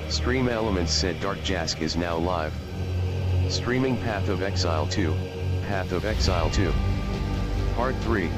Stream Elements said Dark Jask is now live. Streaming Path of Exile 2, Path of Exile 2. Part 3.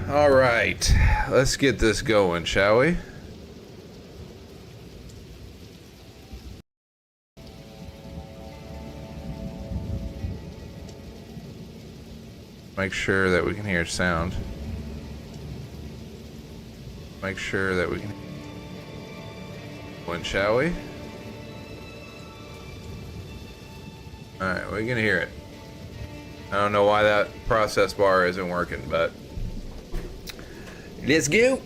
All right, let's get this going, shall we? Make sure that we can hear sound. Make sure that we can. When shall we? All right, we can hear it. I don't know why that process bar isn't working, but let's go.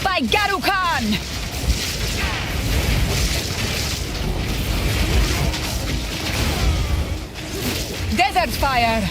By Garukan! Desert fire!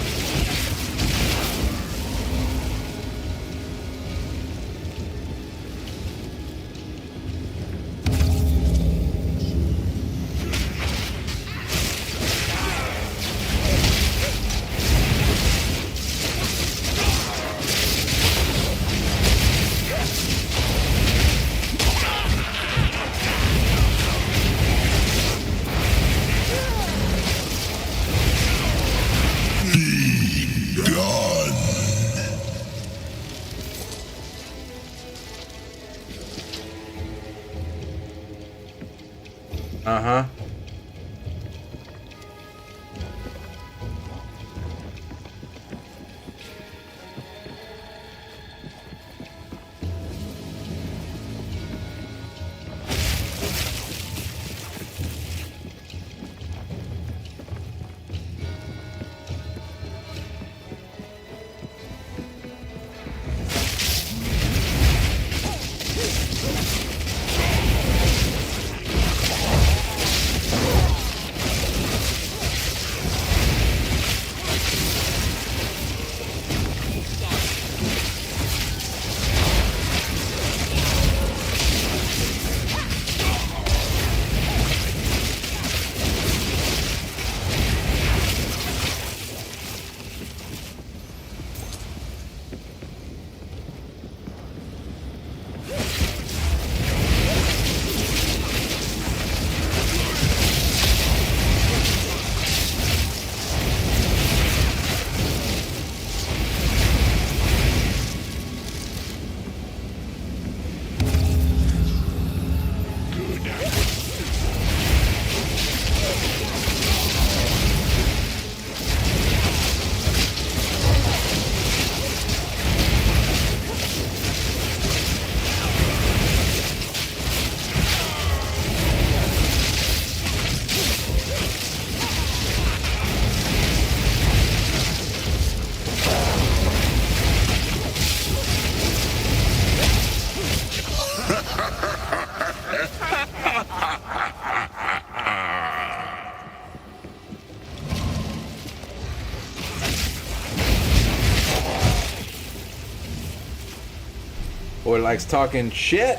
Boy likes talking shit.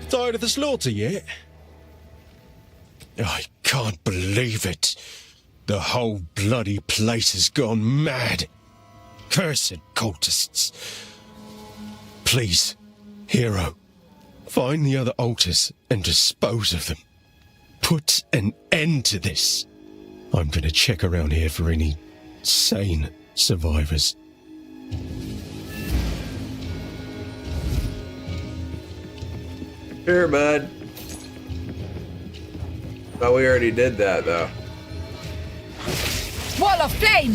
Tired of the slaughter yet? I can't believe it. The whole bloody place has gone mad. Cursed cultists. Please, hero, find the other altars and dispose of them. Put an end to this. I'm gonna check around here for any sane survivors. Sure, bud. Thought we already did that, though. Wall of flame!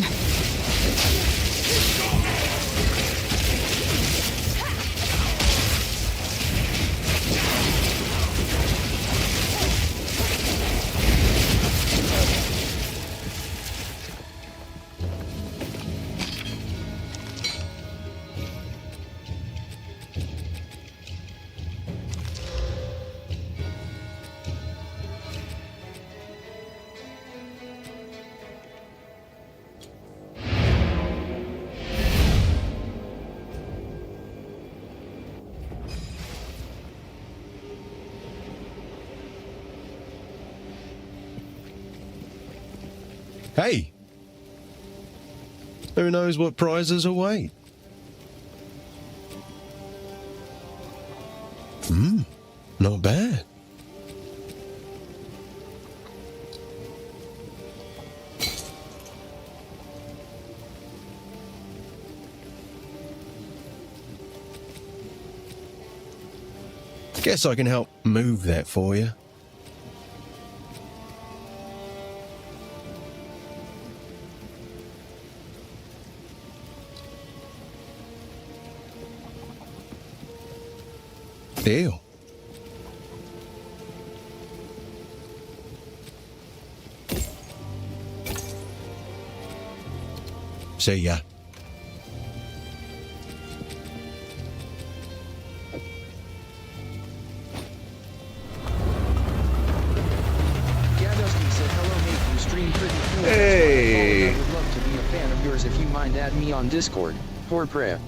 Hey! Who knows what prizes await? Not bad. Guess I can help move that for you. Deal. See ya. Hey. I would love to be a fan of yours if you mind add me on Discord. Poor prayer.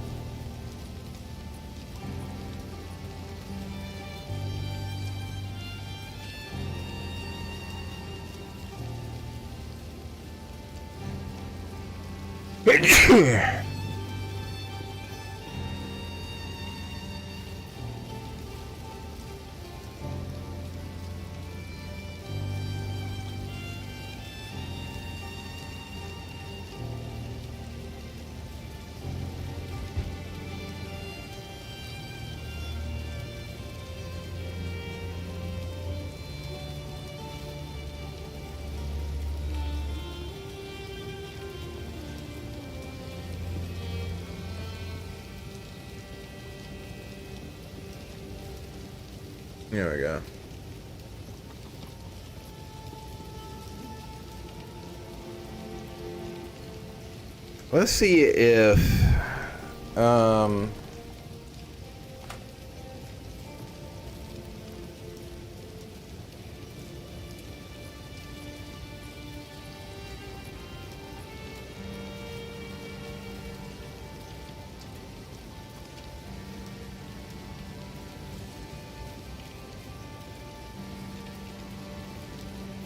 There we go. Let's see if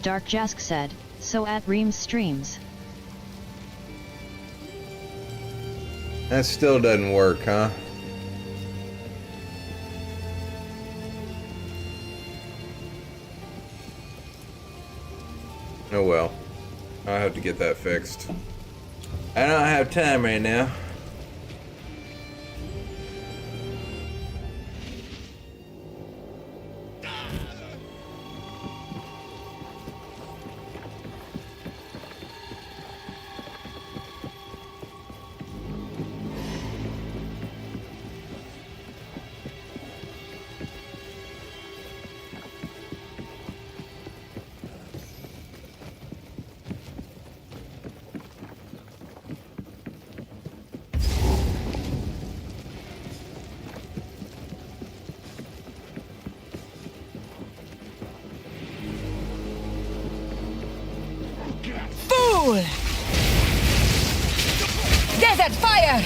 Dark Jask said, so at Ream's streams. that still doesn't work, huh? Oh well. I'll have to get that fixed. I don't have time right now. rule! Desert fire!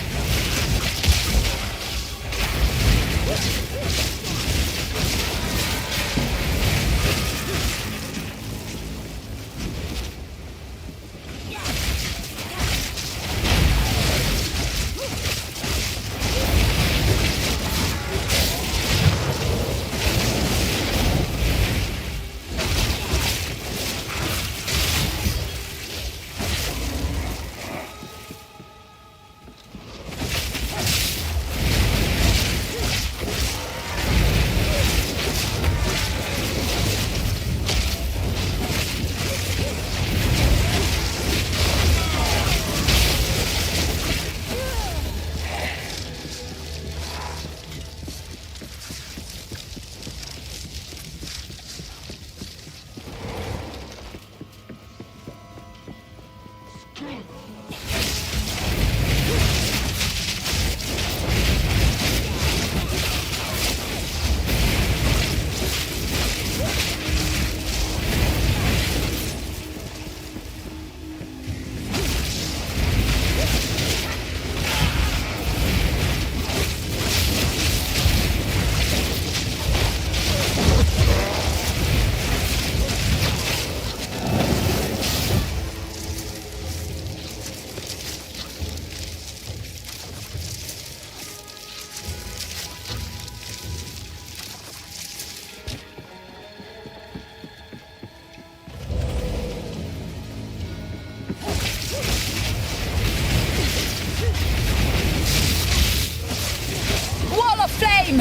Wall of flame!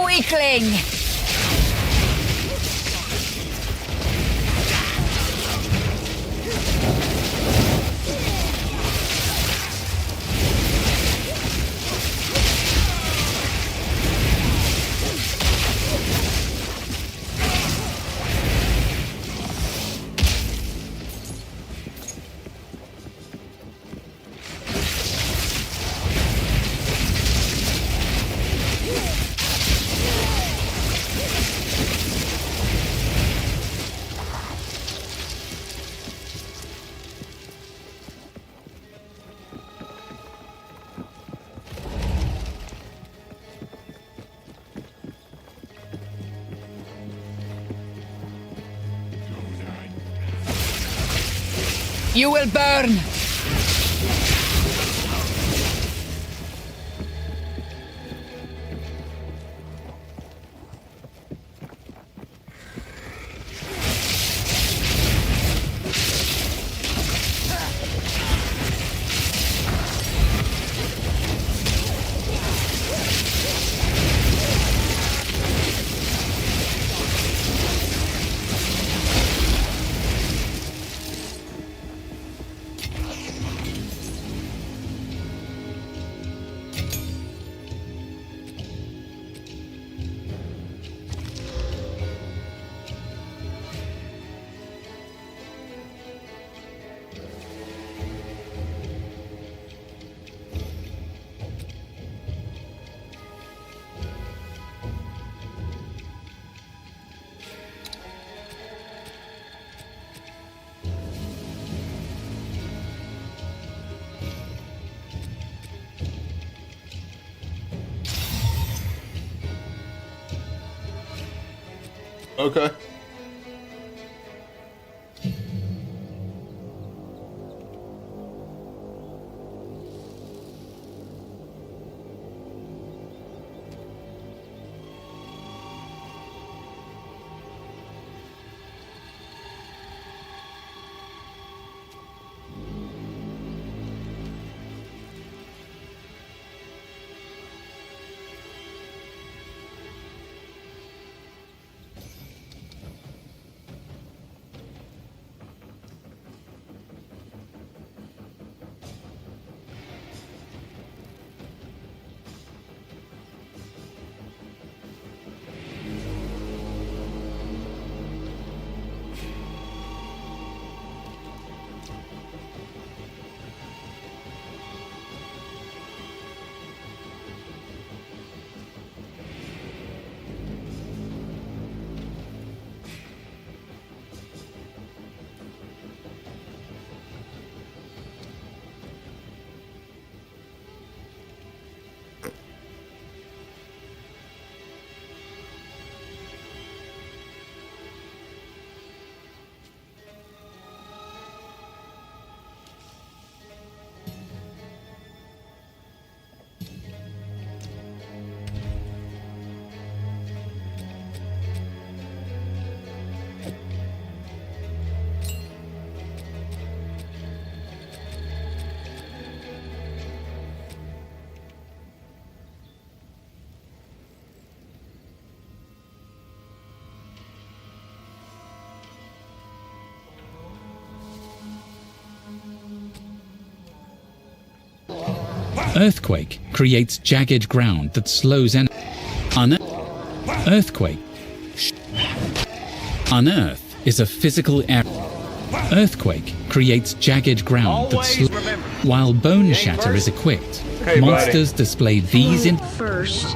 Weakling! You will burn! Okay. Earthquake creates jagged ground that slows Earthquake. Unearth is a physical area. Earthquake creates jagged ground that slows. While Bone Shatter is equipped, Hey, monsters display these in First,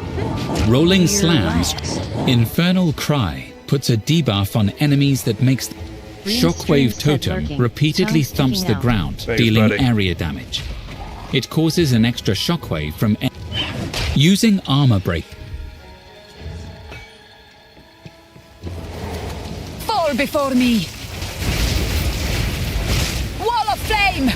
Rolling Slams. Infernal Cry puts a debuff on enemies that makes Shockwave Totem repeatedly thumps the ground, Thanks, dealing buddy. area damage. It causes an extra shockwave from using armor break. Fall before me! Wall of flame!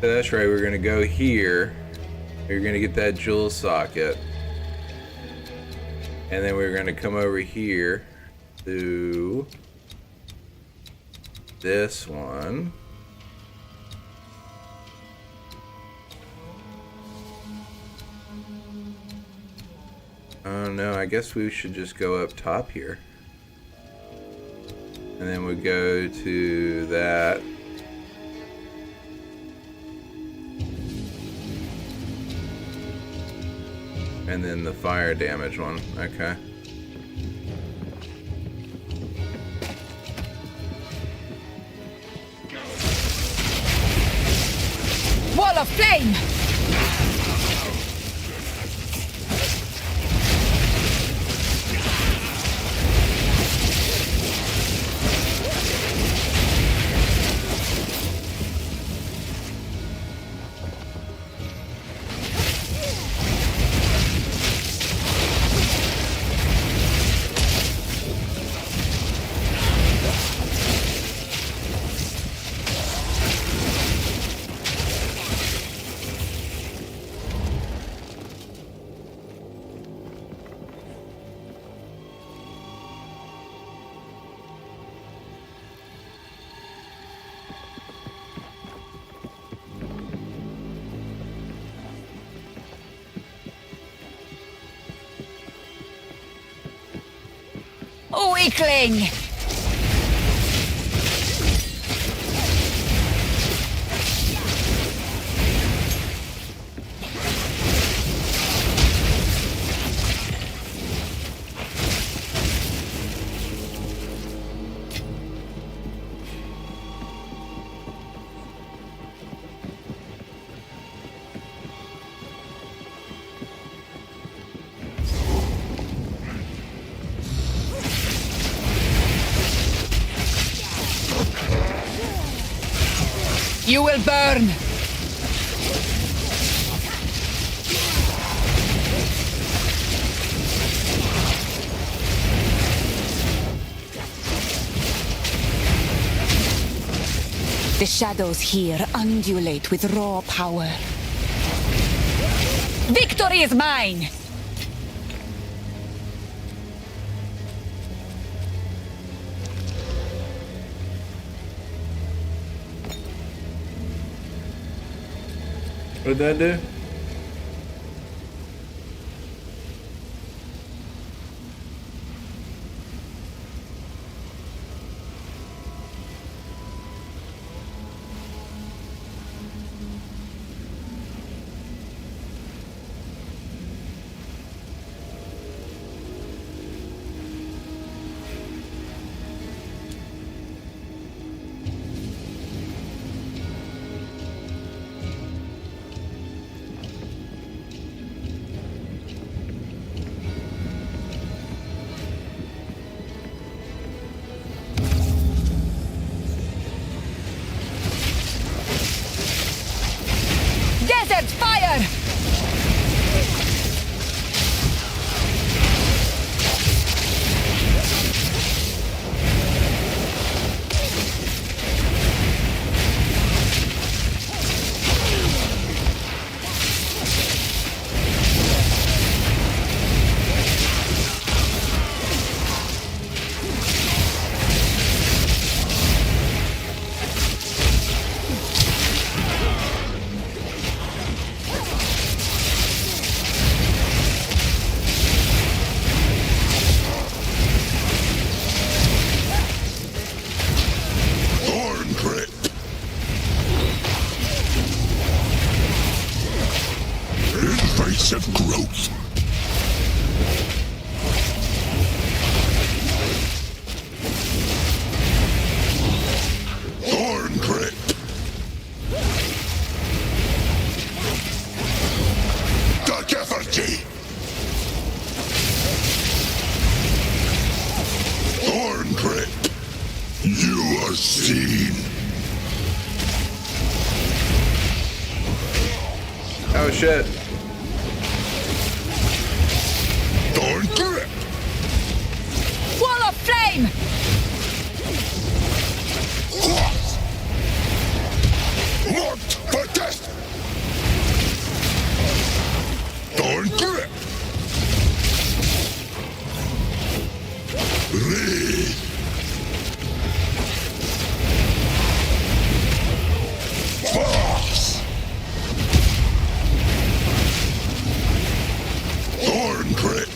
That's right, we're gonna go here. We're gonna get that jewel socket. And then we're gonna come over here to this one. Oh no, I guess we should just go up top here. And then we go to that. And then the fire damage one. Okay. Wall of flame! Weakling! You will burn! The shadows here undulate with raw power. Victory is mine! What'd that do? Desert fire! Thorn grip. Invasive growth. Thorn grip. Dark effigy. Thorn grip. You are seen. Oh shit. Thorn grip. Wall of flame! Marked for death. Thorn grip. Breathe. Force. Thorn grip.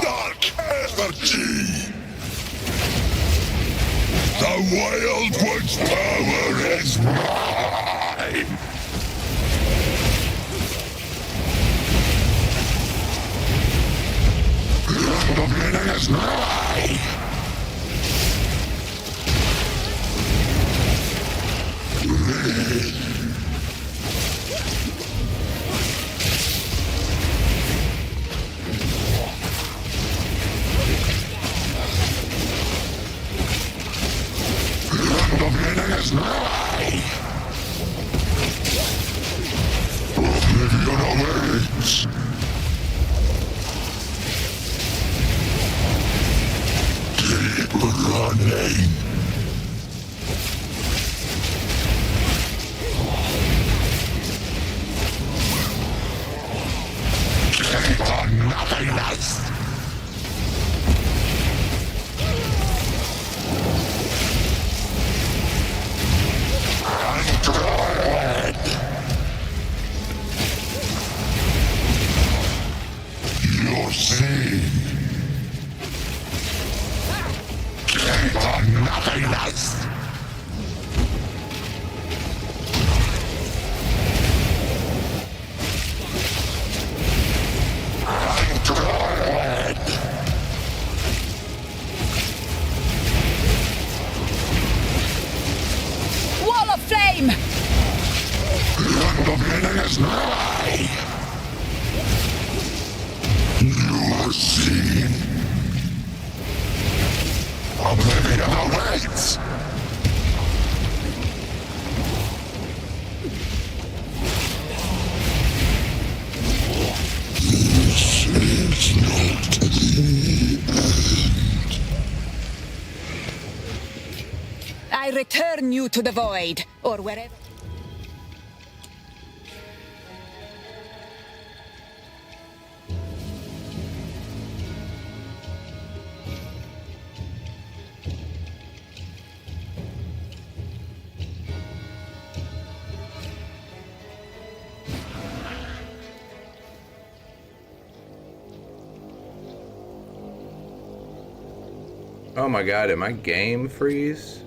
Dark effigy. The Wild One's power is mine. The beginning is nigh. The beginning is nigh. Oblivion awaits. Keep running. Keep on nothingness. Android. You're seen. Keep on nothingness. Android. Wall of flame! The beginning is nigh. You are seen. Oblivion awaits. This is not the end. I return you to the void, or wherever. Oh my god, did my game freeze?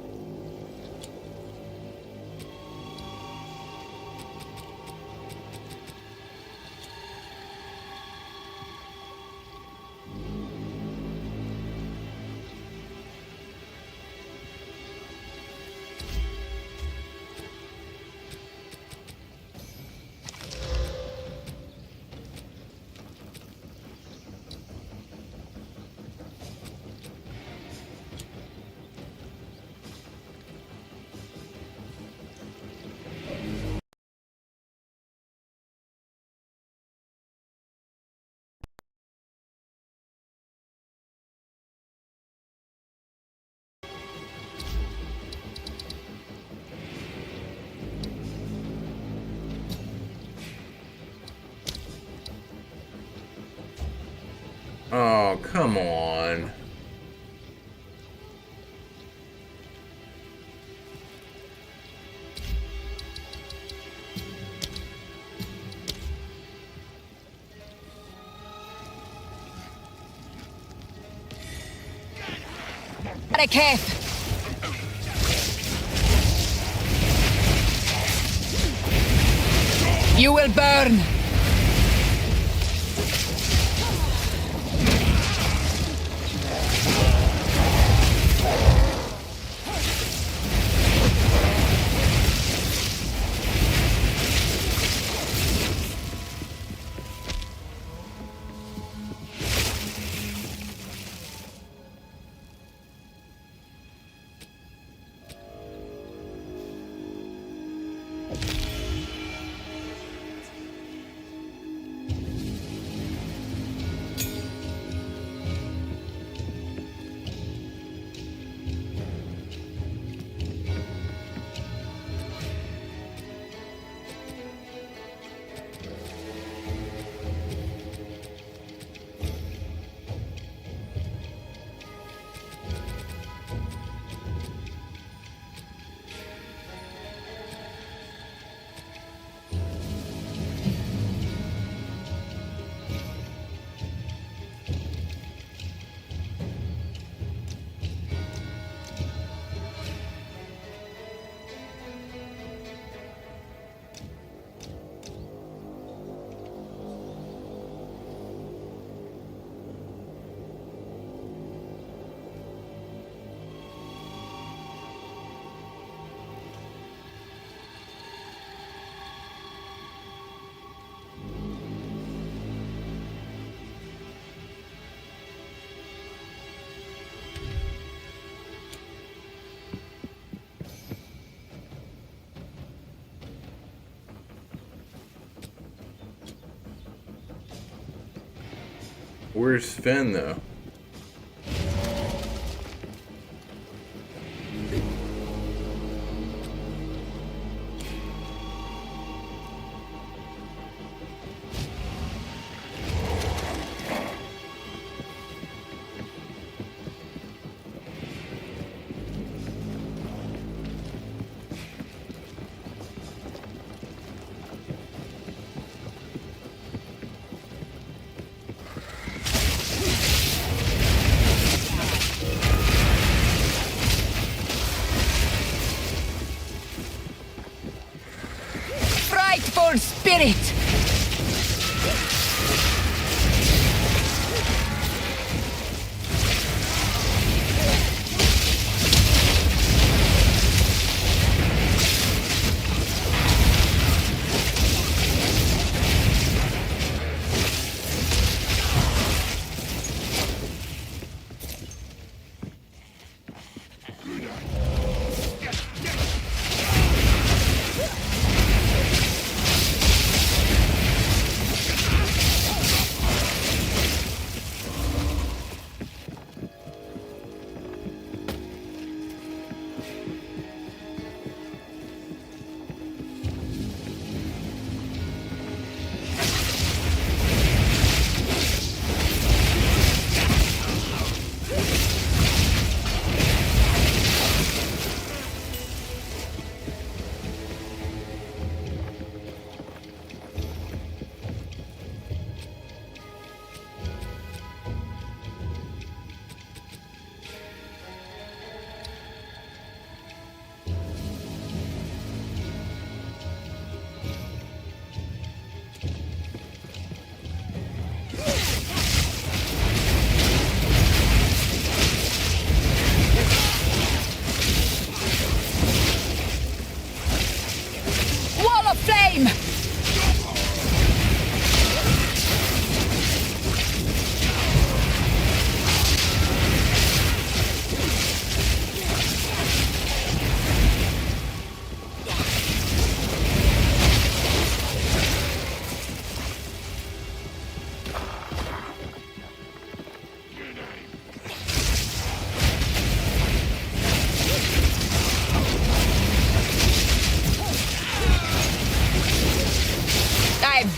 Oh, come on. كيف؟ You will burn! Where's Sven, though? Frightful spirit!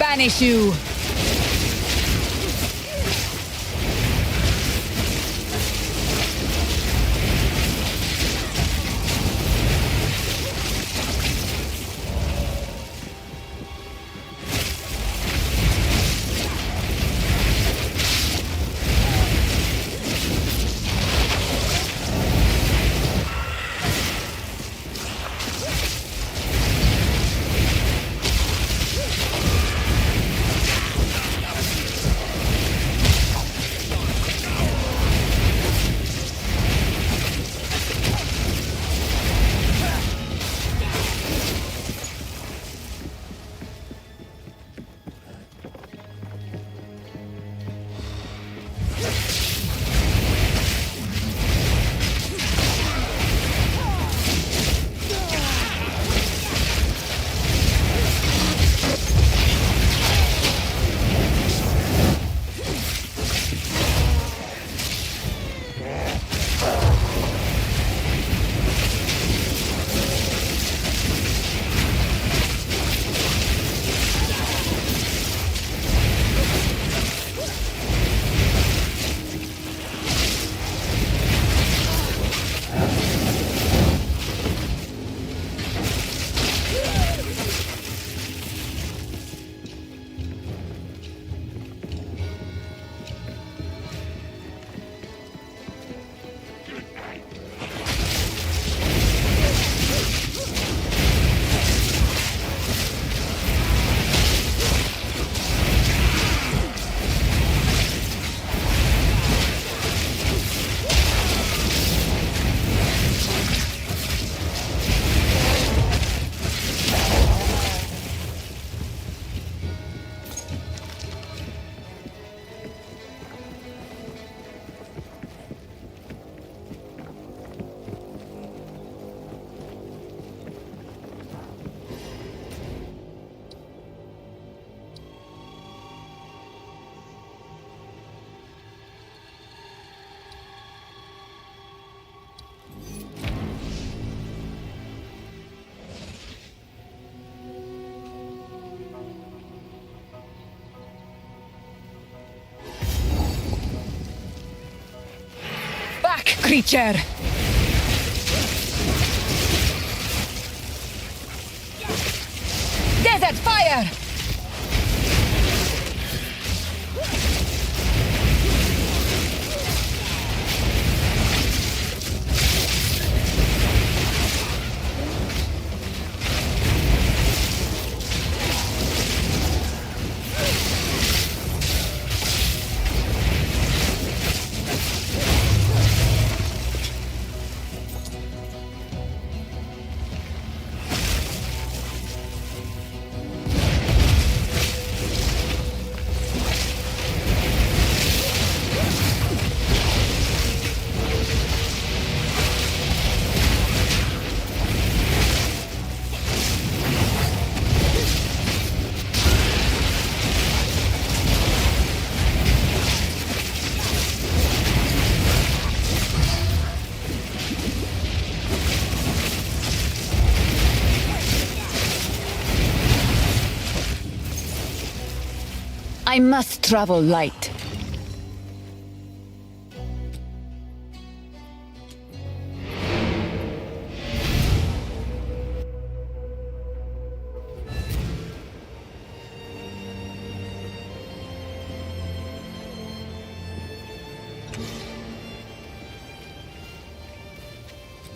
banish you! Creature! Desert fire! I must travel light.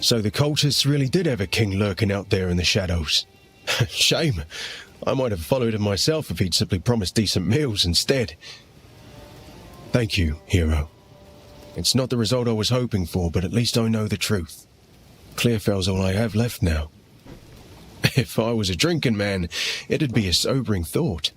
So the cultists really did have a king lurking out there in the shadows. Shame. I might have followed him myself if he'd simply promised decent meals instead. Thank you, hero. It's not the result I was hoping for, but at least I know the truth. Clearfell's all I have left now. If I was a drinking man, it'd be a sobering thought.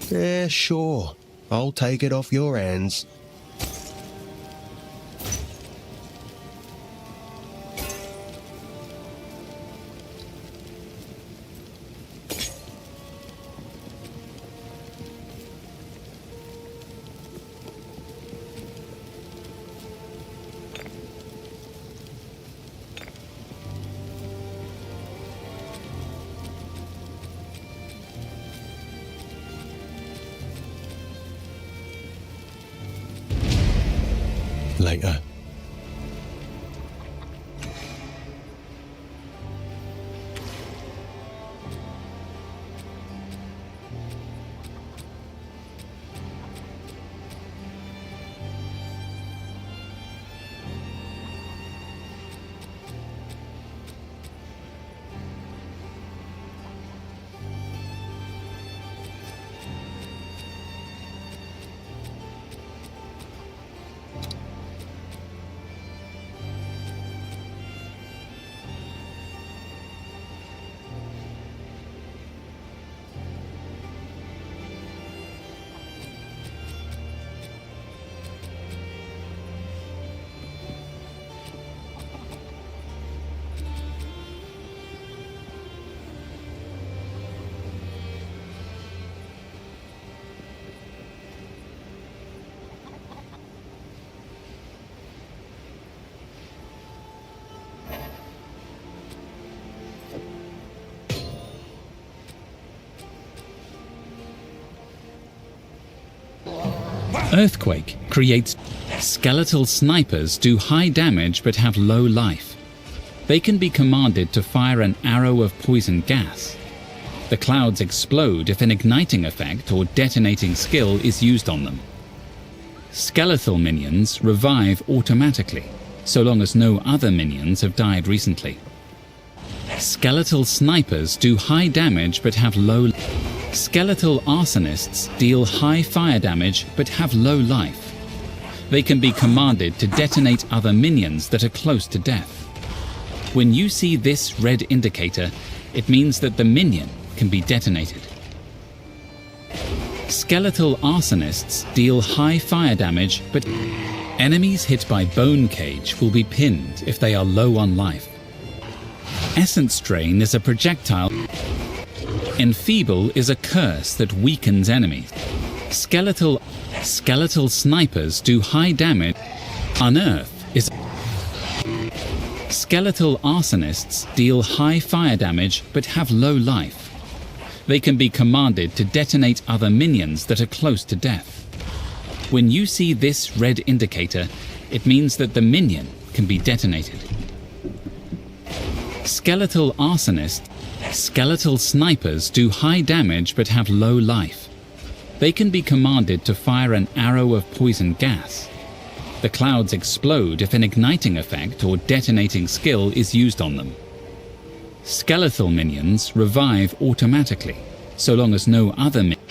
Yeah, sure. I'll take it off your hands. Later. Earthquake creates skeletal snipers do high damage but have low life. They can be commanded to fire an arrow of poison gas. The clouds explode if an igniting effect or detonating skill is used on them. Skeletal minions revive automatically, so long as no other minions have died recently. Skeletal snipers do high damage but have low. Skeletal arsonists deal high fire damage but have low life. They can be commanded to detonate other minions that are close to death. When you see this red indicator, it means that the minion can be detonated. Skeletal arsonists deal high fire damage, but enemies hit by Bone Cage will be pinned if they are low on life. Essence Drain is a projectile. Enfeeble is a curse that weakens enemies. Skeletal snipers do high damage. Unearth is. Skeletal arsonists deal high fire damage but have low life. They can be commanded to detonate other minions that are close to death. When you see this red indicator, it means that the minion can be detonated. Skeletal snipers do high damage but have low life. They can be commanded to fire an arrow of poison gas. The clouds explode if an igniting effect or detonating skill is used on them. Skeletal minions revive automatically, so long as no other minions.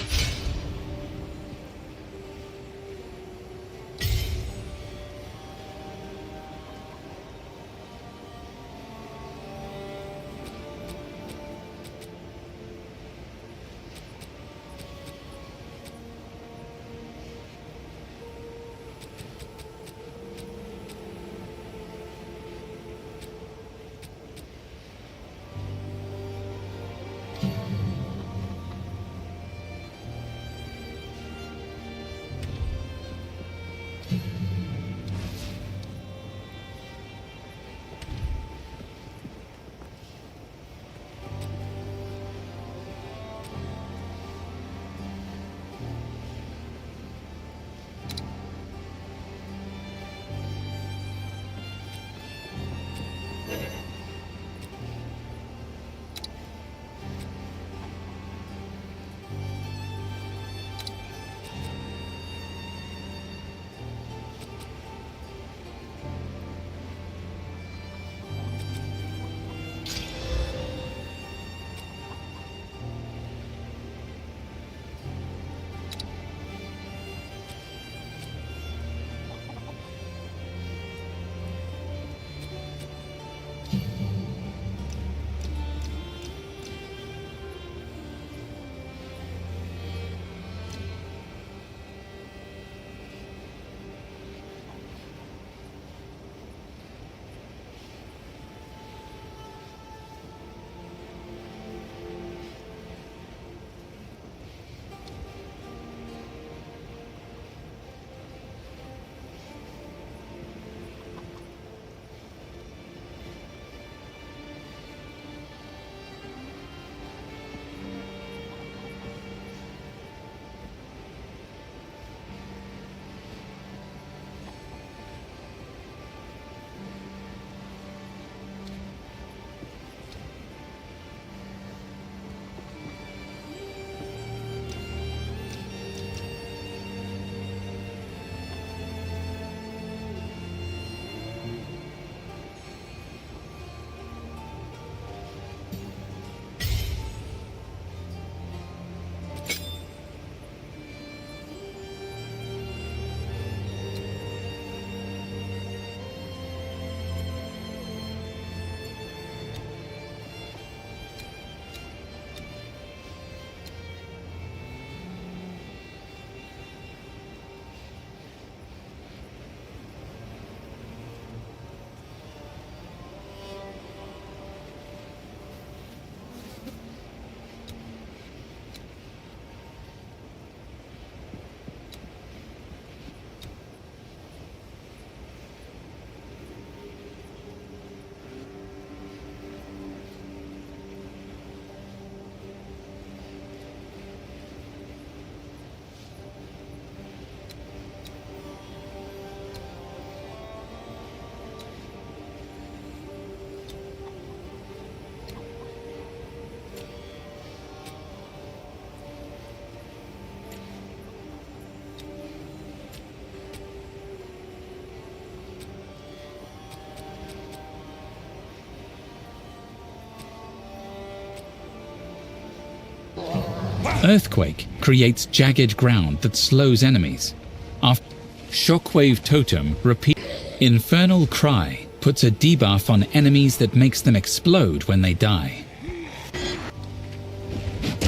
Earthquake creates jagged ground that slows enemies. After Shockwave Totem repeat. Infernal Cry puts a debuff on enemies that makes them explode when they die.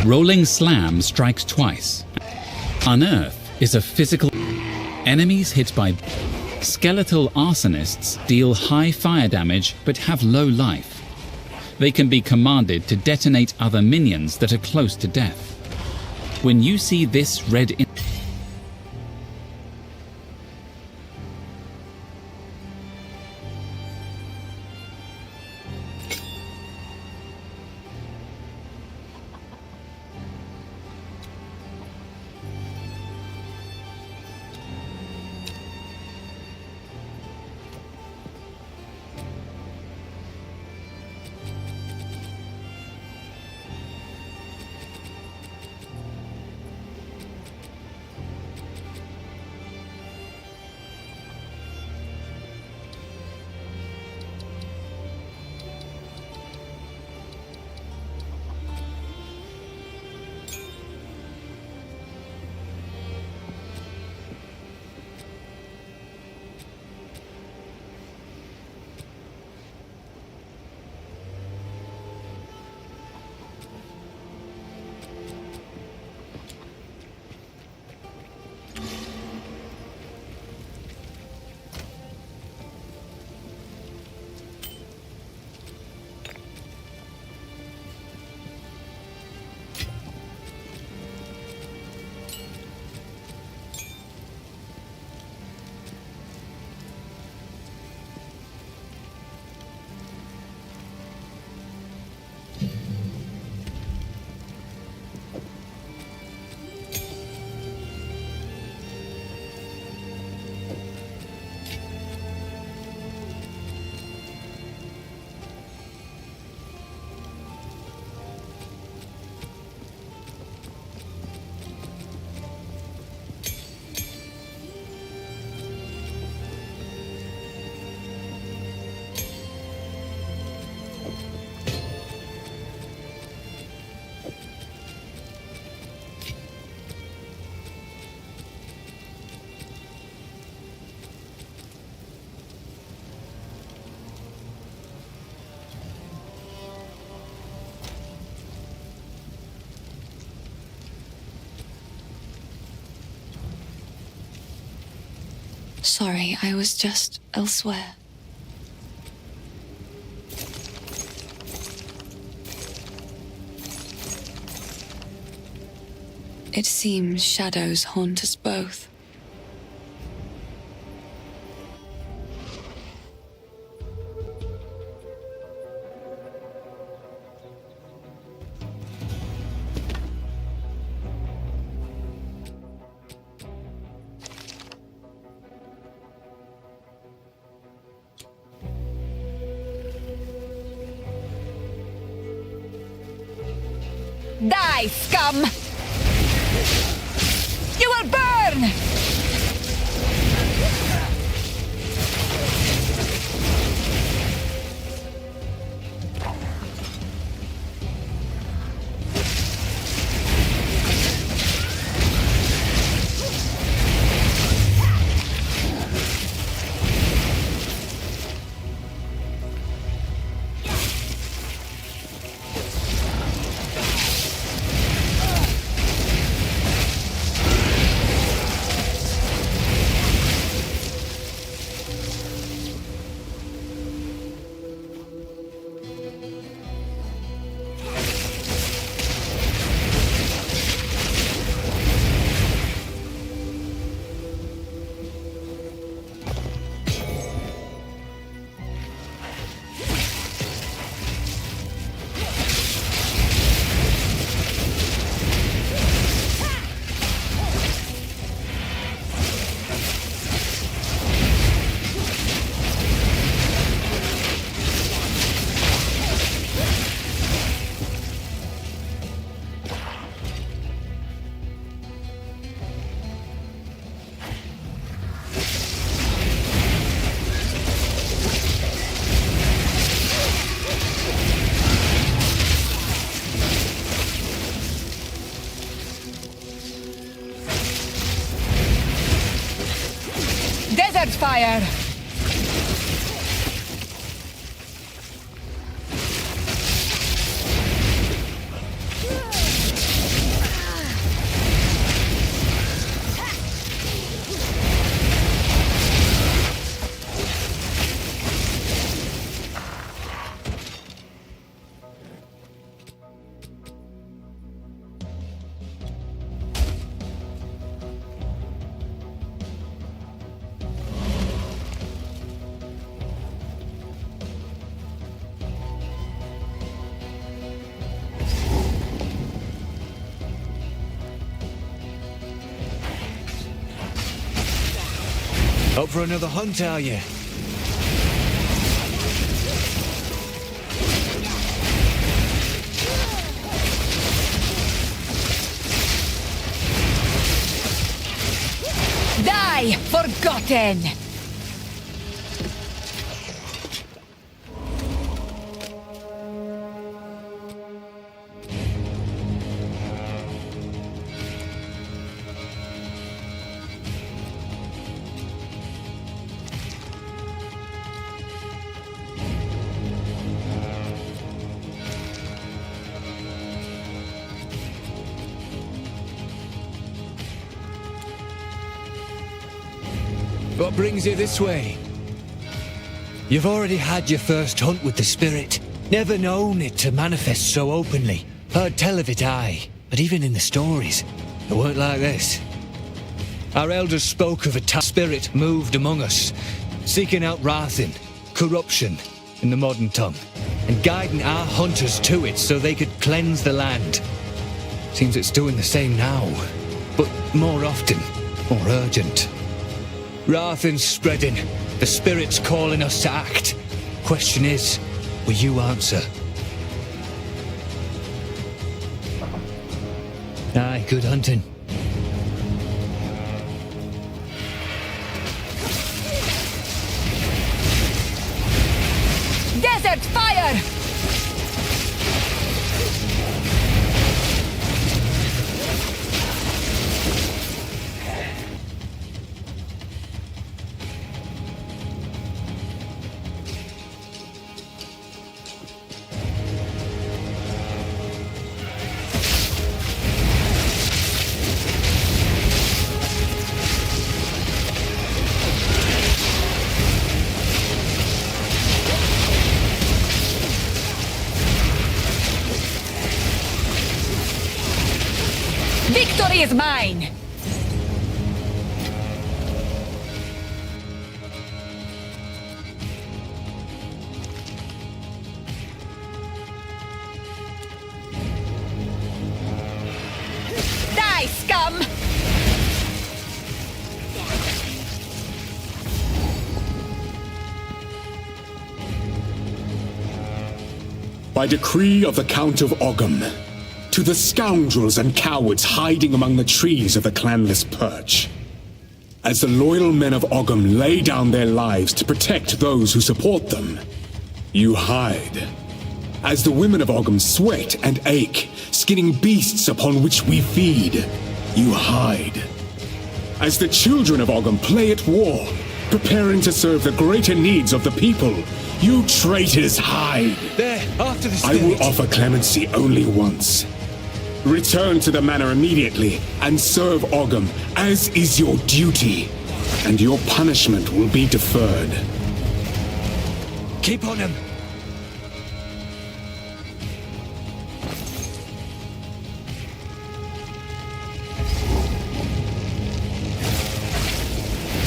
Rolling Slam strikes twice. Unearth is a physical. Enemies hit by skeletal arsonists deal high fire damage but have low life. They can be commanded to detonate other minions that are close to death. When you see this red Sorry, I was just elsewhere. It seems shadows haunt us both. Die, scum! You will burn! Desert fire! Up for another hunt, are you? Die, forgotten! What brings you this way? You've already had your first hunt with the spirit. Never known it to manifest so openly. Heard tell of it, aye. But even in the stories, it weren't like this. Our elders spoke of a spirit moved among us, seeking out Rathin, corruption in the modern tongue, and guiding our hunters to it so they could cleanse the land. Seems it's doing the same now, but more often, more urgent. Rathin's spreading. The spirit's calling us to act. Question is, will you answer? Aye, good hunting. Desert fire! Victory is mine! Die, scum! By decree of the Count of Ogham, to the scoundrels and cowards hiding among the trees of the clanless Perch. As the loyal men of Ogham lay down their lives to protect those who support them, you hide. As the women of Ogham sweat and ache, skinning beasts upon which we feed, you hide. As the children of Ogham play at war, preparing to serve the greater needs of the people, you traitors hide. There, after the I spirit. will offer clemency only once. Return to the manor immediately and serve Ogham as is your duty, and your punishment will be deferred. Keep on him.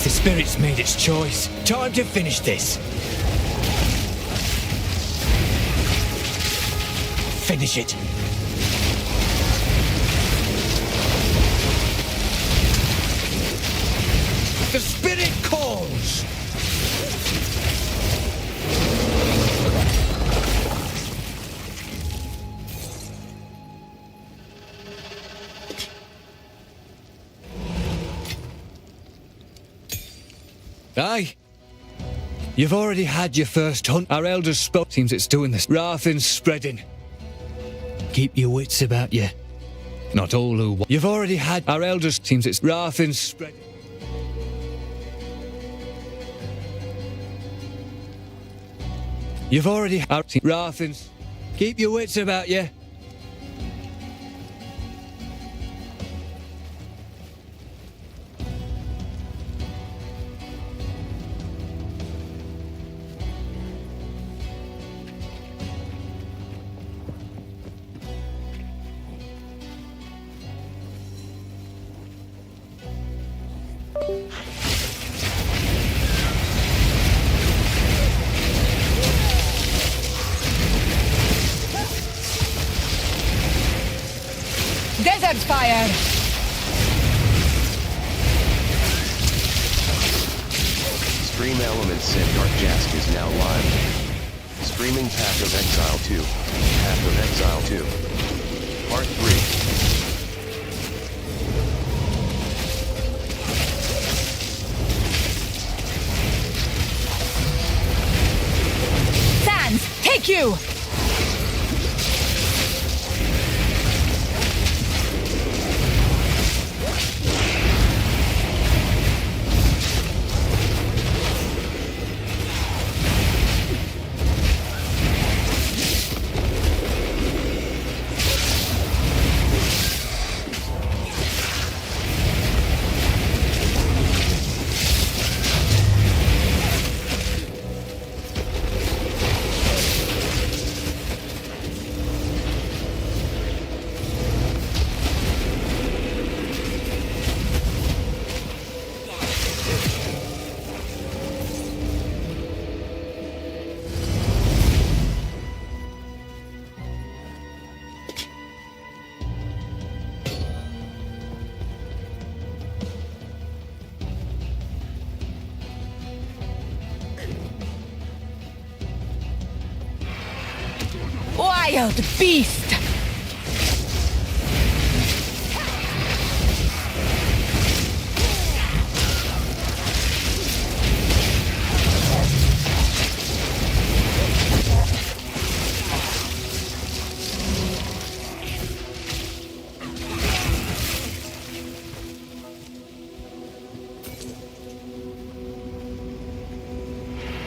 The spirit's made its choice. Time to finish this. Finish it. The spirit calls! Aye. You've already had your first hunt. Our elders spoke. Seems it's doing this. Rathin's spreading. Keep your wits about you. Not all who... You've already had... Our elders... Seems it's... Rathin's spreading. You've already had Rathens. Keep your wits about you. Desert fire! Stream Elements said Dark Jask is now live. Streaming Path of Exile 2. Path of Exile 2. Part 3. Sans, take you! Wild beast!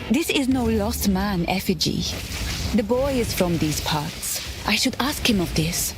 This is no lost man effigy. The boy is from these parts. I should ask him of this.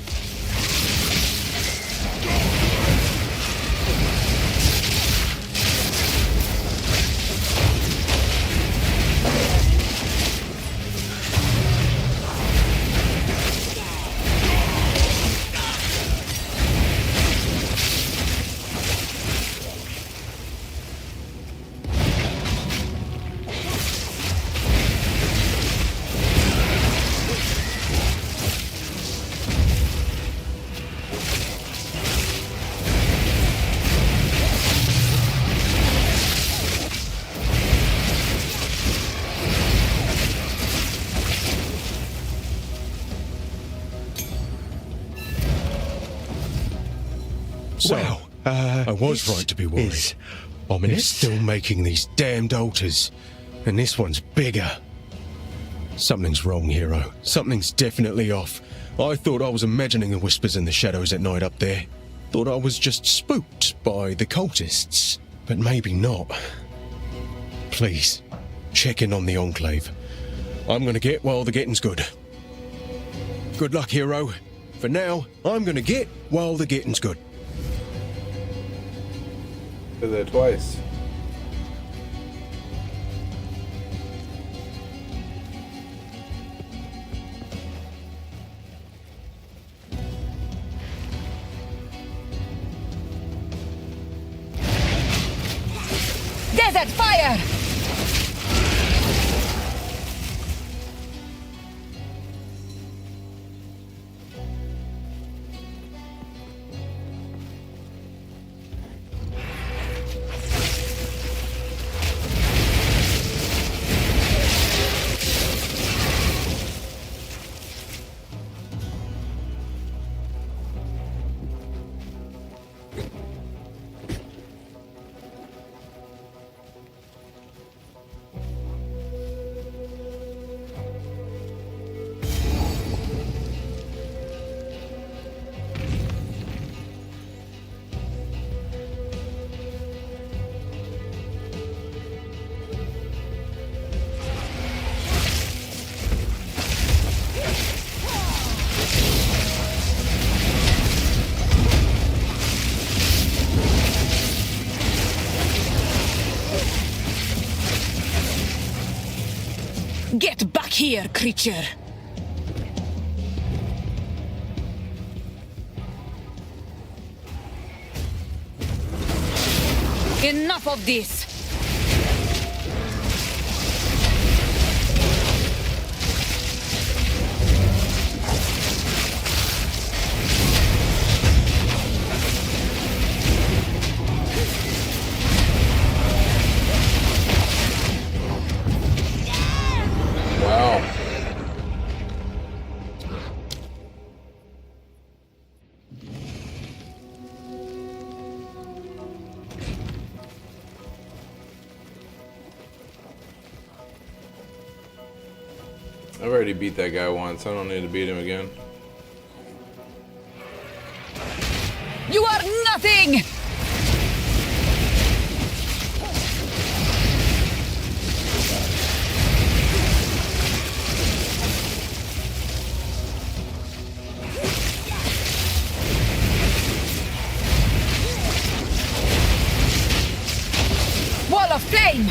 So, I was right to be worried. Ominous still making these damned altars, and this one's bigger. Something's wrong, hero. Something's definitely off. I thought I was imagining the whispers in the shadows at night up there. Thought I was just spooked by the cultists, but maybe not. Please, check in on the Enclave. I'm gonna get while the getting's good. Good luck, hero. For now, I'm gonna get while the getting's good. Did that twice. Desert fire! Get back here, creature! Enough of this! Wow. I've already beat that guy once. I don't need to beat him again. You are nothing! Wall of flame!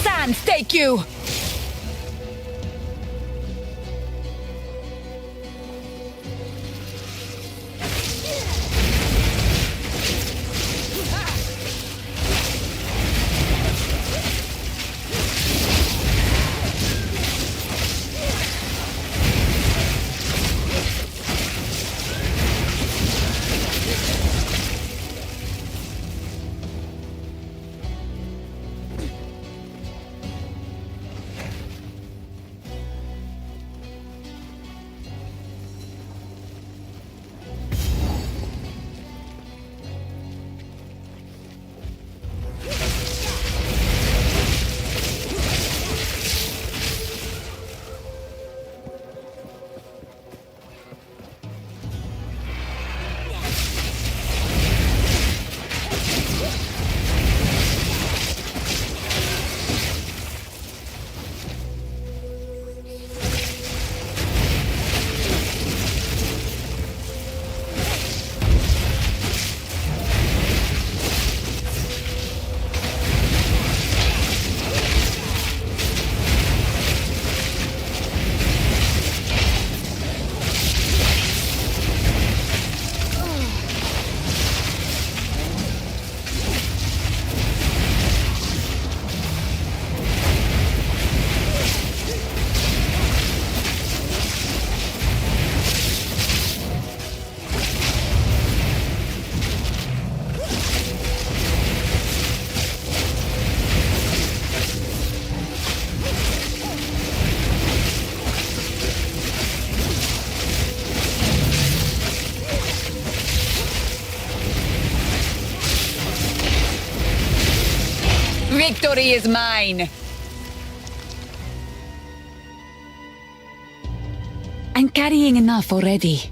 Sands, take you! Victory is mine! I'm carrying enough already.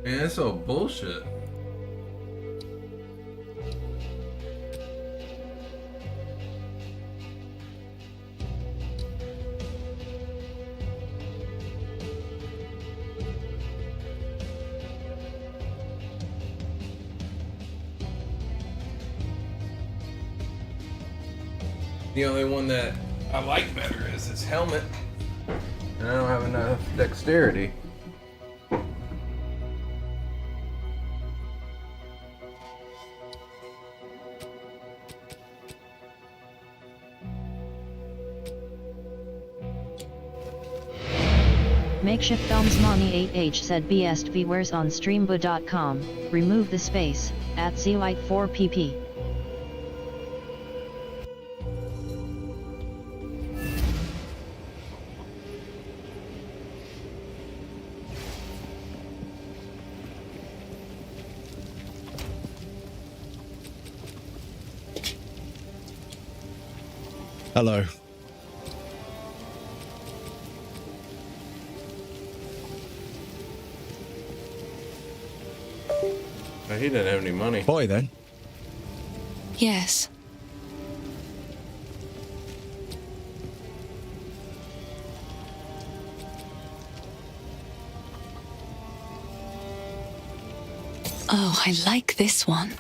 Man, that's so bullshit. The only one that I like better is his helmet. And I don't have enough dexterity. Makeshift Films Money 8H said best viewers on streambo.com, remove the space, at Zeolite 4pp. Hello. He didn't have any money. Bye then. Yes. Oh, I like this one.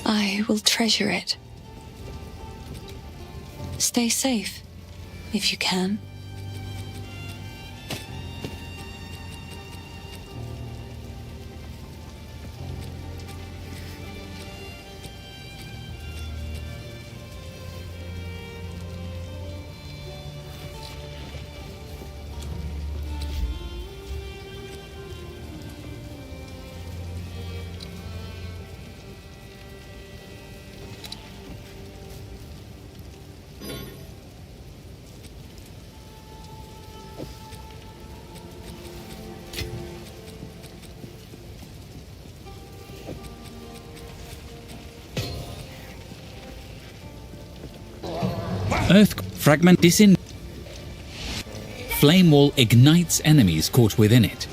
I will treasure it. Stay safe, if you can. Earth fragment Flame wall ignites enemies caught within it.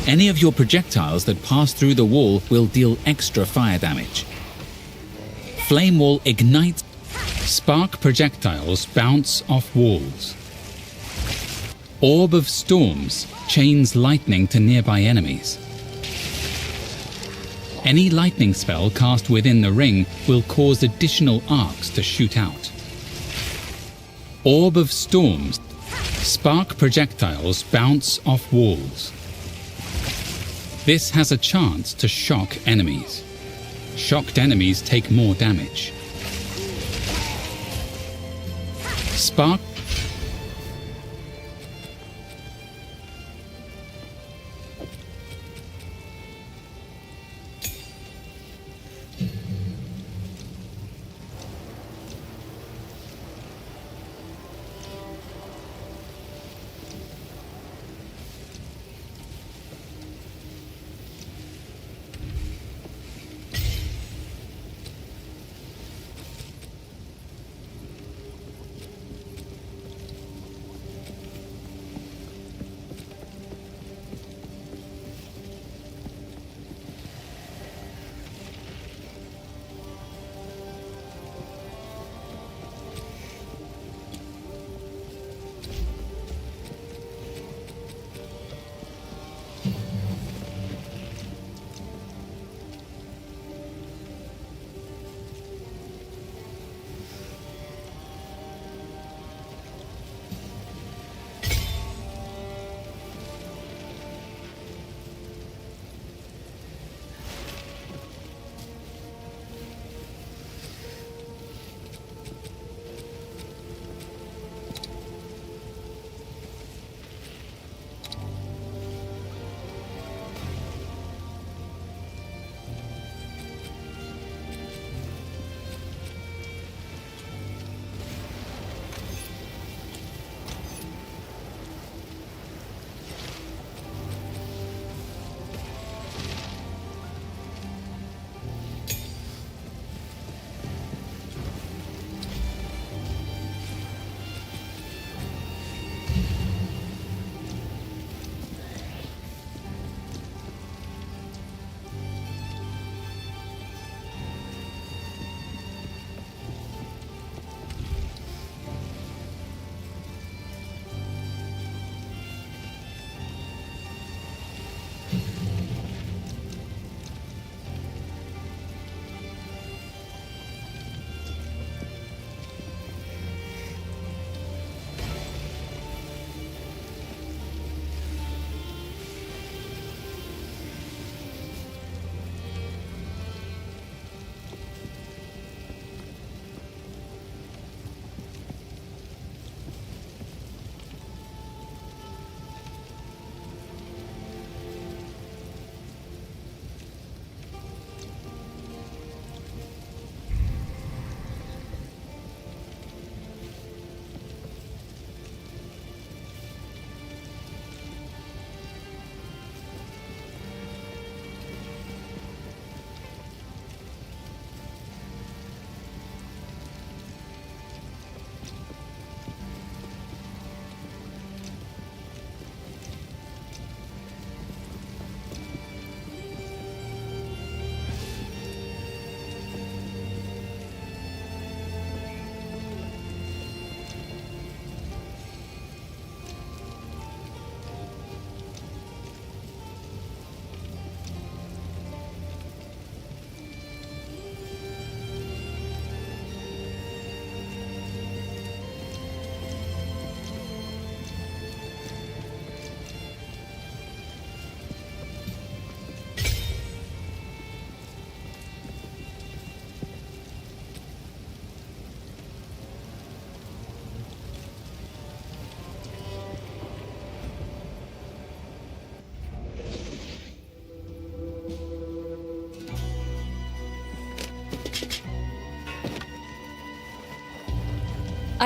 Any of your projectiles that pass through the wall will deal extra fire damage. Flame wall ignites. Spark projectiles bounce off walls. Orb of storms chains lightning to nearby enemies. Any lightning spell cast within the ring will cause additional arcs to shoot out. Orb of storms. Spark projectiles bounce off walls. This has a chance to shock enemies. Shocked enemies take more damage. Spark.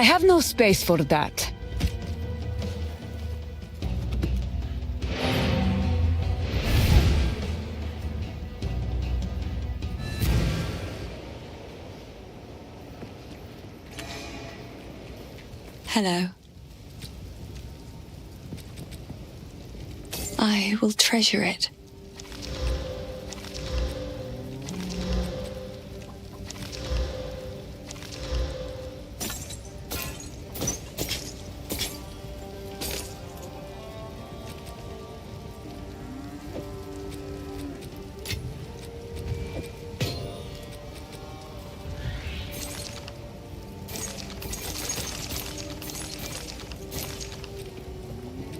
I have no space for that. Hello. I will treasure it.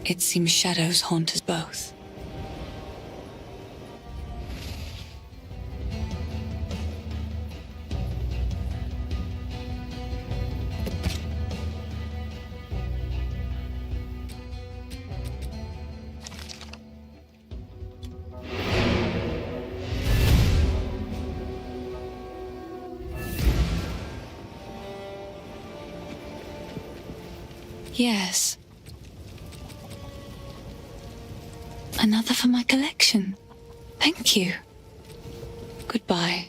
It seems shadows haunt us both. Yes. Another for my collection. Thank you. Goodbye.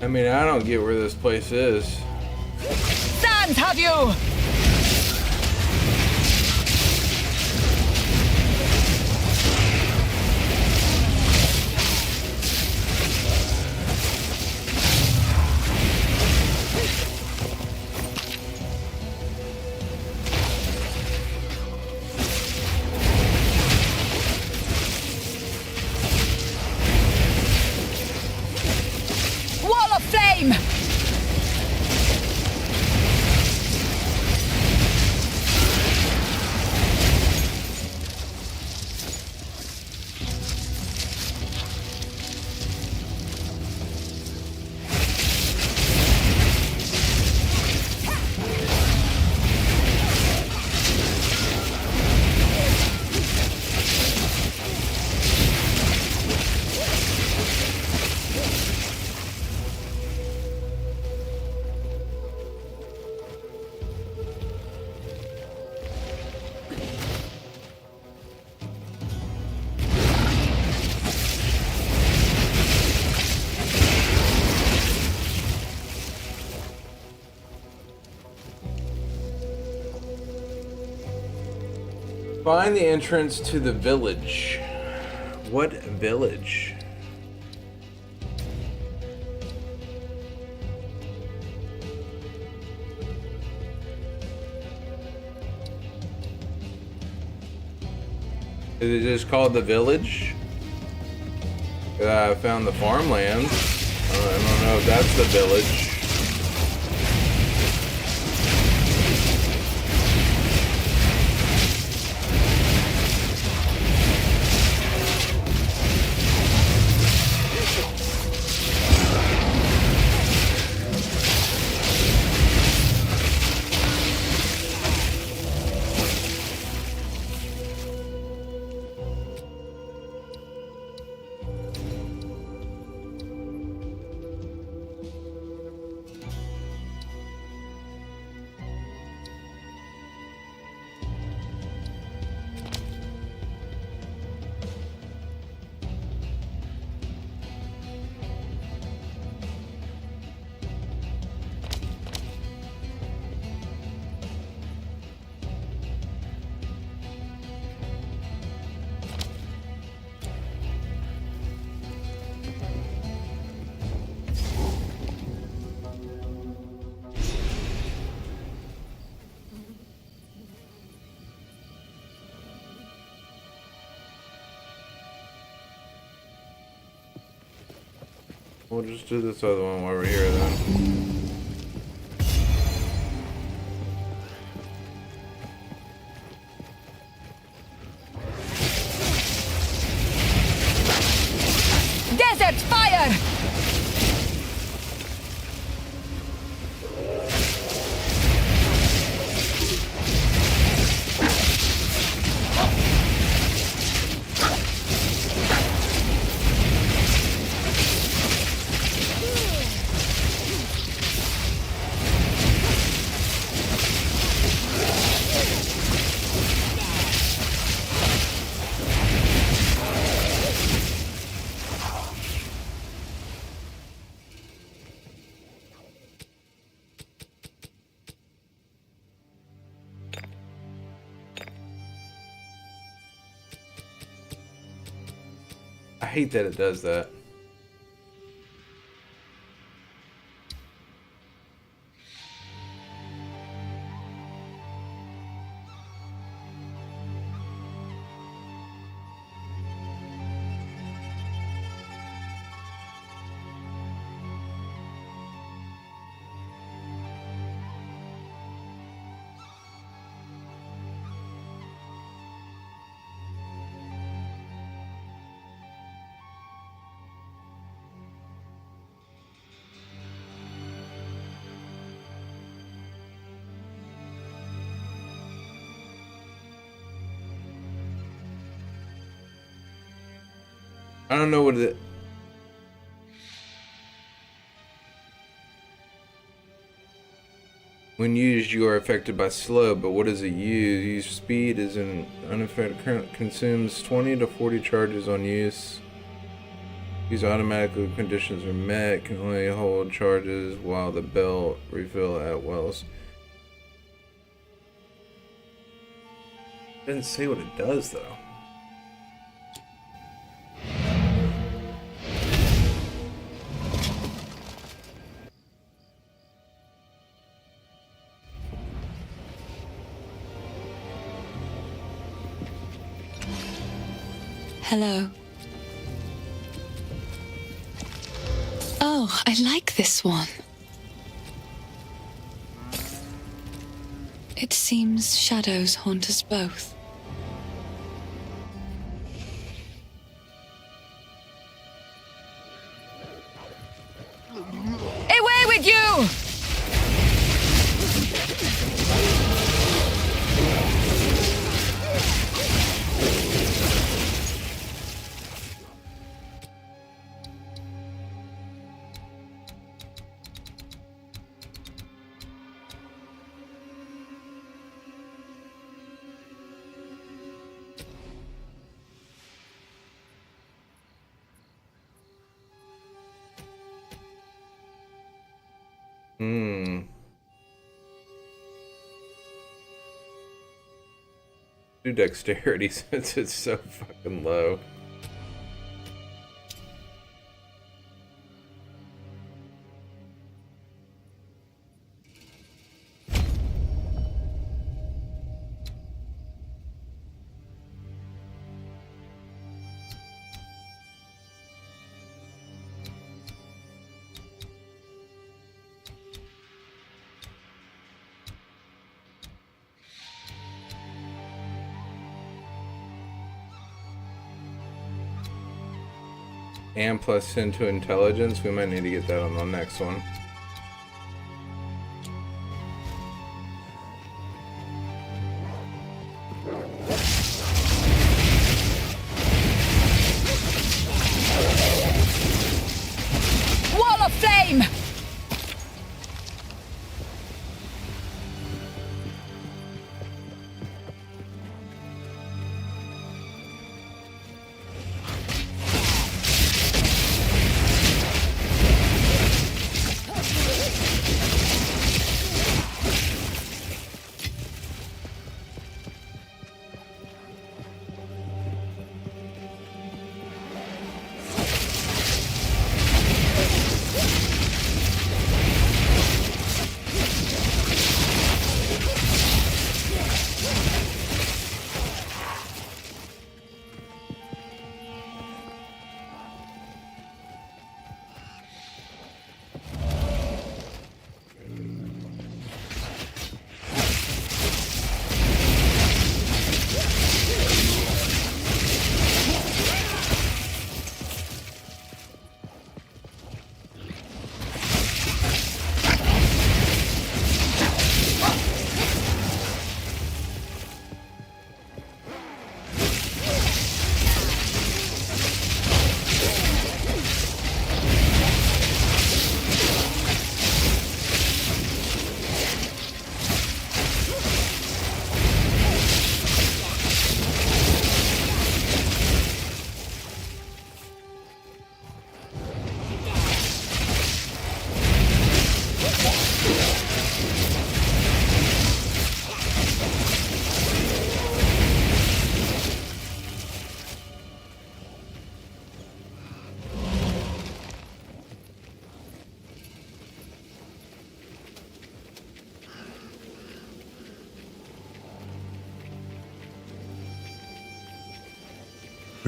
I mean, I don't get where this place is. Stand, have you? Wall of flame! Find the entrance to the village. What village? Is it just called the village? I found the farmland. I don't know if that's the village. We'll just do this other one while we're here then. Desert fire! I hate that it does that. I don't know what it. When used, you are affected by slow, but what does it use? Use speed is an unaffected current, consumes 20 to 40 charges on use. Use automatically when conditions are met, can only hold charges while the belt refill at wells. Didn't say what it does though. Hello. Oh, I like this one. It seems shadows haunt us both. Away with you! Do dexterity since it's so fucking low. And plus into intelligence, we might need to get that on the next one. Wall of flame!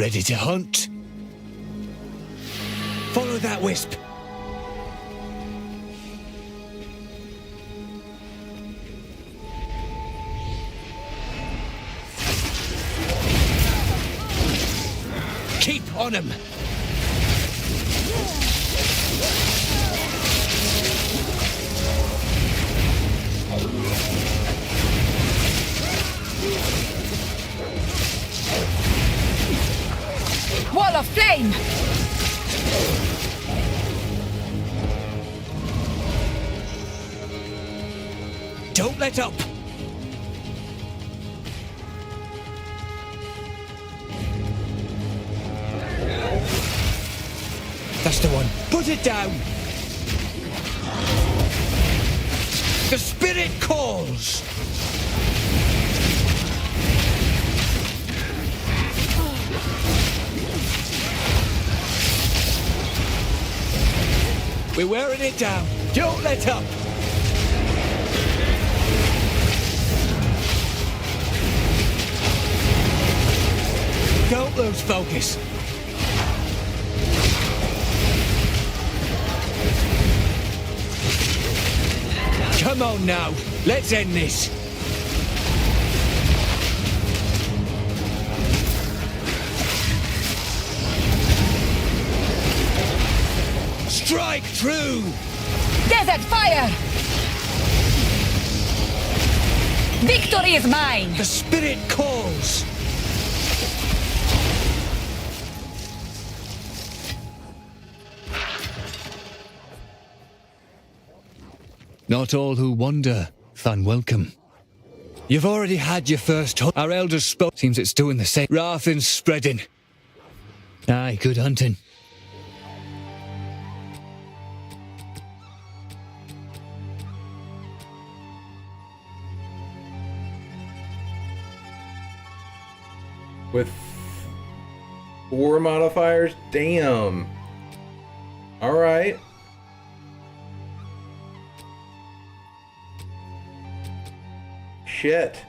ready to hunt. Follow that wisp. Keep on him. Wall of flame! Don't let up. That's the one. Put it down. The spirit calls. We're wearing it down. Don't let up. Don't lose focus. Come on now. Let's end this. Strike true! Desert fire! Victory is mine! The spirit calls! Not all who wander find welcome. You've already had your first hunt. Our elders spoke. Seems it's doing the same. Rathan's spreading. Aye, good hunting. With 4 modifiers? Damn. Alright. Shit.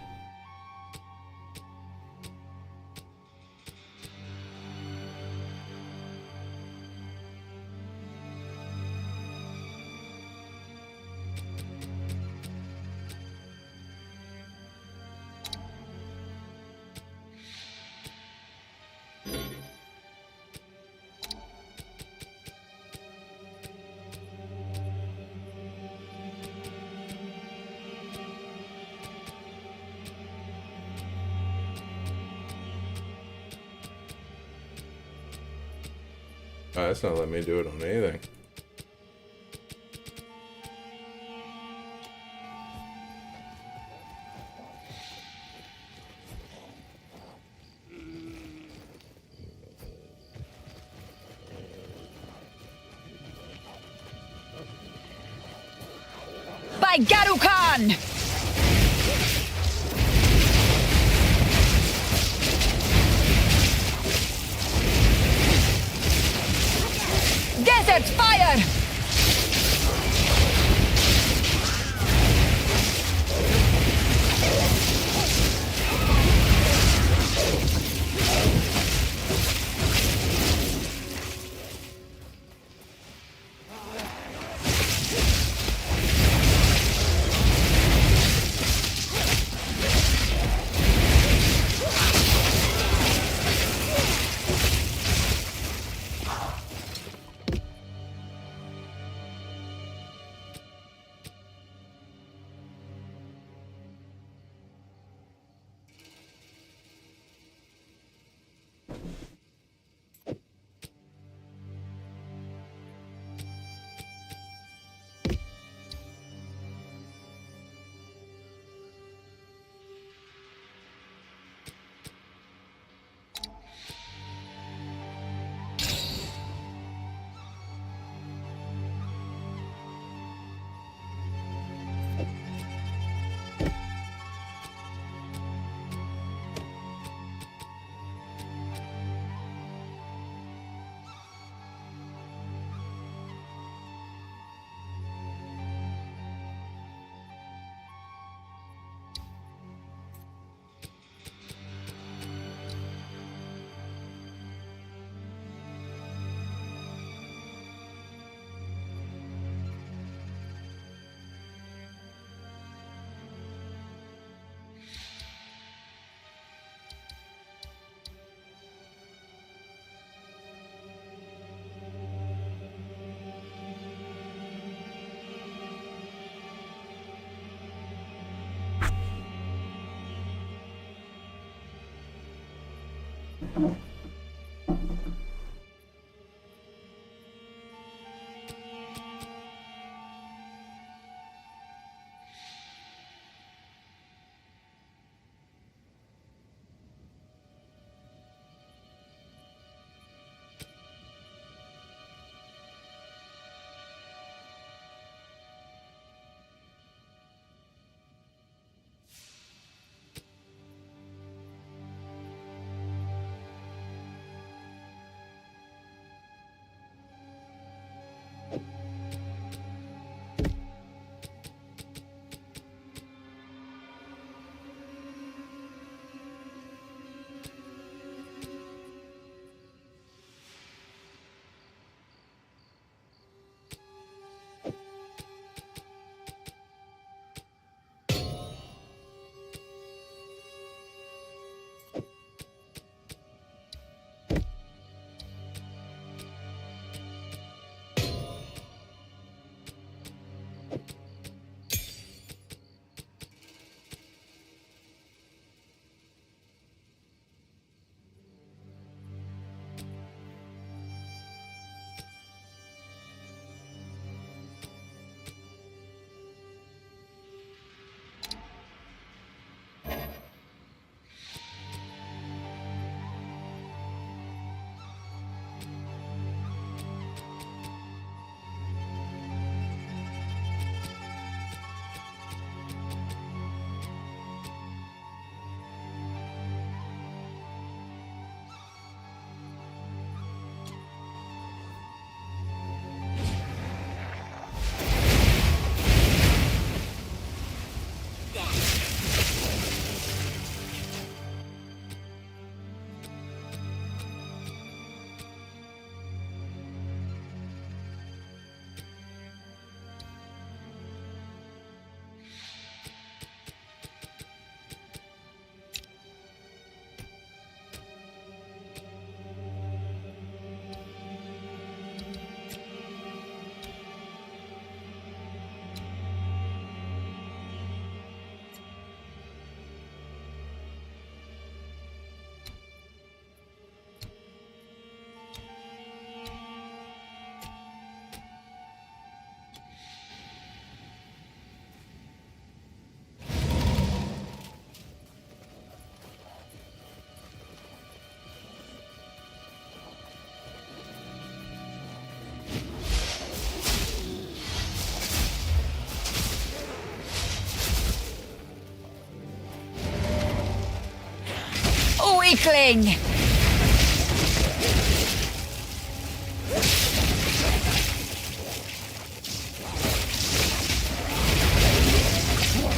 Oh, that's not letting me do it on anything. By Garukan! Desert fire! Weakling!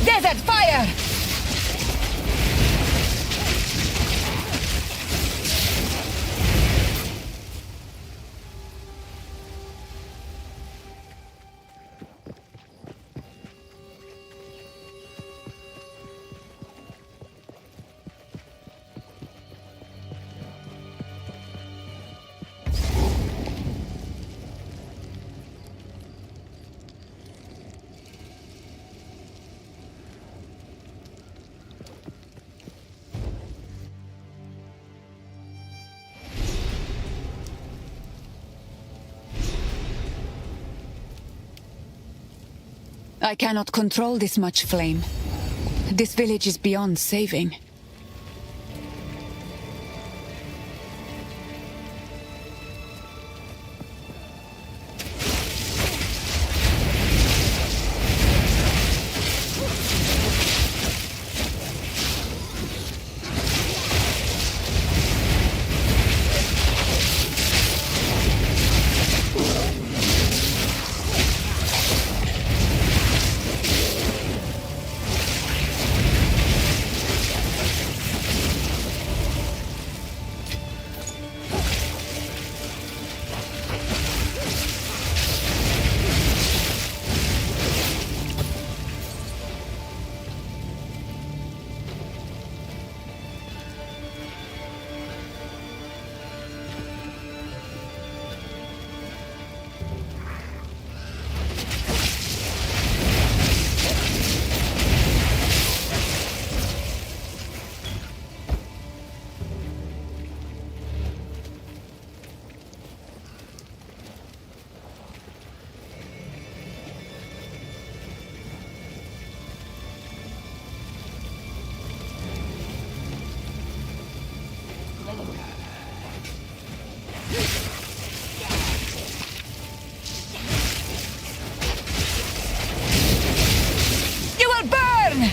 Desert fire! I cannot control this much flame. This village is beyond saving. You will burn!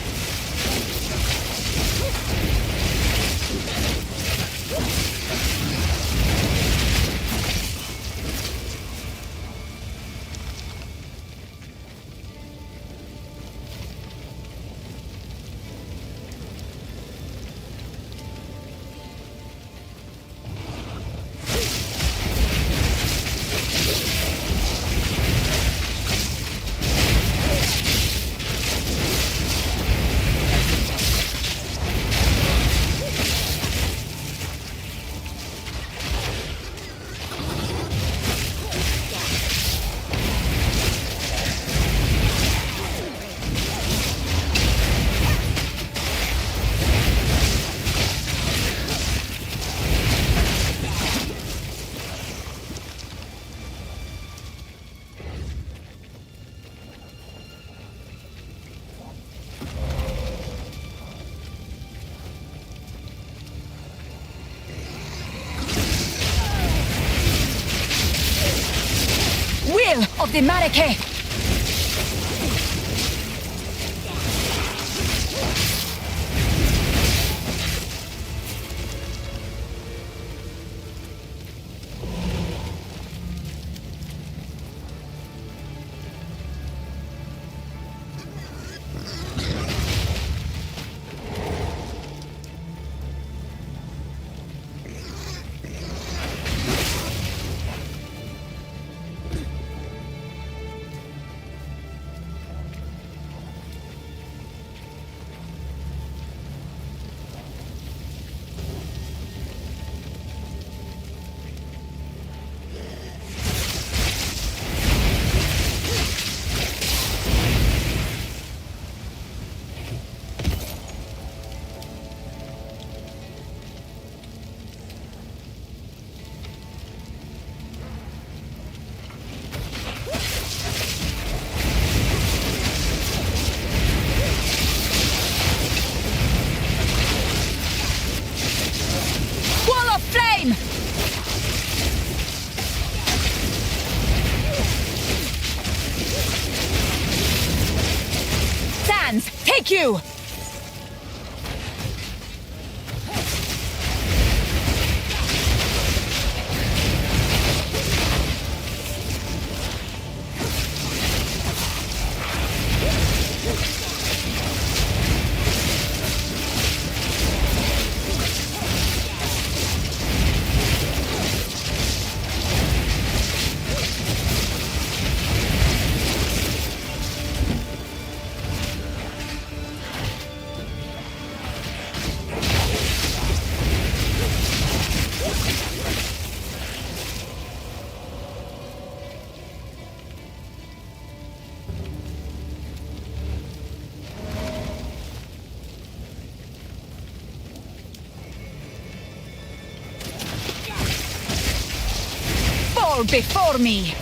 Will of the Mareke! Flame! Sands, take you! Before me!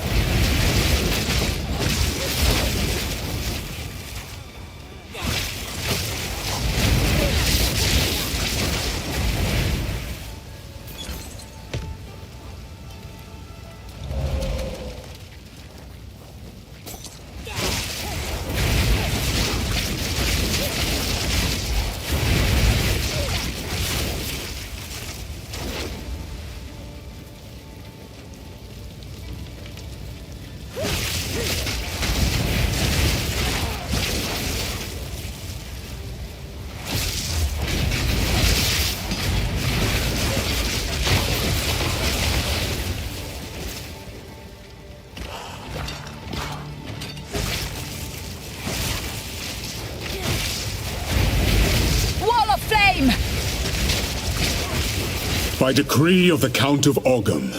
By decree of the Count of Ogham,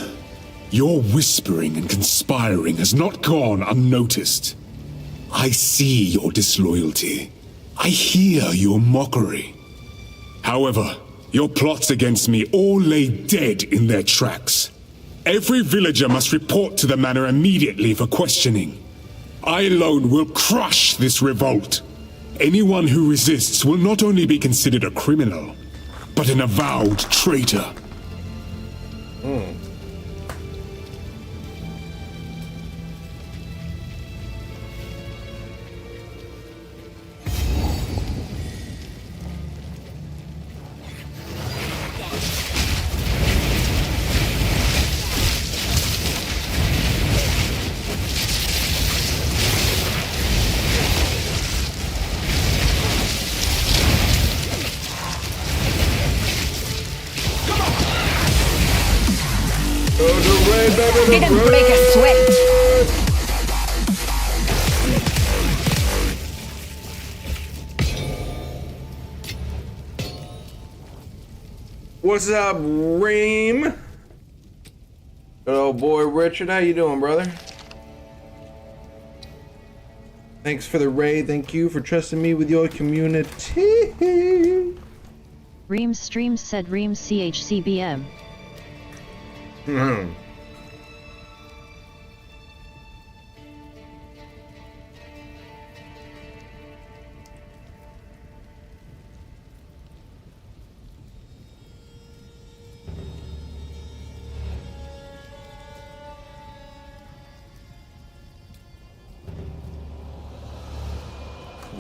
your whispering and conspiring has not gone unnoticed. I see your disloyalty. I hear your mockery. However, your plots against me all lay dead in their tracks. Every villager must report to the manor immediately for questioning. I alone will crush this revolt. Anyone who resists will not only be considered a criminal, but an avowed traitor. Mm. Didn't break a sweat. What's up, Reem? Oh boy, Richard, how you doing, brother? Thanks for the raid. Thank you for trusting me with your community. Reams Streams said Reams CHCBM.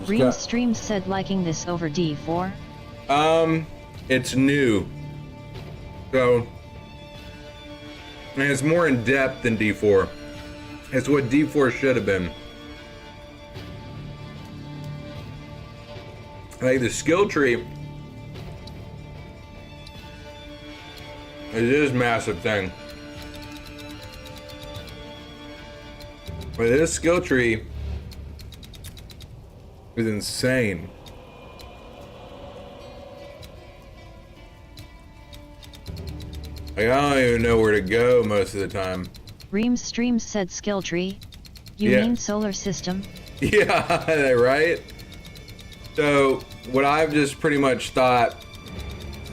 Reams Streams said liking this over D4. It's new. So, and it's more in depth than D4. It's what D4 should have been. Like the skill tree, it is a massive thing. But this skill tree is insane. Like, I don't even know where to go most of the time. Reams Streams said skill tree. You mean solar system? Yeah, right? So, what I've just pretty much thought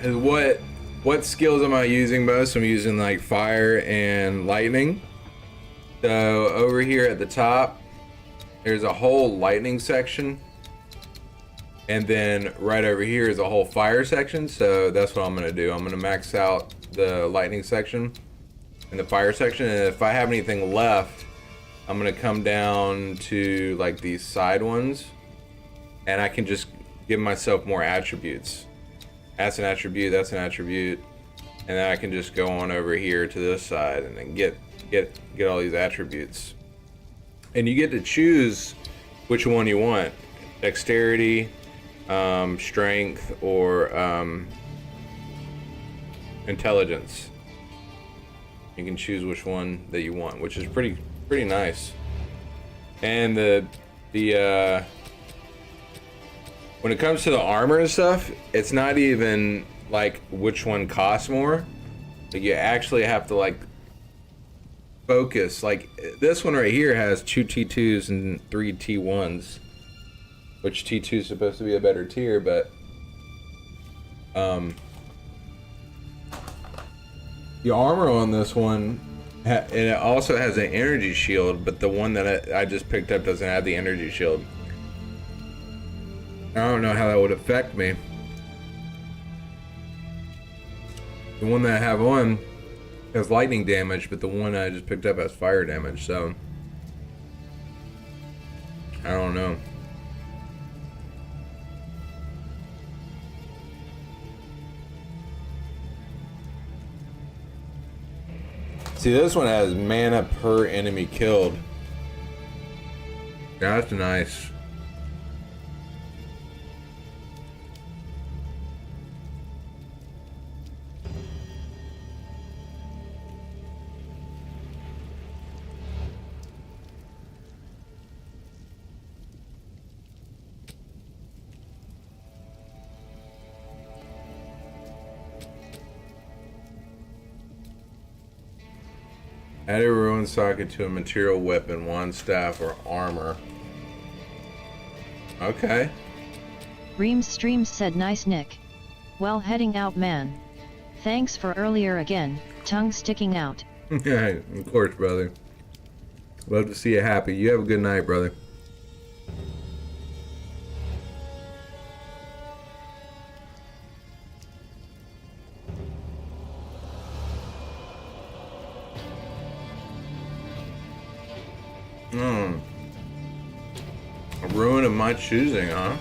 is what skills am I using most? I'm using like fire and lightning. So, over here at the top, there's a whole lightning section. And then right over here is a whole fire section. So, that's what I'm going to do. I'm going to max out the lightning section and the fire section, and if I have anything left, I'm gonna come down to like these side ones, and I can just give myself more attributes. That's an attribute, that's an attribute, and then I can just go on over here to this side and then get all these attributes. And you get to choose which one you want: dexterity, strength, or intelligence. You can choose which one that you want, which is pretty nice. And the when it comes to the armor and stuff, it's not even like which one costs more. Like, you actually have to like focus. Like this one right here has 2 T2s and 3 T1s, which T2 is supposed to be a better tier, but the armor on this one, and it also has an energy shield, but the one that I just picked up doesn't have the energy shield. I don't know how that would affect me. The one that I have on has lightning damage, but the one I just picked up has fire damage, so I don't know. See, this one has mana per enemy killed. That's nice. Add a ruined socket to a material weapon, wand, staff, or armor. Okay. Reams Streams said nice Nick. Well, heading out, man. Thanks for earlier again, tongue sticking out. Yeah, of course, brother. Love to see you happy. You have a good night, brother. A ruin of my choosing, huh?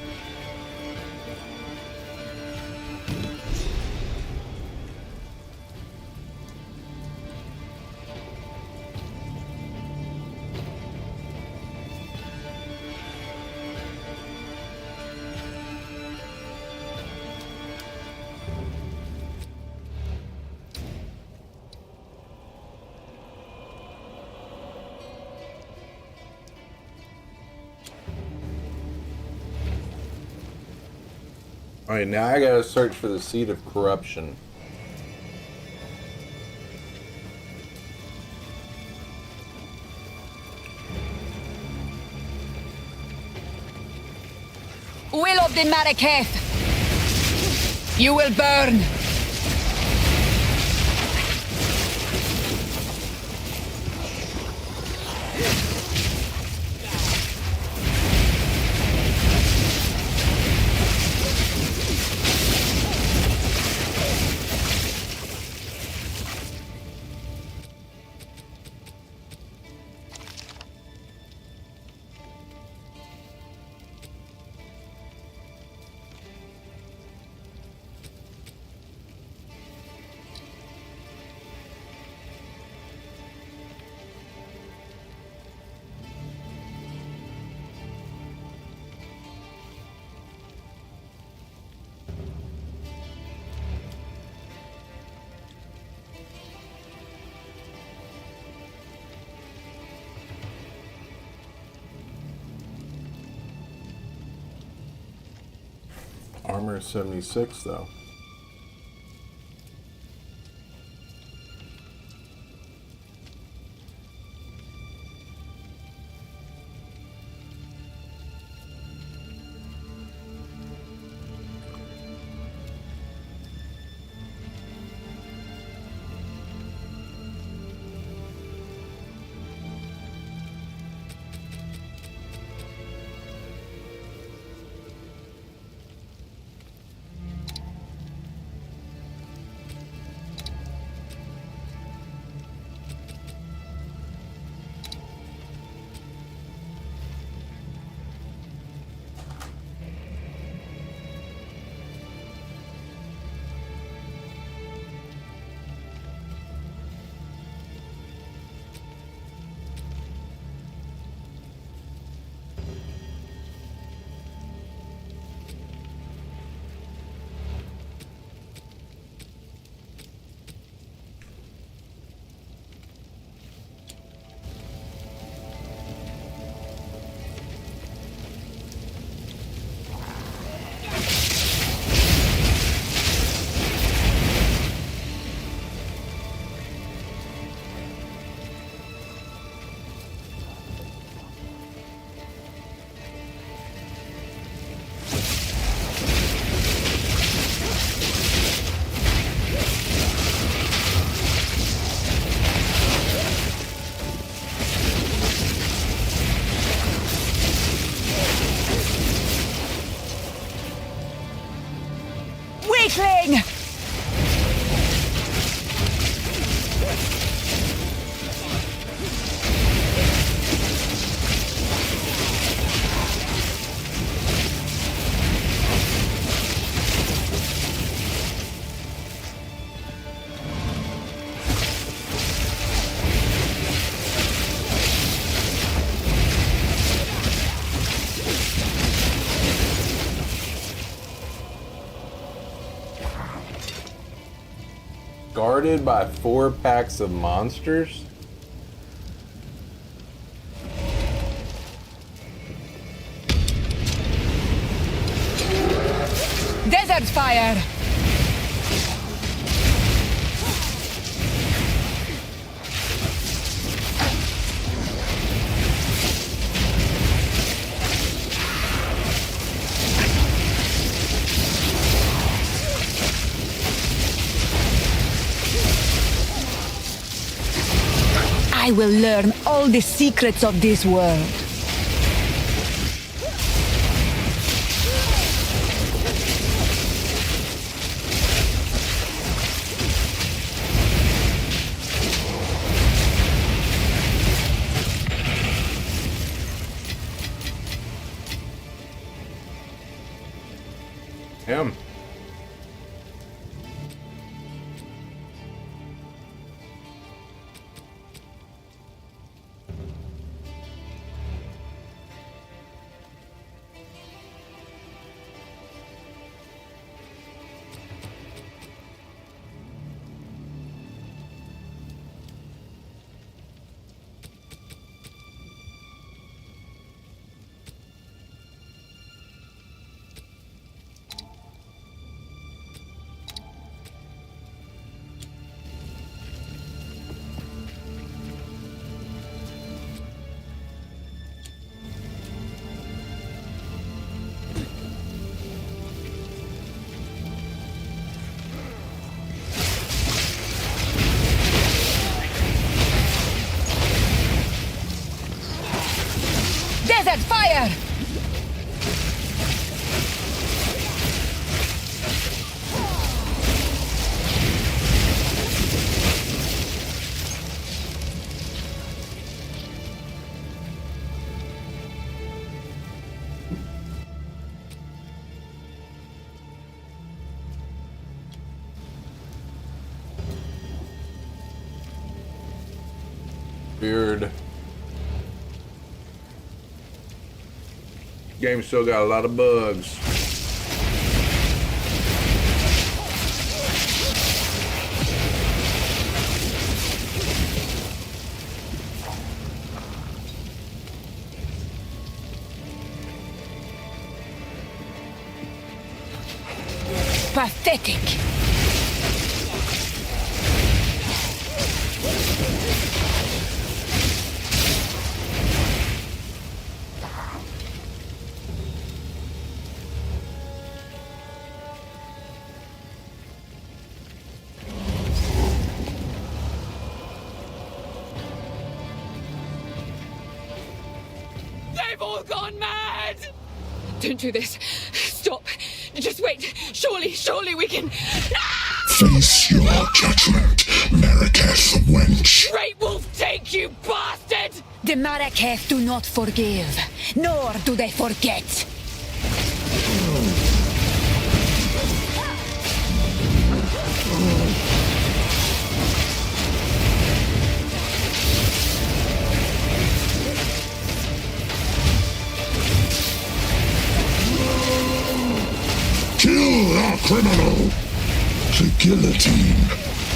Alright, now I gotta search for the seed of corruption. Will of the Maraketh! You will burn! Armor 76 though. Weakling! Guarded by 4 packs of monsters? Desert fire! I will learn all the secrets of this world. Weird. Game still got a lot of bugs. Pathetic. They've all gone mad! Don't do this. Stop. Just wait. Surely we can... Face your judgment, Marraketh wench. Great Wolf take you, bastard! The Marraketh do not forgive, nor do they forget. Kill our criminal. The guillotine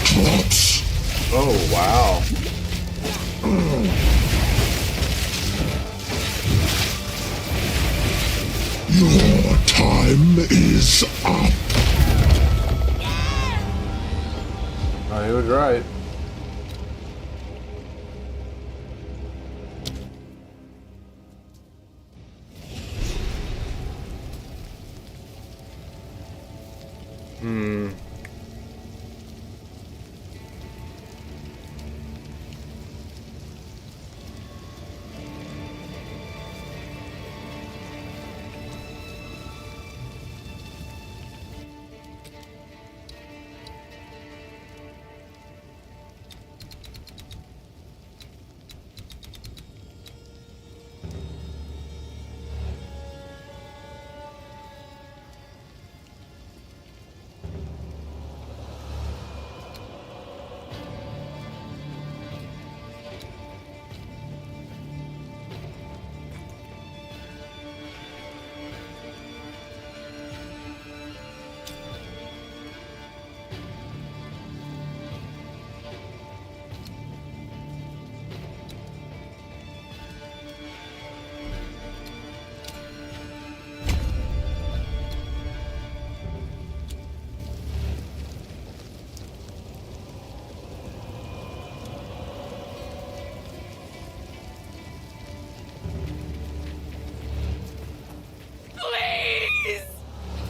drops. Oh, wow. Your time is up. Oh, he was right.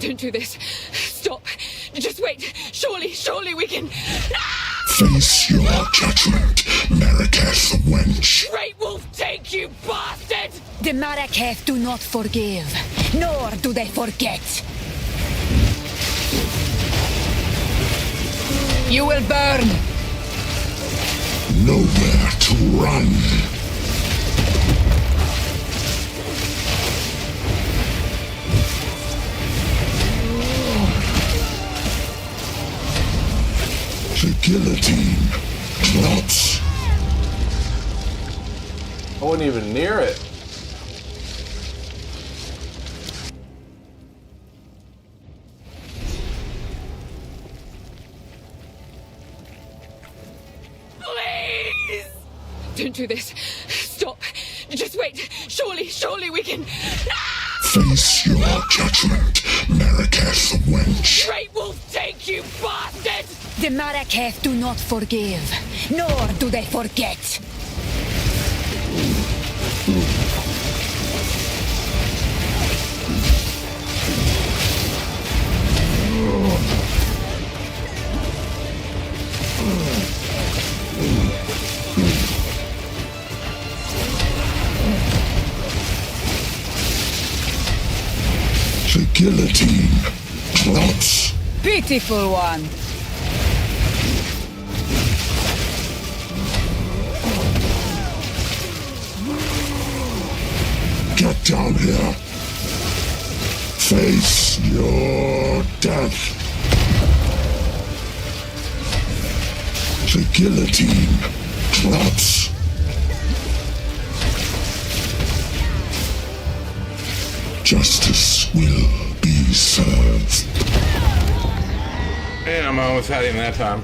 Don't do this. Stop. Just wait. Surely we can... Face your judgment, Marraketh wench. Great Wolf take you, bastard! The Marraketh do not forgive, nor do they forget. You will burn. Nowhere to run. The guillotine drops. I wasn't even near it. Please! Don't do this. Stop. Just wait. Surely we can... Face your judgment, Marraketh wench. Great Wolf take you, bastard! The Marraketh do not forgive, nor do they forget. The guillotine drops. Pitiful one. Get down here. Face your death. The guillotine drops. Justice will be served. Damn, I almost had him that time.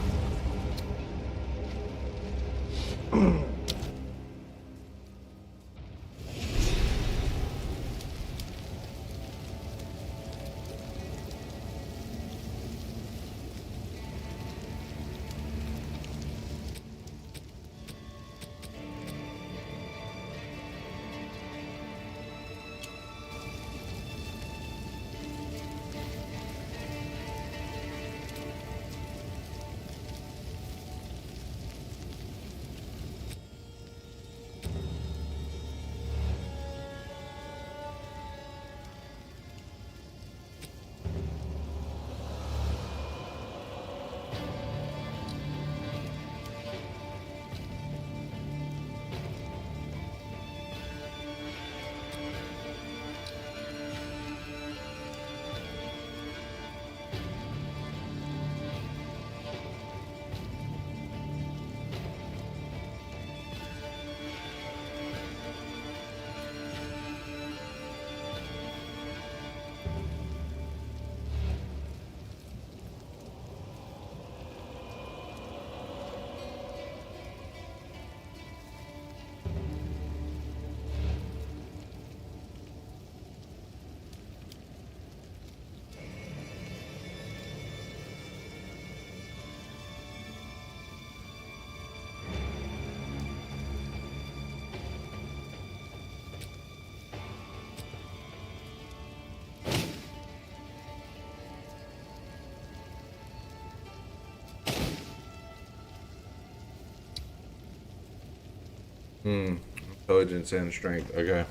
Intelligence and strength. Okay.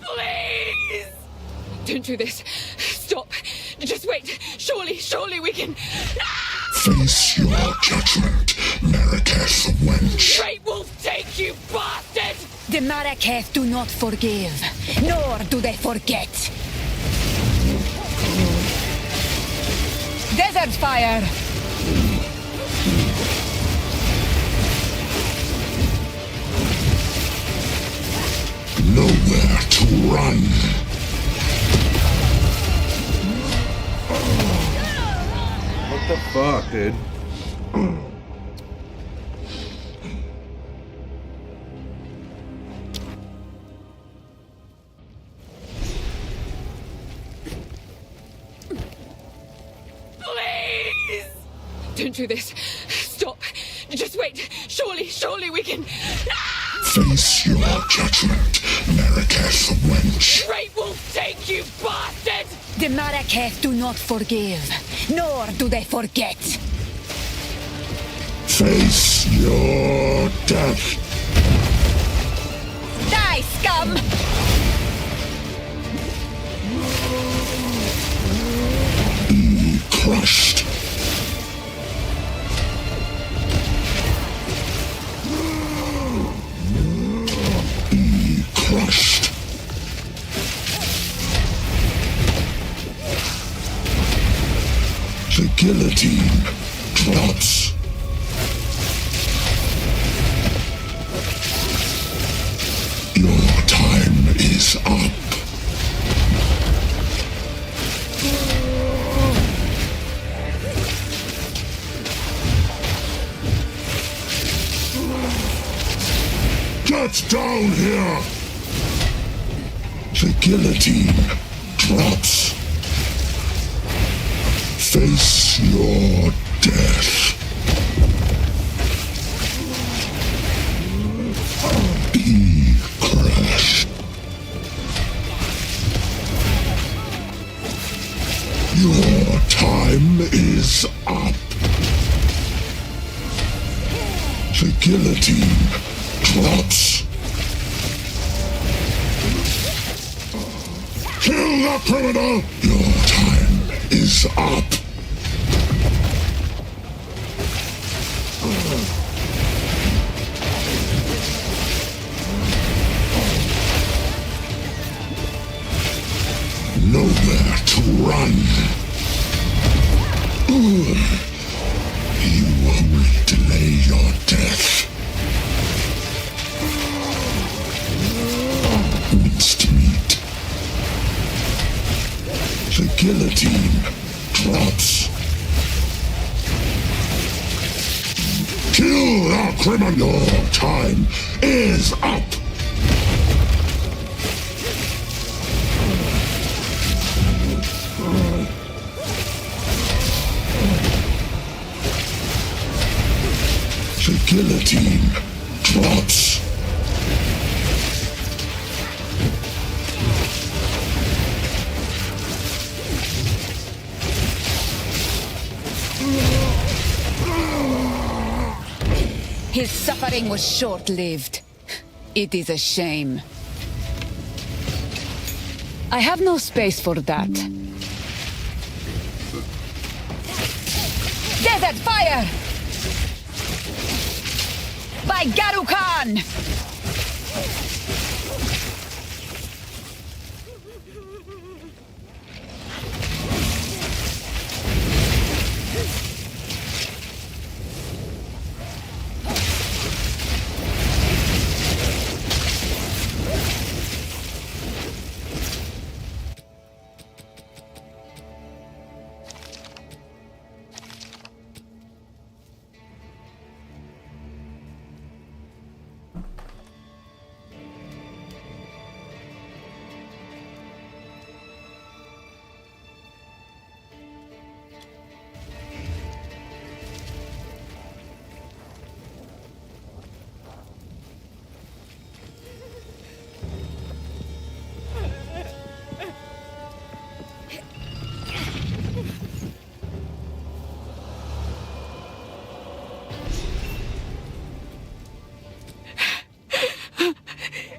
Please! Don't do this. Stop. Just wait. Surely we can... Face your judgment, Marraketh wench. Great Wolf take you, bastard! The Marraketh do not forgive, nor do they forget. Desert fire! Nowhere to run. What the fuck, dude? Please! Don't do this. Stop. Just wait. Surely we can... Face your judgment, Marraketh wench. Great Wolf take you, bastard! The Marraketh do not forgive, nor do they forget. Face your death. Die, scum! Be crushed. Be crushed. The guillotine drops. Your time is up. Get down here! The guillotine drops. Face your death. Be crushed. Your time is up. The guillotine drops. Kill the criminal! Your time is up. Nowhere to run. You only delay your The guillotine drops. Kill the criminal! Your time is up! The guillotine drops. His suffering was short-lived. It is a shame. I have no space for that. Desert fire! By Garukan!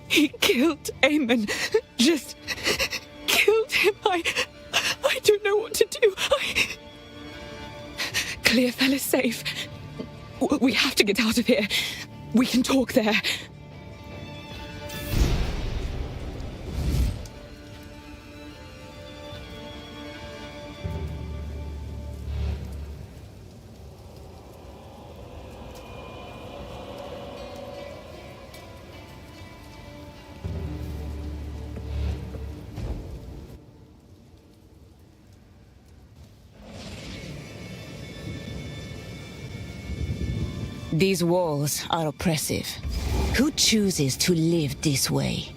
He killed Eamon. Just killed him. I don't know what to do. Clearfell is safe. We have to get out of here. We can talk there. These walls are oppressive. Who chooses to live this way?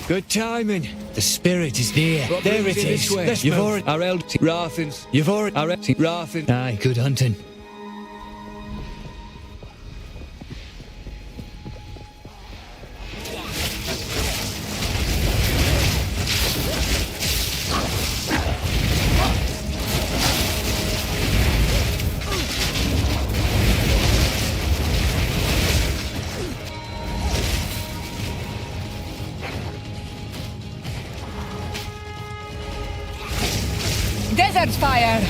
Good timing. The spirit is near. There it is. You've already... Our elder... Raffins. You've already... Our elder... Raffin. Aye, good hunting. Desert fire!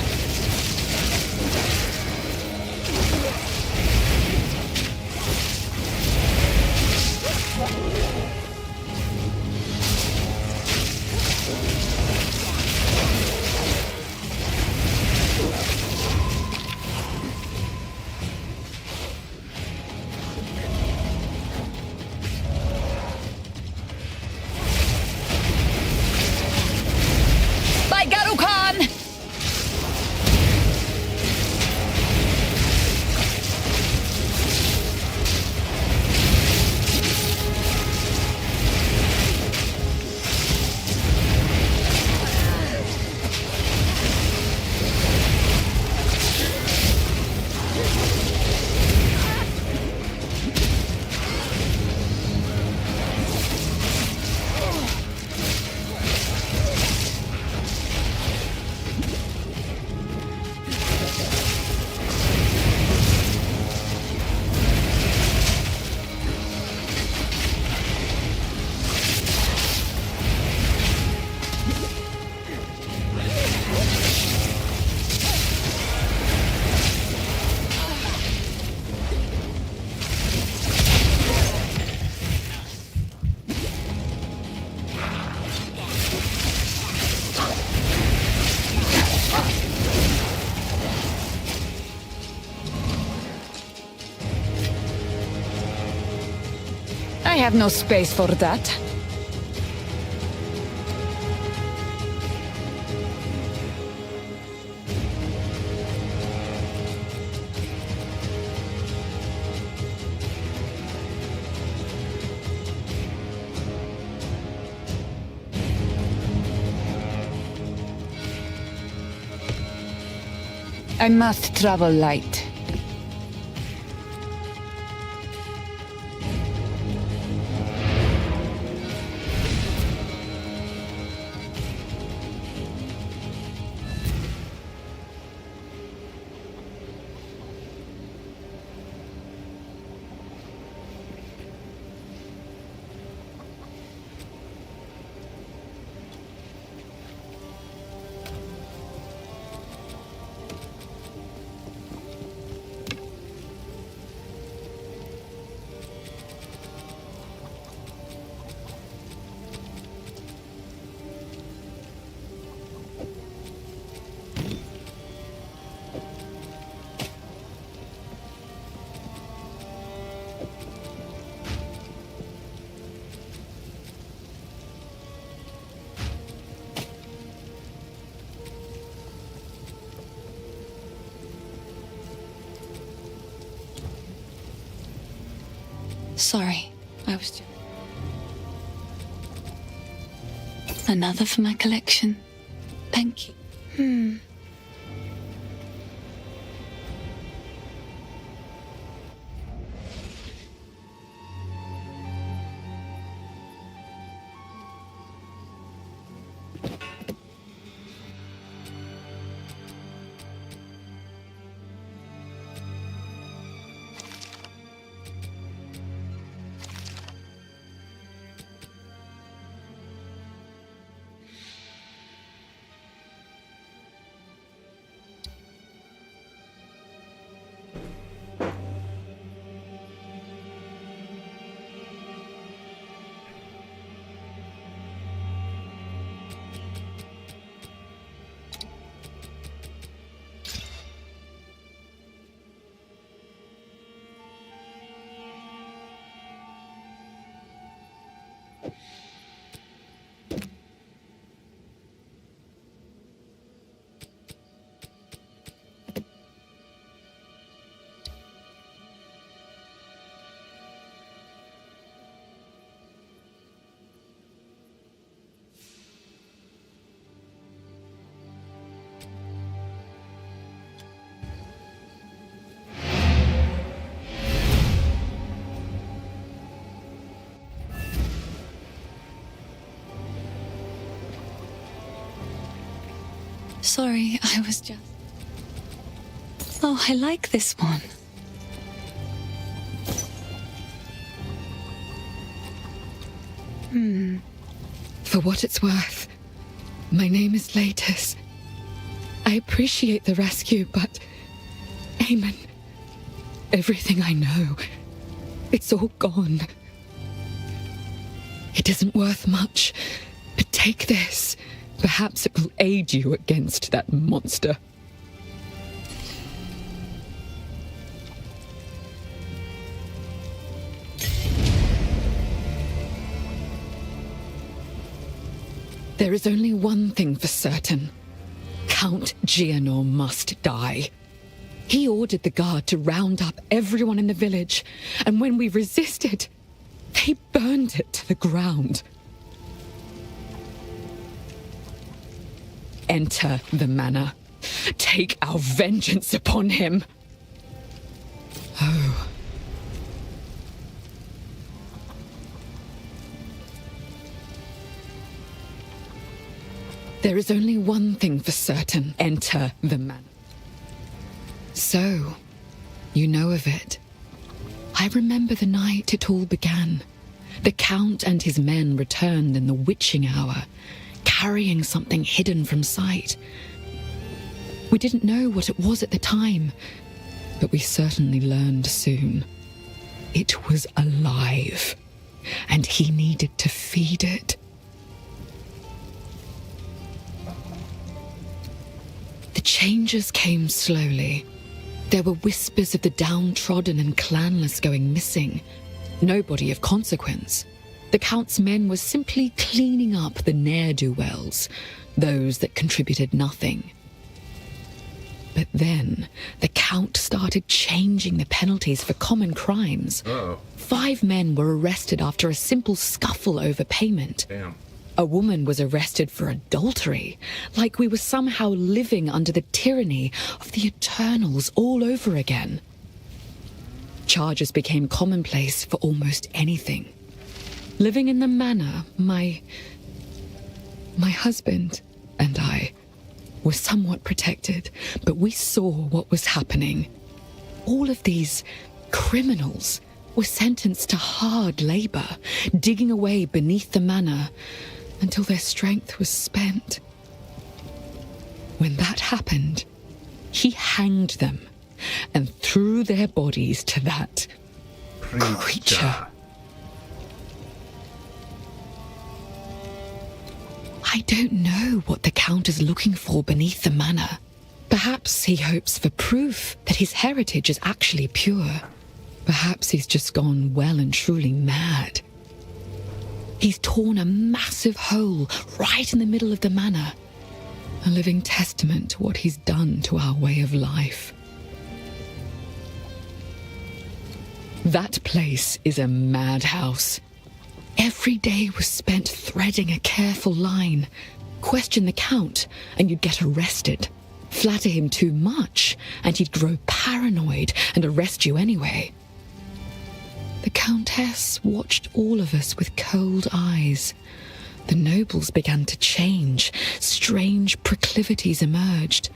By Garukan! have no space for that. I must travel light. Sorry, I was just... Another for my collection. Thank you. Sorry, I was just... Oh, I like this one. For what it's worth, my name is Latus. I appreciate the rescue, but... Eamon, everything I know, it's all gone. It isn't worth much, but take this. Perhaps it will aid you against that monster. There is only one thing for certain. Count Gianor must die. He ordered the guard to round up everyone in the village, and when we resisted, they burned it to the ground. Enter the manor. Take our vengeance upon him. Oh. There is only one thing for certain. Enter the manor. So, you know of it. I remember the night it all began. The Count and his men returned in the witching hour, carrying something hidden from sight. We didn't know what it was at the time, but we certainly learned soon. It was alive, and he needed to feed it. The changes came slowly. There were whispers of the downtrodden and clanless going missing, Nobody of consequence. The Count's men were simply cleaning up the ne'er-do-wells, those that contributed nothing. But then, the Count started changing the penalties for common crimes. Uh-oh. 5 men were arrested after a simple scuffle over payment. Damn. A woman was arrested for adultery, like we were somehow living under the tyranny of the Eternals all over again. Charges became commonplace for almost anything. Living in the manor, my husband and I were somewhat protected, but we saw what was happening. All of these criminals were sentenced to hard labor, digging away beneath the manor until their strength was spent. When that happened, he hanged them and threw their bodies to that creature. I don't know what the Count is looking for beneath the manor. Perhaps he hopes for proof that his heritage is actually pure. Perhaps he's just gone well and truly mad. He's torn a massive hole right in the middle of the manor, a living testament to what he's done to our way of life. That place is a madhouse. Every day was spent threading a careful line. Question the Count, and you'd get arrested. Flatter him too much, and he'd grow paranoid and arrest you anyway. The Countess watched all of us with cold eyes. The nobles began to change. Strange proclivities emerged.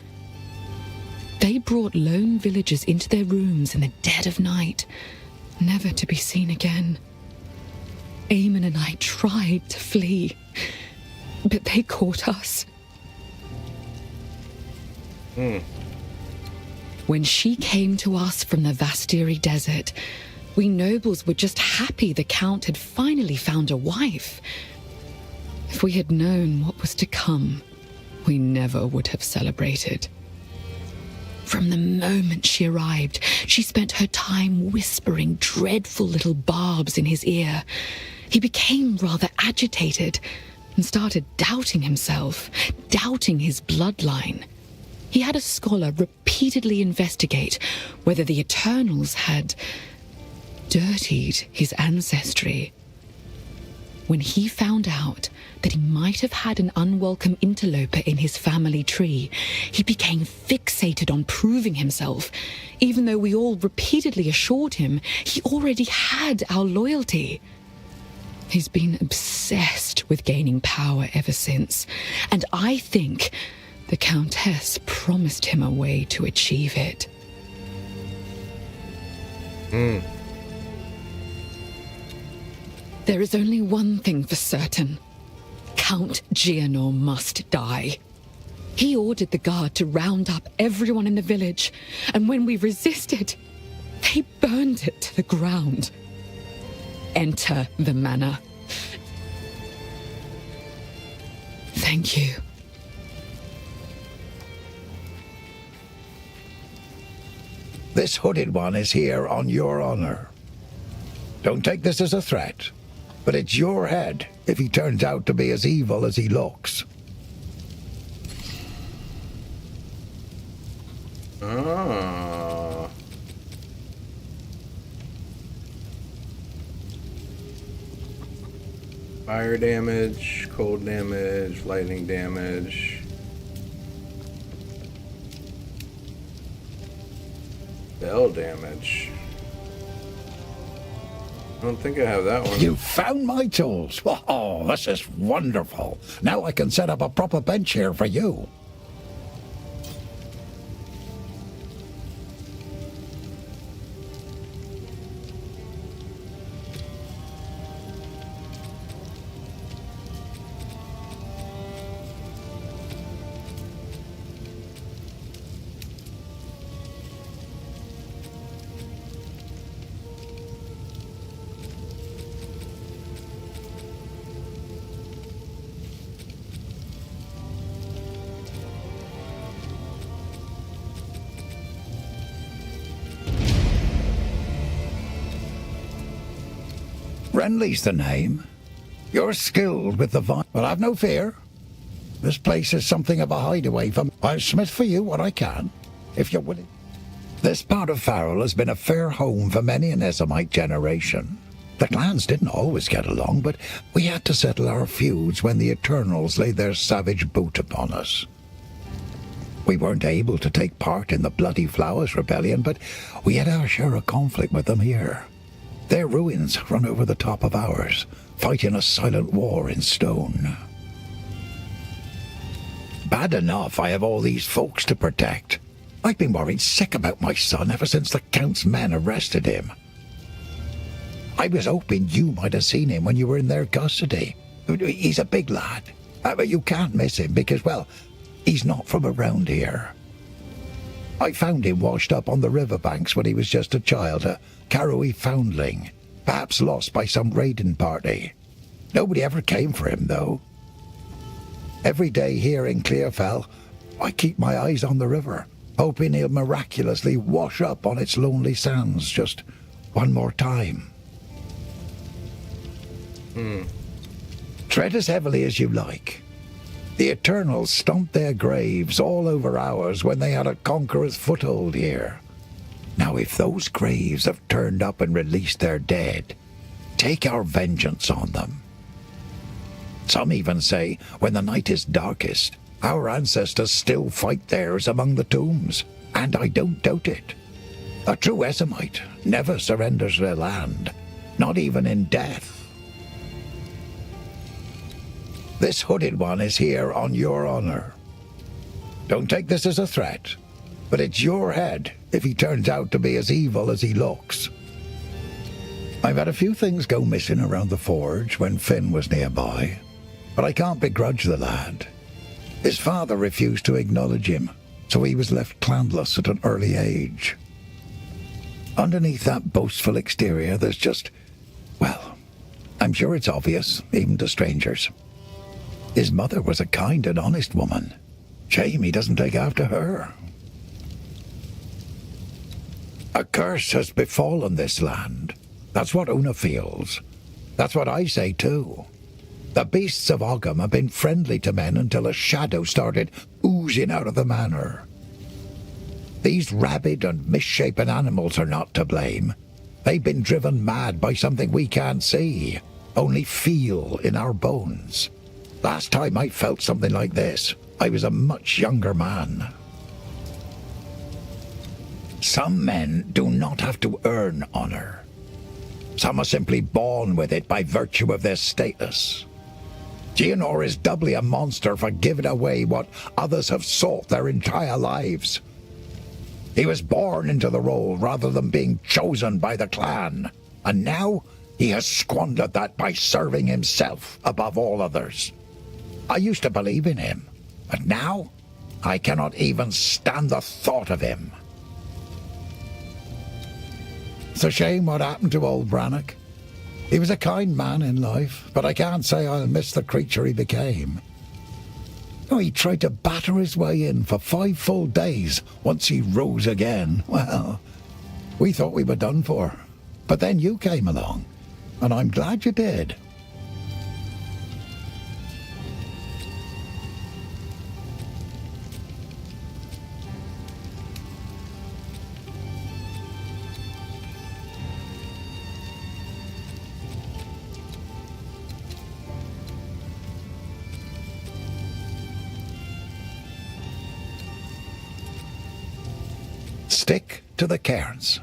They brought lone villagers into their rooms in the dead of night, never to be seen again. Eamon and I tried to flee, but they caught us. When she came to us from the Vastiri desert, we nobles were just happy the Count had finally found a wife. If we had known what was to come, we never would have celebrated. From the moment she arrived, she spent her time whispering dreadful little barbs in his ear. He became rather agitated and started doubting himself, doubting his bloodline. He had a scholar repeatedly investigate whether the Eternals had dirtied his ancestry. When he found out that he might have had an unwelcome interloper in his family tree, he became fixated on proving himself, even though we all repeatedly assured him he already had our loyalty. He's been obsessed with gaining power ever since, and I think the Countess promised him a way to achieve it. There is only one thing for certain. Count Gianor must die. He ordered the guard to round up everyone in the village, and when we resisted, they burned it to the ground. Enter the manor. Thank you. This hooded one is here on your honor. Don't take this as a threat, but it's your head if he turns out to be as evil as he looks. Ah. Fire damage, cold damage, lightning damage. Spell damage. I don't think I have that one. You found my tools. Oh, this is wonderful. Now I can set up a proper bench here for you. Renly's the name. You're skilled with the vine. Well, have no fear. This place is something of a hideaway for me. I'll smith for you what I can, if you're willing. This part of Farrell has been a fair home for many an Esomite generation. The clans didn't always get along, but we had to settle our feuds when the Eternals laid their savage boot upon us. We weren't able to take part in the Bloody Flowers Rebellion, but we had our share of conflict with them here. Their ruins run over the top of ours, fighting a silent war in stone. Bad enough I have all these folks to protect. I've been worried sick about my son ever since the Count's men arrested him. I was hoping you might have seen him when you were in their custody. He's a big lad. But you can't miss him because, well, he's not from around here. I found him washed up on the riverbanks when he was just a child, a Karoi foundling, perhaps lost by some raiding party. Nobody ever came for him, though. Every day here in Clearfell, I keep my eyes on the river, hoping he'll miraculously wash up on its lonely sands just one more time. Tread as heavily as you like. The Eternals stomped their graves all over ours when they had a conqueror's foothold here. Now if those graves have turned up and released their dead, take our vengeance on them. Some even say when the night is darkest, our ancestors still fight theirs among the tombs, and I don't doubt it. A true Esomite never surrenders their land, not even in death. This hooded one is here on your honor. Don't take this as a threat, but it's your head if he turns out to be as evil as he looks. I've had a few things go missing around the forge when Finn was nearby, but I can't begrudge the lad. His father refused to acknowledge him, so he was left clanless at an early age. Underneath that boastful exterior, there's just, well, I'm sure it's obvious, even to strangers. His mother was a kind and honest woman. Shame he doesn't take after her. A curse has befallen this land. That's what Una feels. That's what I say too. The beasts of Ogham have been friendly to men until a shadow started oozing out of the manor. These rabid and misshapen animals are not to blame. They've been driven mad by something we can't see, only feel in our bones. Last time I felt something like this, I was a much younger man. Some men do not have to earn honor. Some are simply born with it by virtue of their status. Geonor is doubly a monster for giving away what others have sought their entire lives. He was born into the role rather than being chosen by the clan, and now he has squandered that by serving himself above all others. I used to believe in him, but now I cannot even stand the thought of him. It's a shame what happened to old Brannock. He was a kind man in life, but I can't say I'll miss the creature he became. Oh, he tried to batter his way in for 5 full days once he rose again. Well, we thought we were done for, but then you came along, and I'm glad you did. Stick to the cairns.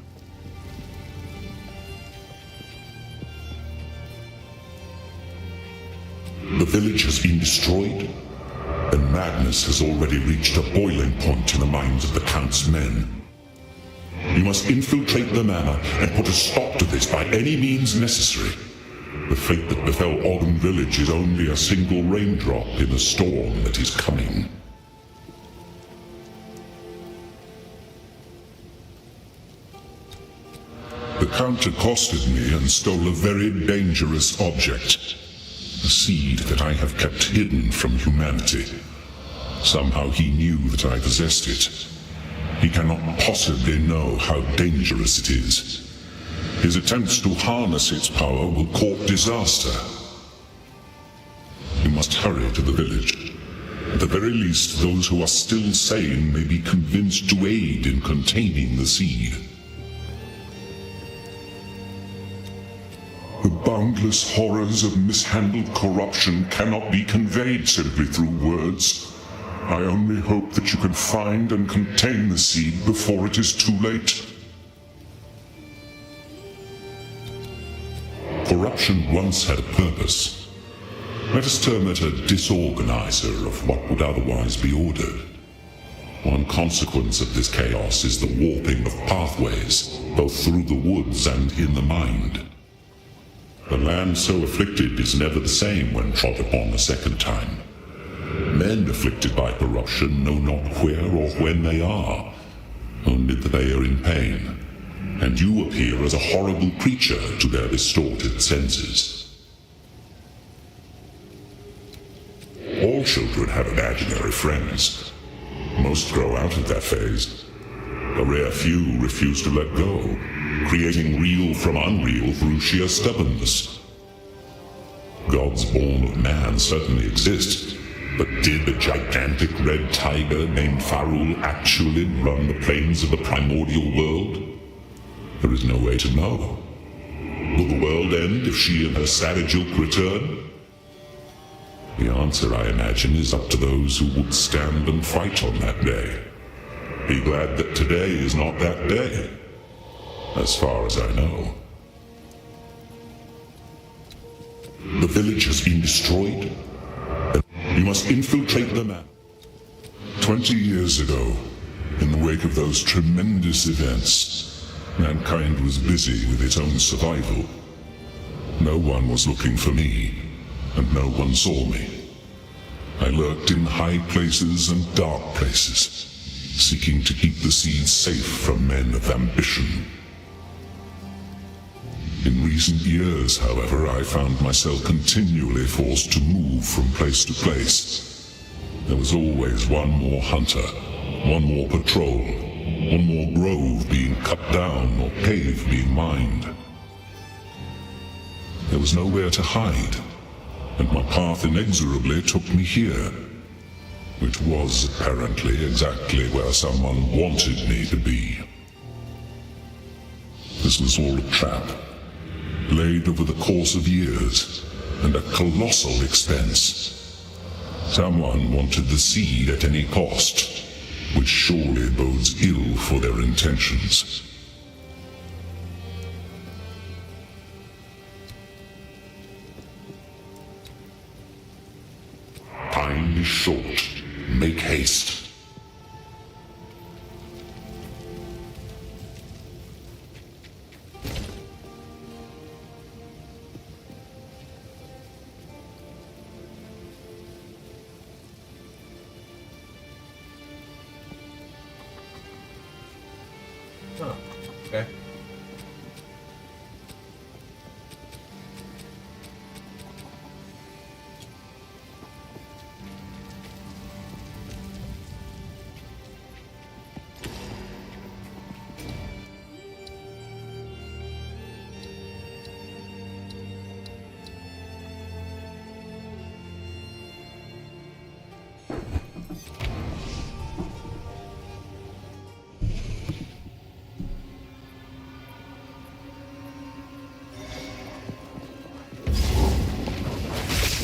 The village has been destroyed, and madness has already reached a boiling point in the minds of the Count's men. You must infiltrate the manor and put a stop to this by any means necessary. The fate that befell Ogham village is only a single raindrop in the storm that is coming. The Count accosted me and stole a very dangerous object. A seed that I have kept hidden from humanity. Somehow he knew that I possessed it. He cannot possibly know how dangerous it is. His attempts to harness its power will court disaster. You must hurry to the village. At the very least, those who are still sane may be convinced to aid in containing the seed. The boundless horrors of mishandled corruption cannot be conveyed simply through words. I only hope that you can find and contain the seed before it is too late. Corruption once had a purpose. Let us term it a disorganizer of what would otherwise be ordered. One consequence of this chaos is the warping of pathways, both through the woods and in the mind. The land so afflicted is never the same when trod upon a second time. Men afflicted by corruption know not where or when they are, only that they are in pain, and you appear as a horrible creature to their distorted senses. All children have imaginary friends. Most grow out of that phase. A rare few refuse to let go, creating real from unreal through sheer stubbornness. Gods born of man certainly exist, but did a gigantic red tiger named Farul actually run the plains of the primordial world? There is no way to know. Will the world end if she and her savage ilk return? The answer, I imagine, is up to those who would stand and fight on that day. Be glad that today is not that day, as far as I know. The village has been destroyed. You must infiltrate the map. 20 years ago, in the wake of those tremendous events, mankind was busy with its own survival. No one was looking for me, and no one saw me. I lurked in high places and dark places, seeking to keep the seeds safe from men of ambition. In recent years, however, I found myself continually forced to move from place to place. There was always one more hunter, one more patrol, one more grove being cut down or cave being mined. There was nowhere to hide, and my path inexorably took me here, which was apparently exactly where someone wanted me to be. This was all a trap, laid over the course of years, and at colossal expense. Someone wanted the seed at any cost, which surely bodes ill for their intentions. Time is short. Make haste. Oh, okay.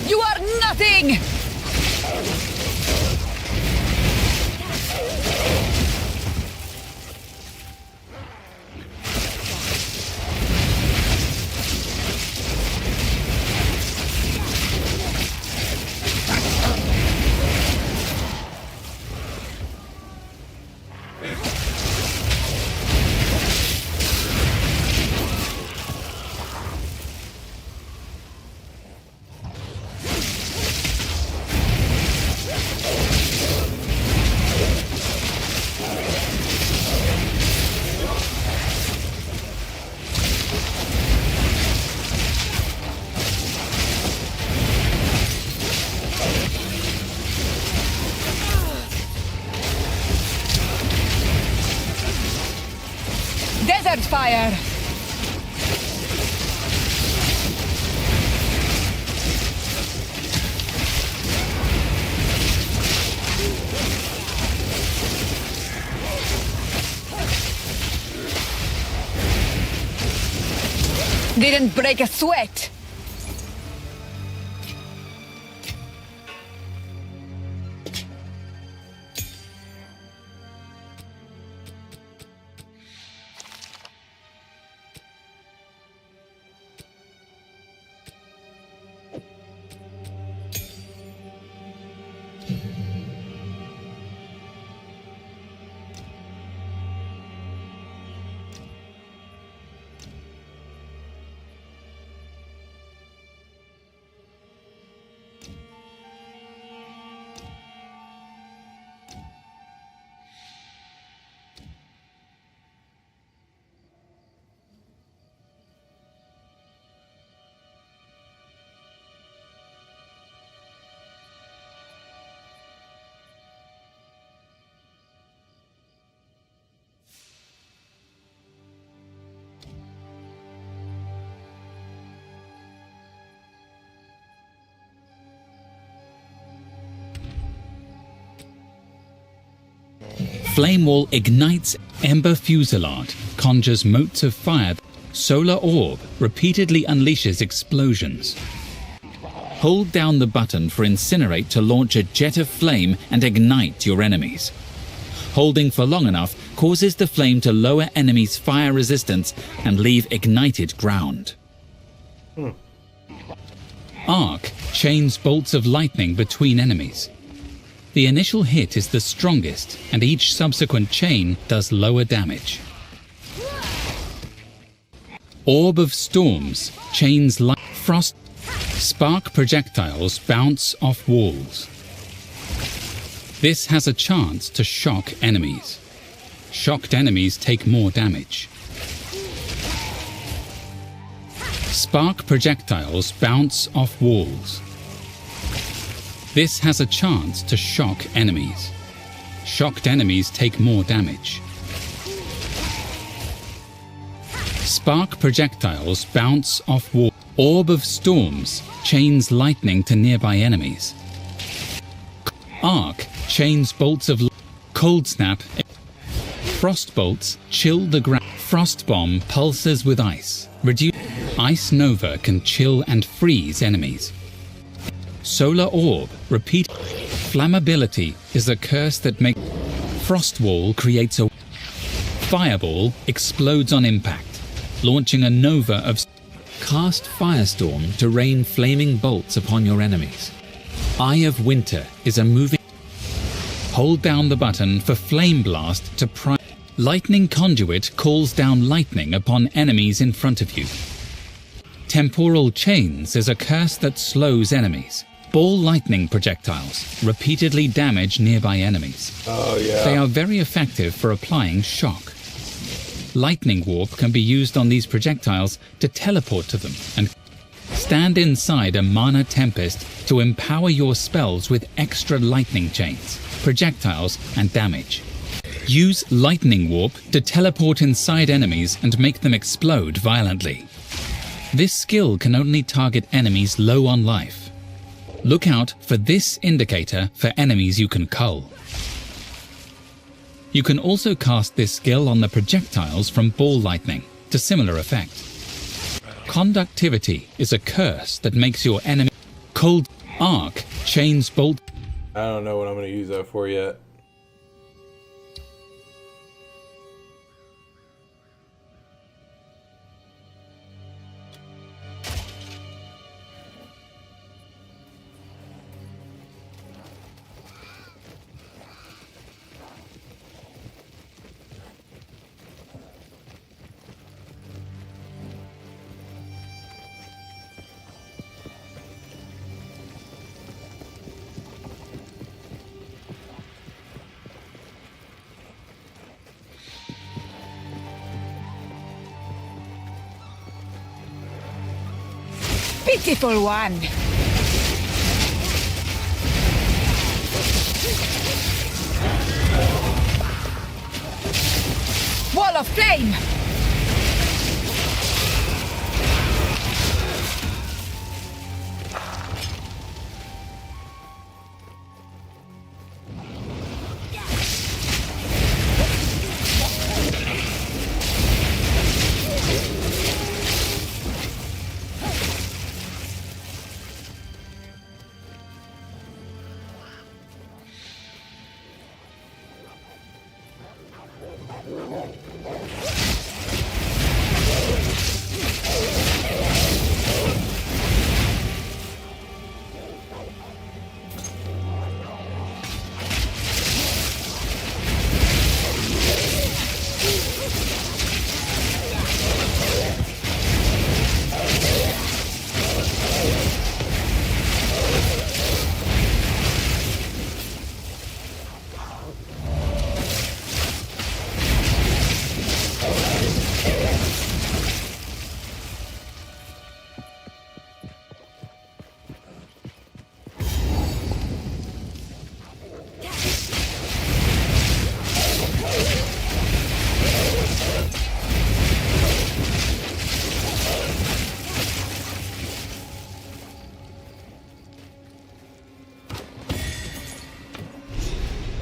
You are nothing! Desert fire! Didn't break a sweat. Flame Wall ignites Ember Fusillade, conjures motes of fire. Solar Orb repeatedly unleashes explosions. Hold down the button for Incinerate to launch a jet of flame and ignite your enemies. Holding for long enough causes the flame to lower enemies' fire resistance and leave ignited ground. Arc chains bolts of lightning between enemies. The initial hit is the strongest, and each subsequent chain does lower damage. Orb of Storms chains frost. Spark projectiles bounce off walls. This has a chance to shock enemies. Shocked enemies take more damage. Spark projectiles bounce off walls. This has a chance to shock enemies. Shocked enemies take more damage. Spark projectiles bounce off walls. Orb of Storms chains lightning to nearby enemies. Arc chains bolts of Cold Snap. Frost bolts chill the ground. Frost Bomb pulses with ice. Ice Nova can chill and freeze enemies. Solar Orb repeat. Flammability is a curse that makes. Frost Wall creates a. Fireball explodes on impact, launching a nova of. Cast Firestorm to rain flaming bolts upon your enemies. Eye of Winter is a moving. Hold down the button for Flame Blast to pry. Lightning Conduit calls down lightning upon enemies in front of you. Temporal Chains is a curse that slows enemies. Ball lightning projectiles repeatedly damage nearby enemies. Oh, yeah. They are very effective for applying shock. Lightning Warp can be used on these projectiles to teleport to them and stand inside a Mana Tempest to empower your spells with extra lightning chains, projectiles, and damage. Use Lightning Warp to teleport inside enemies and make them explode violently. This skill can only target enemies low on life. Look out for this indicator for enemies you can cull. You can also cast this skill on the projectiles from Ball Lightning, to similar effect. Conductivity is a curse that makes your enemy. Cold Arc chains bolt. I don't know what I'm going to use that for yet. Pitiful one! Wall of flame!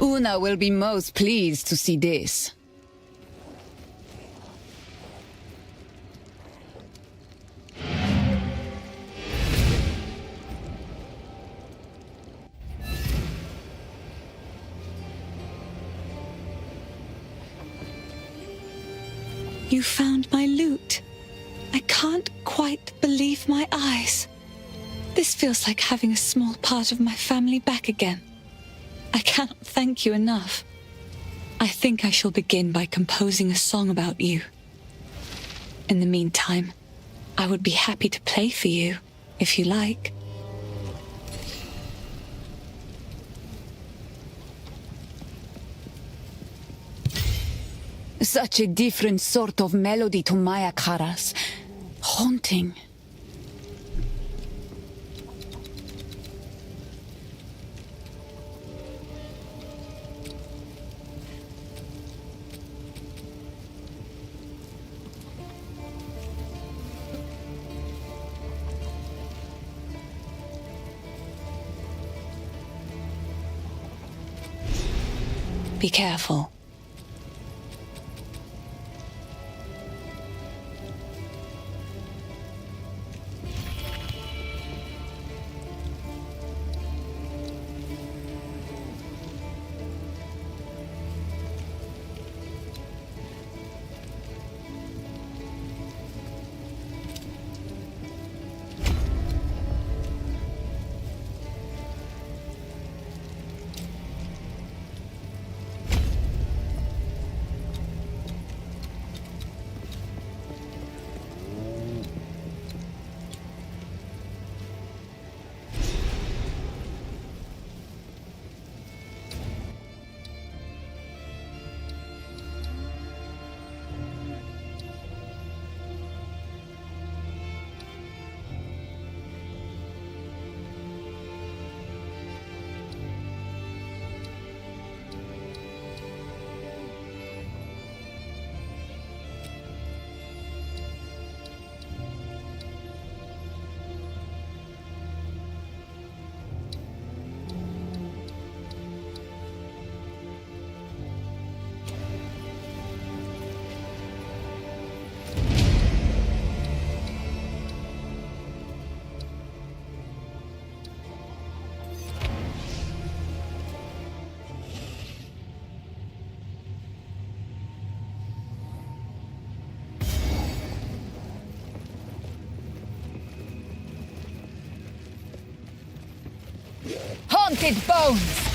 Una will be most pleased to see this. You found my loot. I can't quite believe my eyes. This feels like having a small part of my family back again. I cannot thank you enough. I think I shall begin by composing a song about you. In the meantime, I would be happy to play for you, if you like. Such a different sort of melody to Maya Karas. Haunting. Be careful. Haunted bones!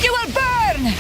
You will burn!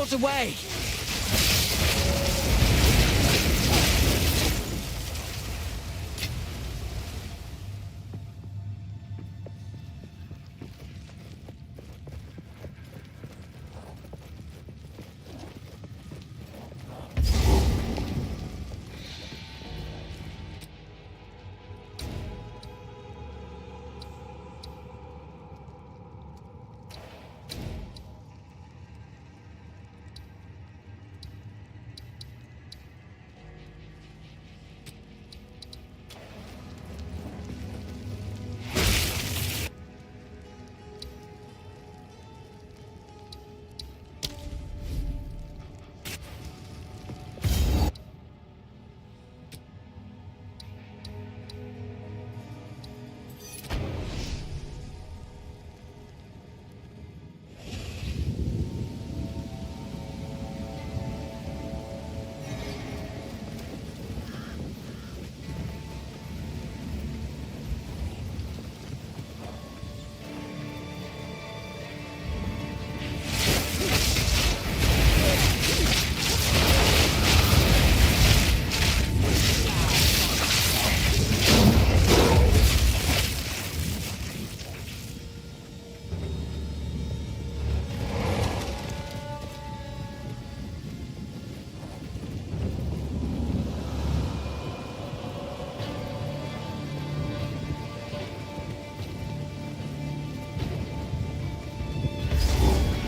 miles away!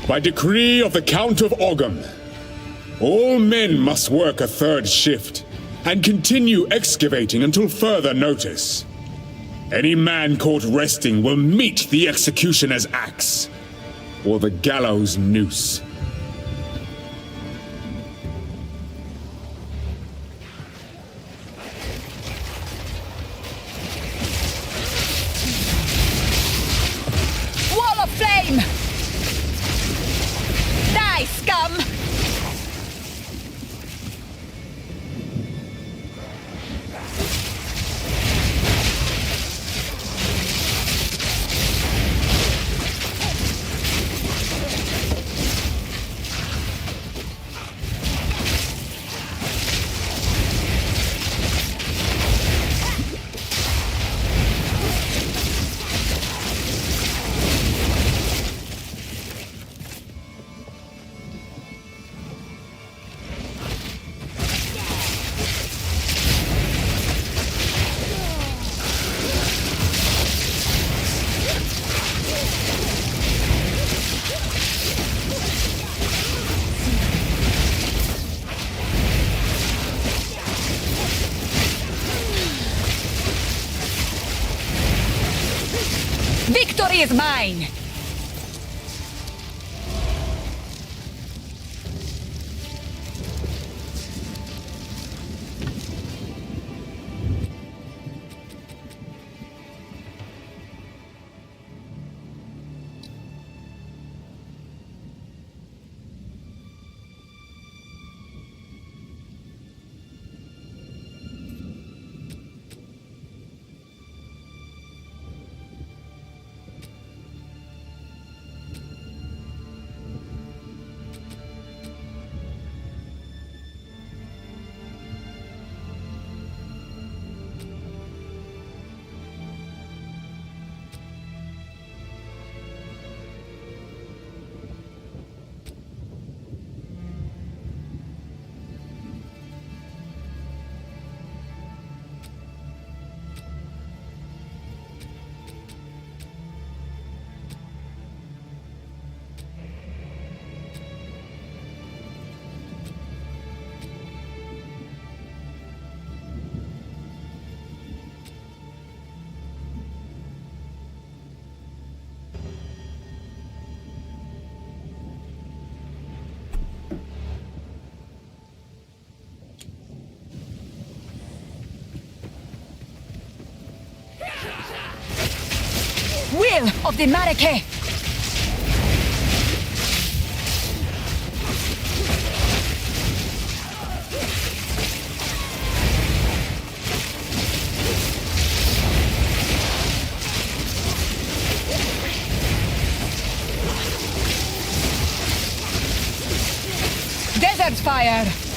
By decree of the Count of Ogham, all men must work a third shift and continue excavating until further notice. Any man caught resting will meet the executioner's axe or the gallows noose. Wall of flame! Die, scum! Victory is mine! Will of the Mareke! Shepherd's fire!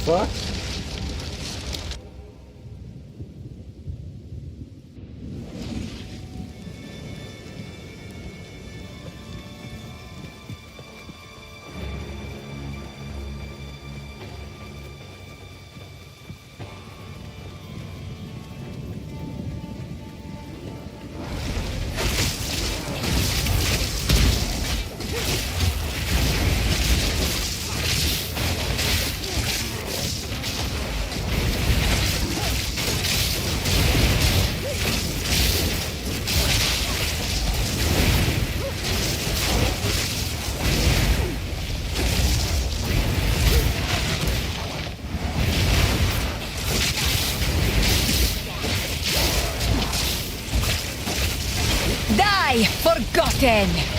Fuck? Die, forgotten!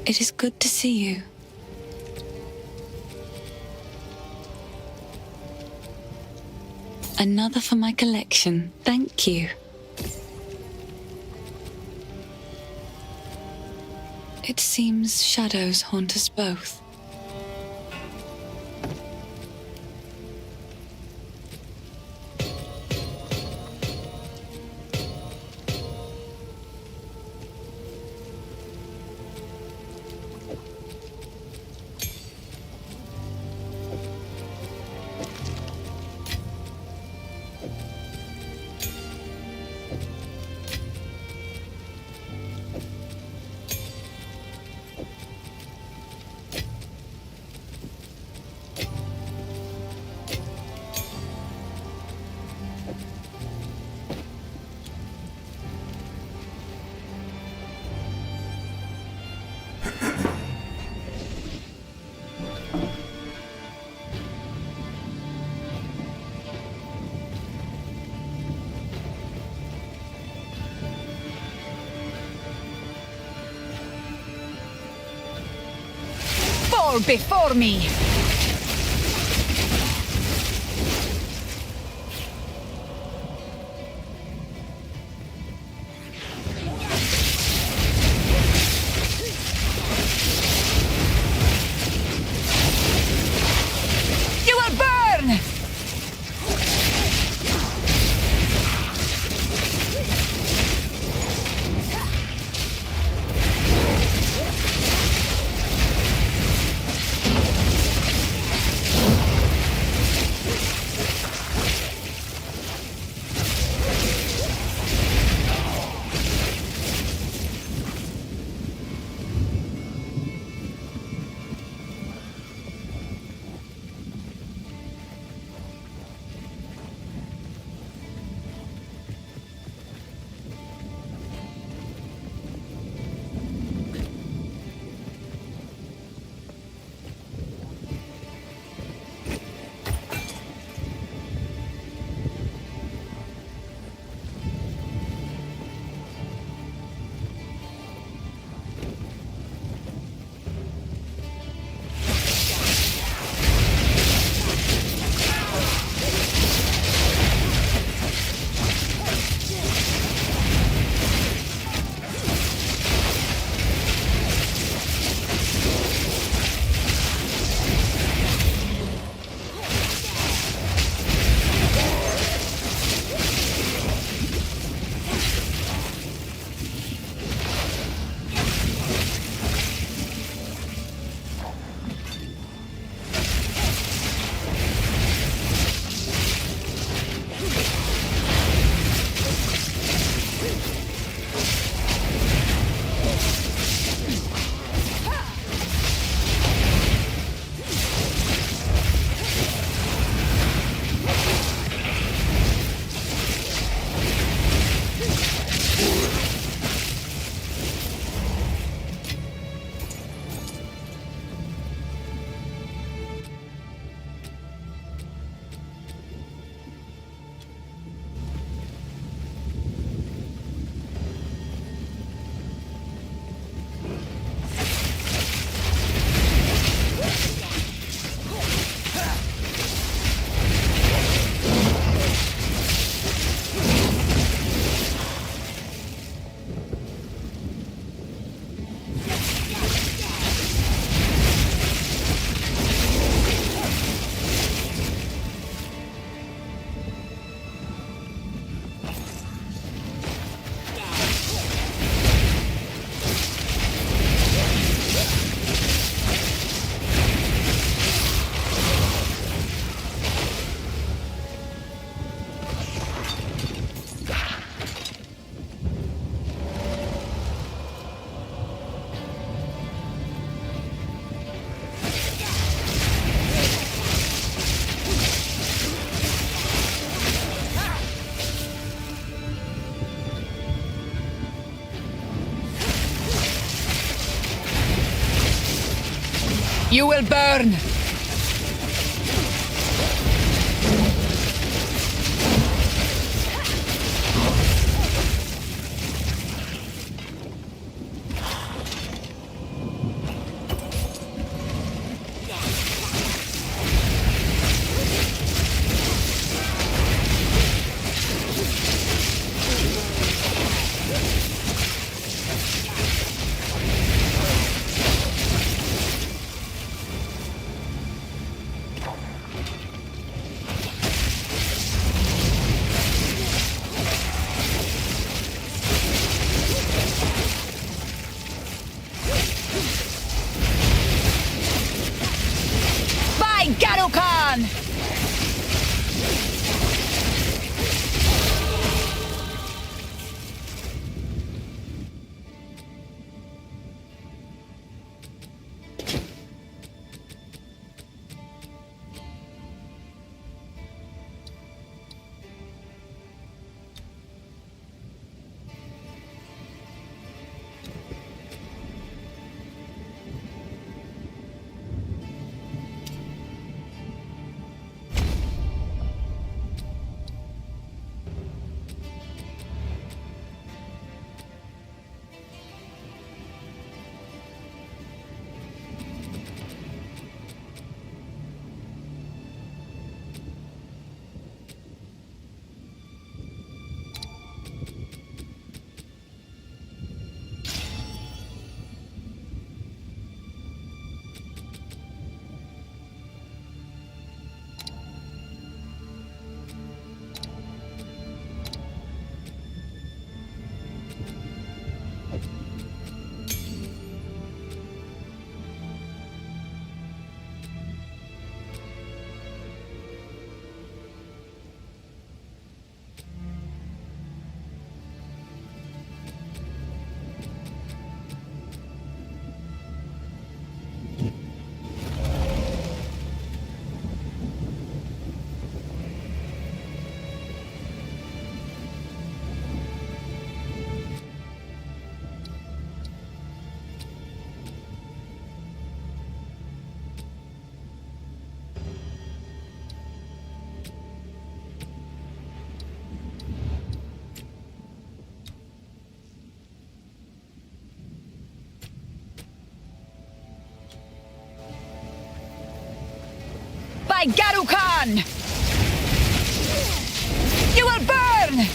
It is good to see you. Another for my collection. Thank you. It seems shadows haunt us both. Fall before me! You will burn! You will burn! Garukan! By Garukan! You will burn!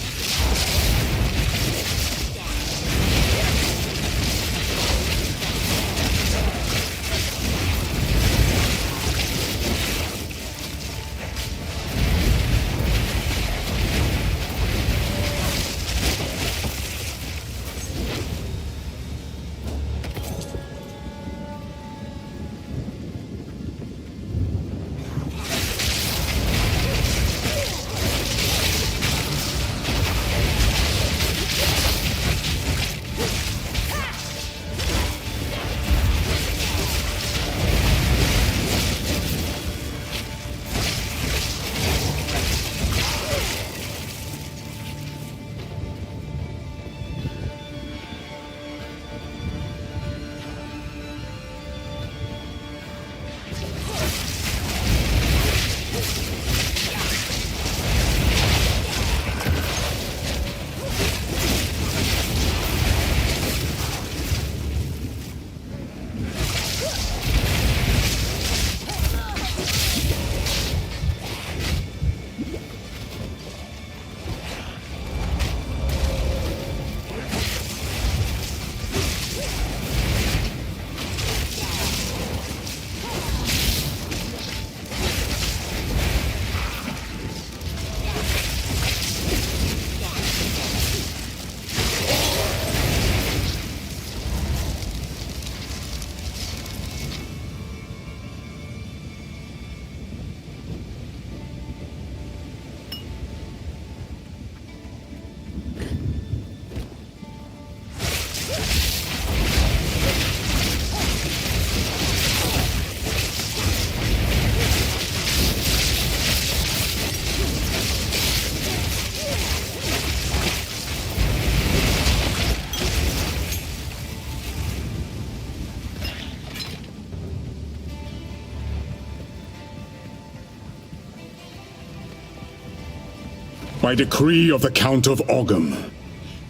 By decree of the Count of Ogham,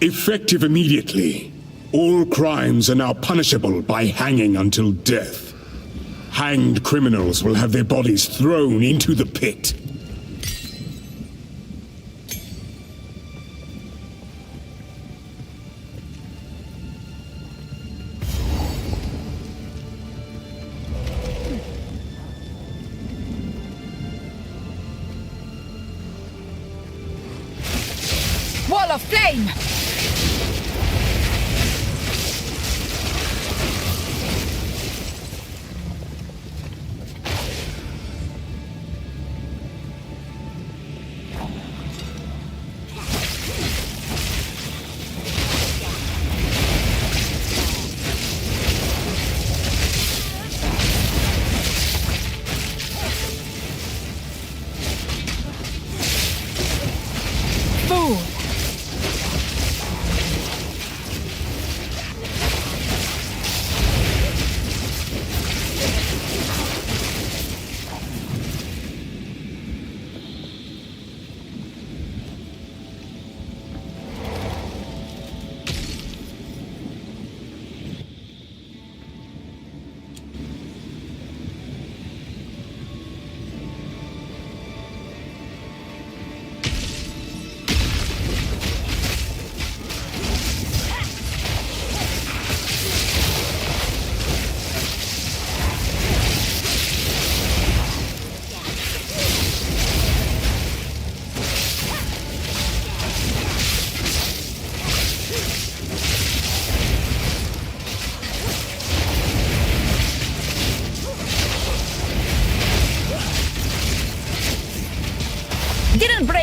effective immediately, all crimes are now punishable by hanging until death. Hanged criminals will have their bodies thrown into the pit. Wall of flame!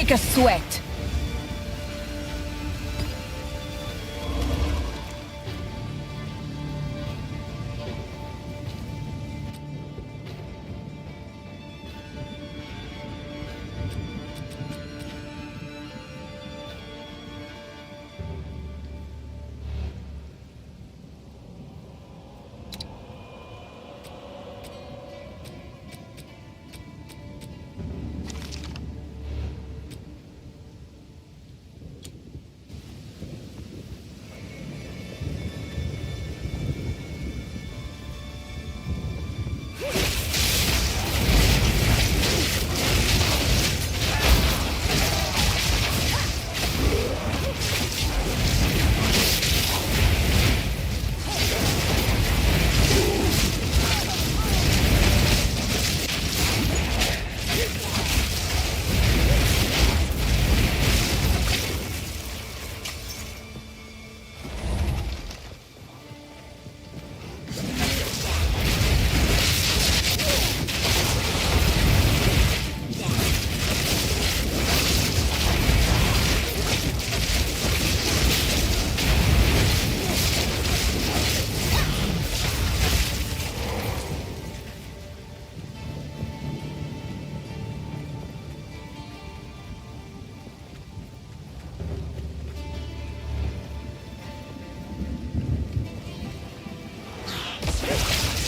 Break a sweat.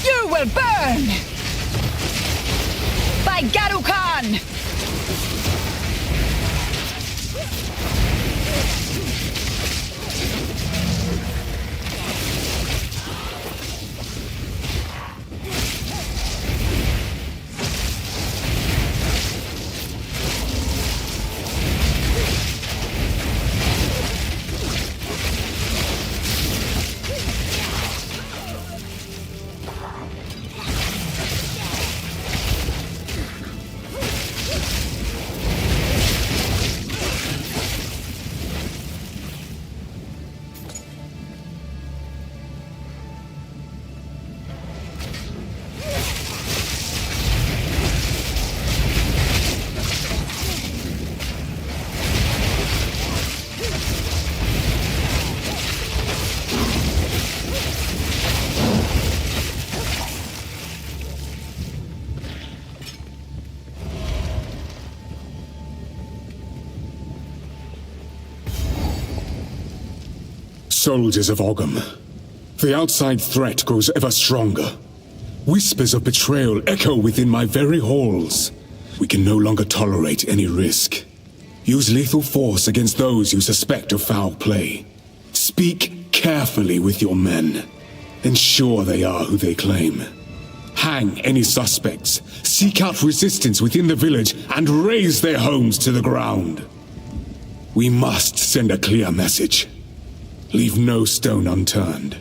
You will burn! By Garukan! Soldiers of Ogham, the outside threat grows ever stronger. Whispers of betrayal echo within my very halls. We can no longer tolerate any risk. Use lethal force against those you suspect of foul play. Speak carefully with your men. Ensure they are who they claim. Hang any suspects. Seek out resistance within the village and raze their homes to the ground. We must send a clear message. Leave no stone unturned.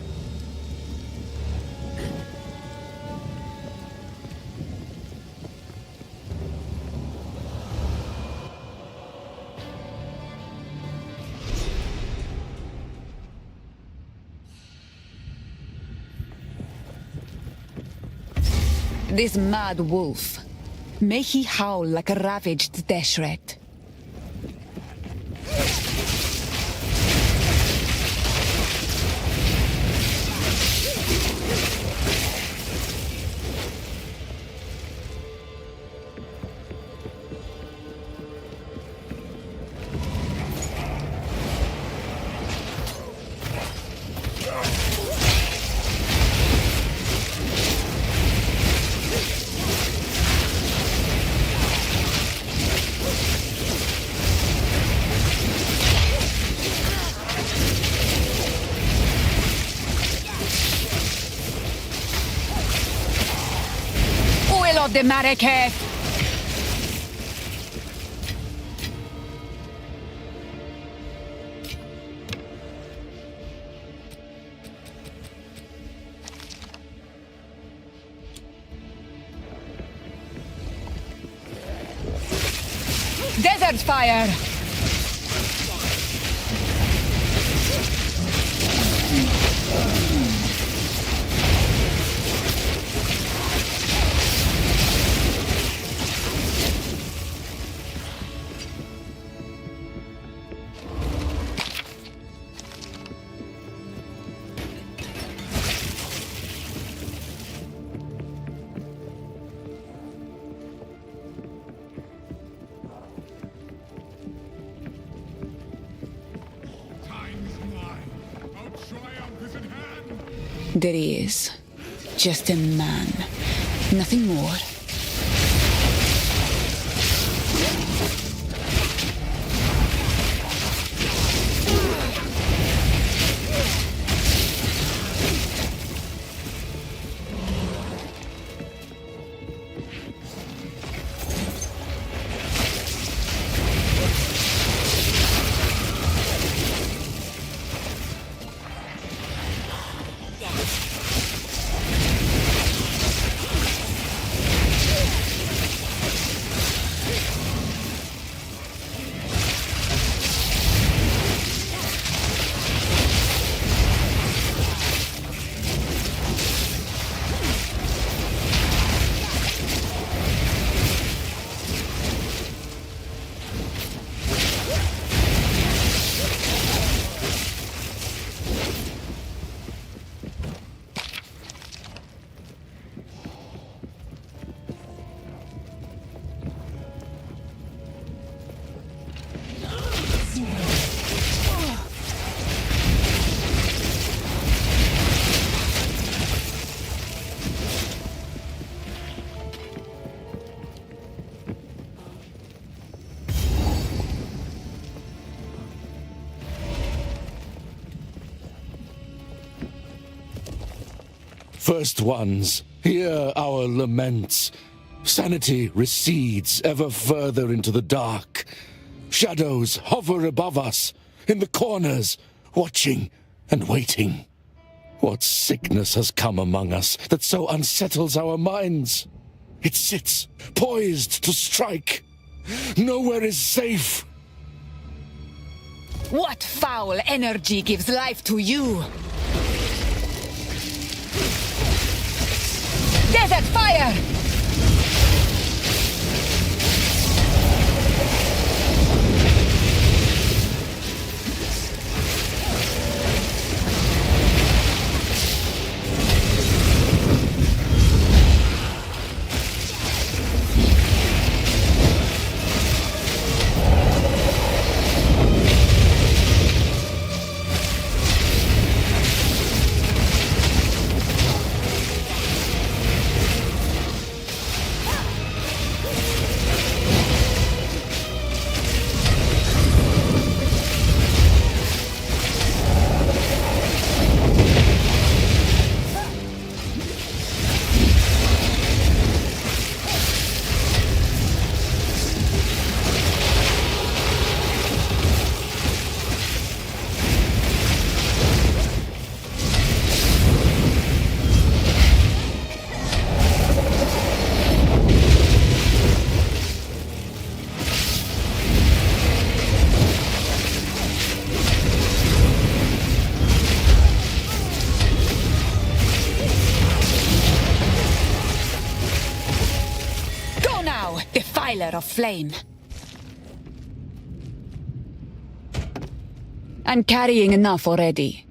This mad wolf. May he howl like a ravaged Deshret. Of the Marrakech. Desert fire. There he is. Just a man. Nothing more. First ones, hear our laments. Sanity recedes ever further into the dark. Shadows hover above us, in the corners, watching and waiting. What sickness has come among us that so unsettles our minds? It sits, poised to strike. Nowhere is safe. What foul energy gives life to you? Desert fire! Defiler of flame. I'm carrying enough already.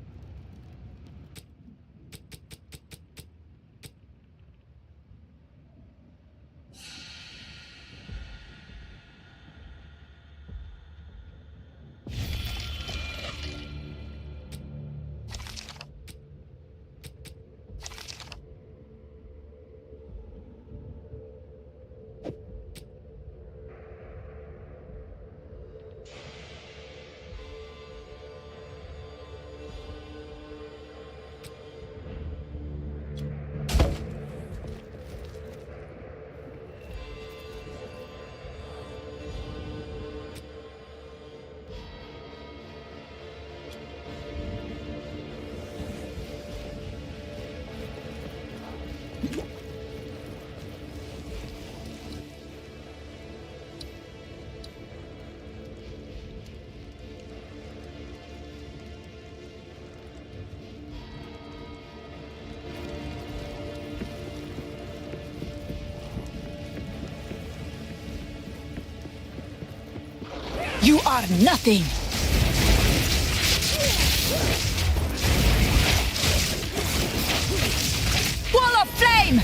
You are nothing! Wall of flame!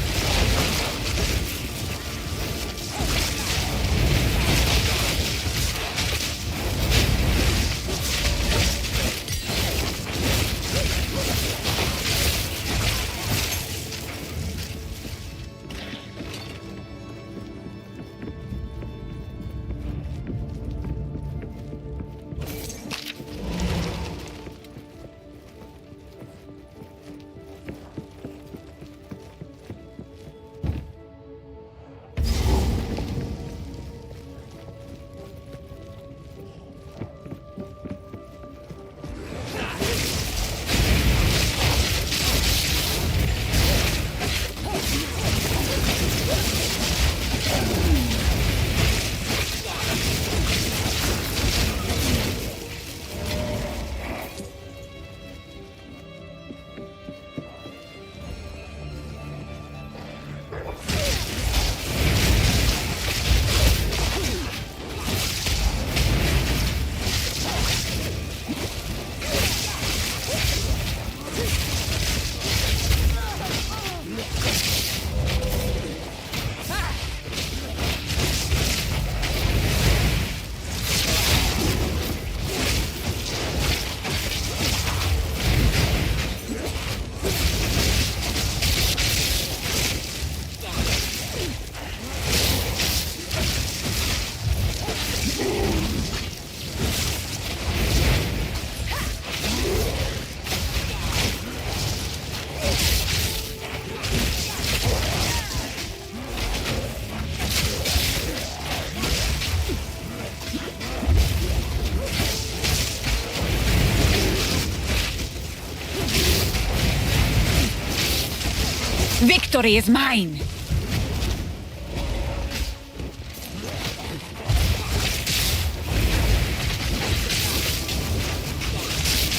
Victory is mine!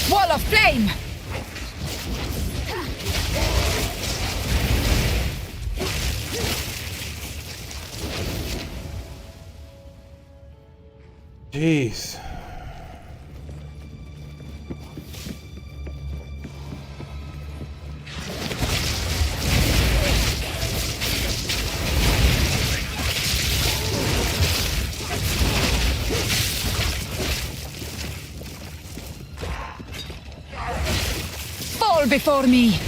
Wall of flame! Jeez. Fall before me!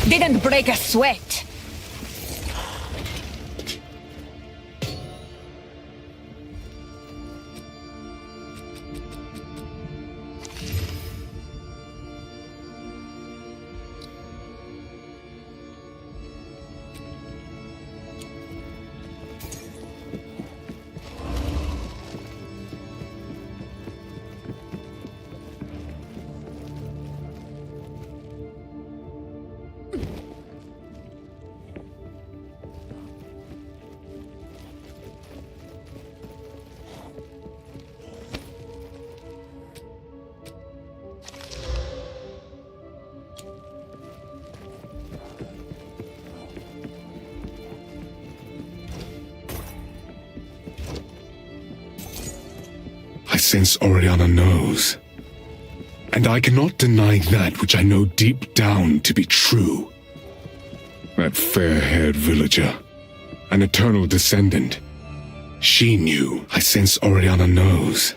Didn't break a sweat. I sense Oriana knows. And I cannot deny that which I know deep down to be true. That fair-haired villager, an eternal descendant, she knew. I sense Oriana knows.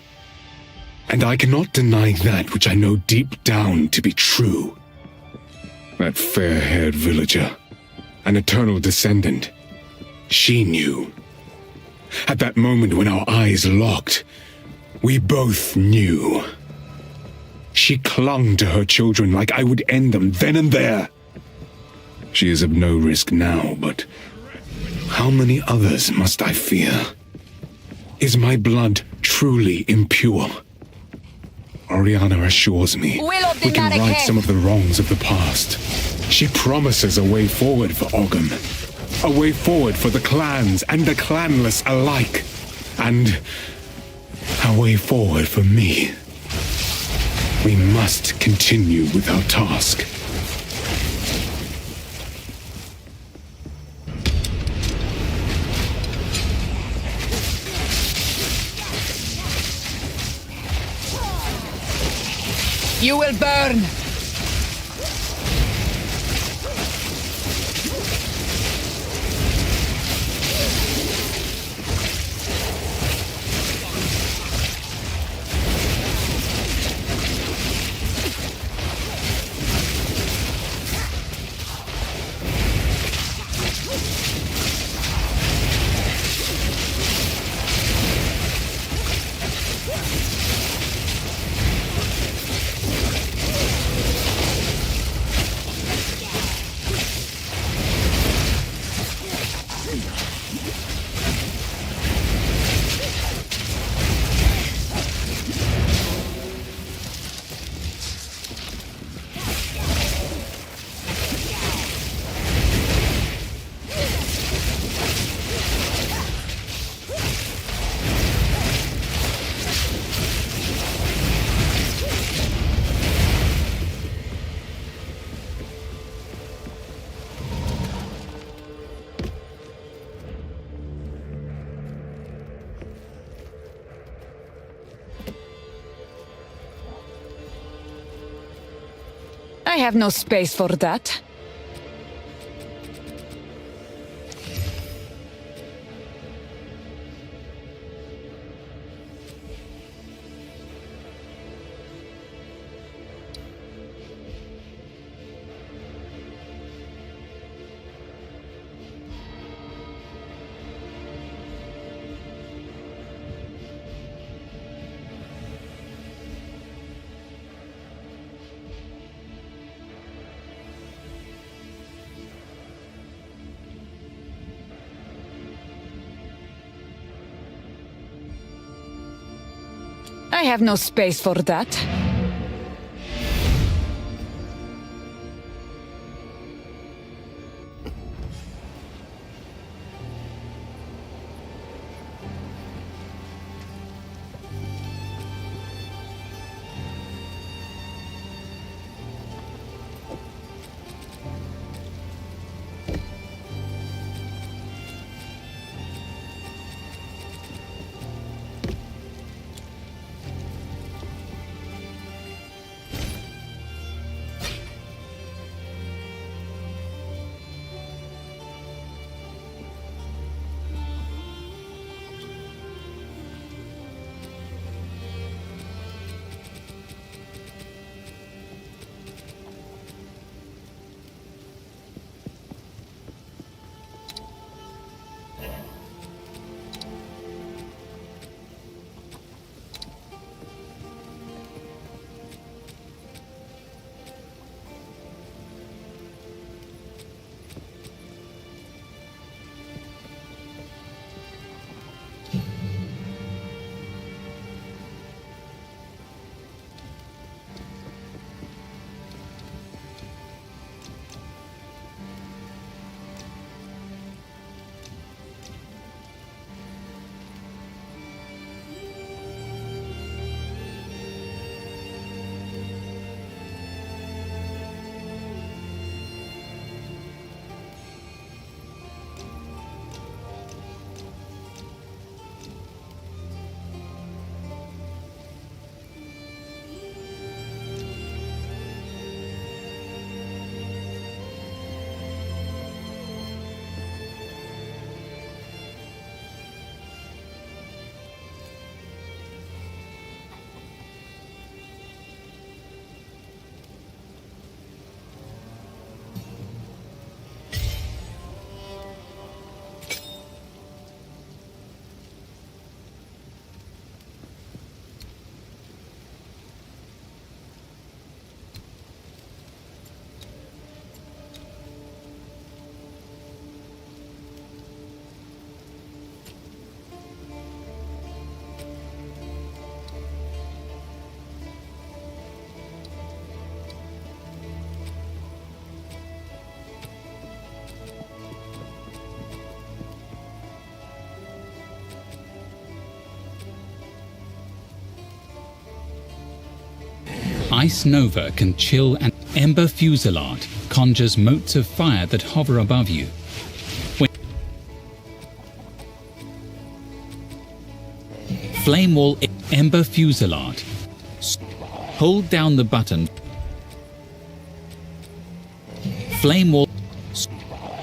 And I cannot deny that which I know deep down to be true. That fair-haired villager, an eternal descendant, she knew. At that moment when our eyes locked, we both knew. She clung to her children like I would end them then and there. She is of no risk now, but how many others must I fear? Is my blood truly impure? Oriana assures me we can right some of the wrongs of the past. She promises a way forward for Ogham. A way forward for the clans and the clanless alike. And a way forward for me. We must continue with our task. You will burn! I have no space for that. I have no space for that. Ice Nova can chill, and Ember Fusillade conjures motes of fire that hover above you. Flame Wall Ember Fusillade. Hold down the button. Flame Wall.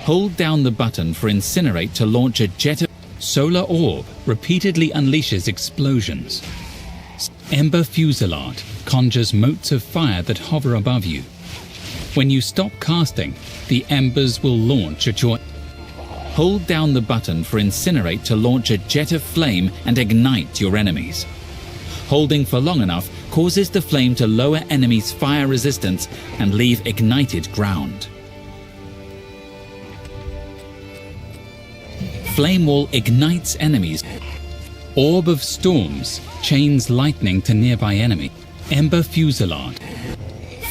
Hold down the button for Incinerate to launch a jet of Solar Orb repeatedly unleashes explosions. Ember Fusillade conjures motes of fire that hover above you. When you stop casting, the embers will launch at your... Hold down the button for Incinerate to launch a jet of flame and ignite your enemies. Holding for long enough causes the flame to lower enemies' fire resistance and leave ignited ground. Flame Wall ignites enemies. Orb of Storms chains lightning to nearby enemy. Ember Fusillade.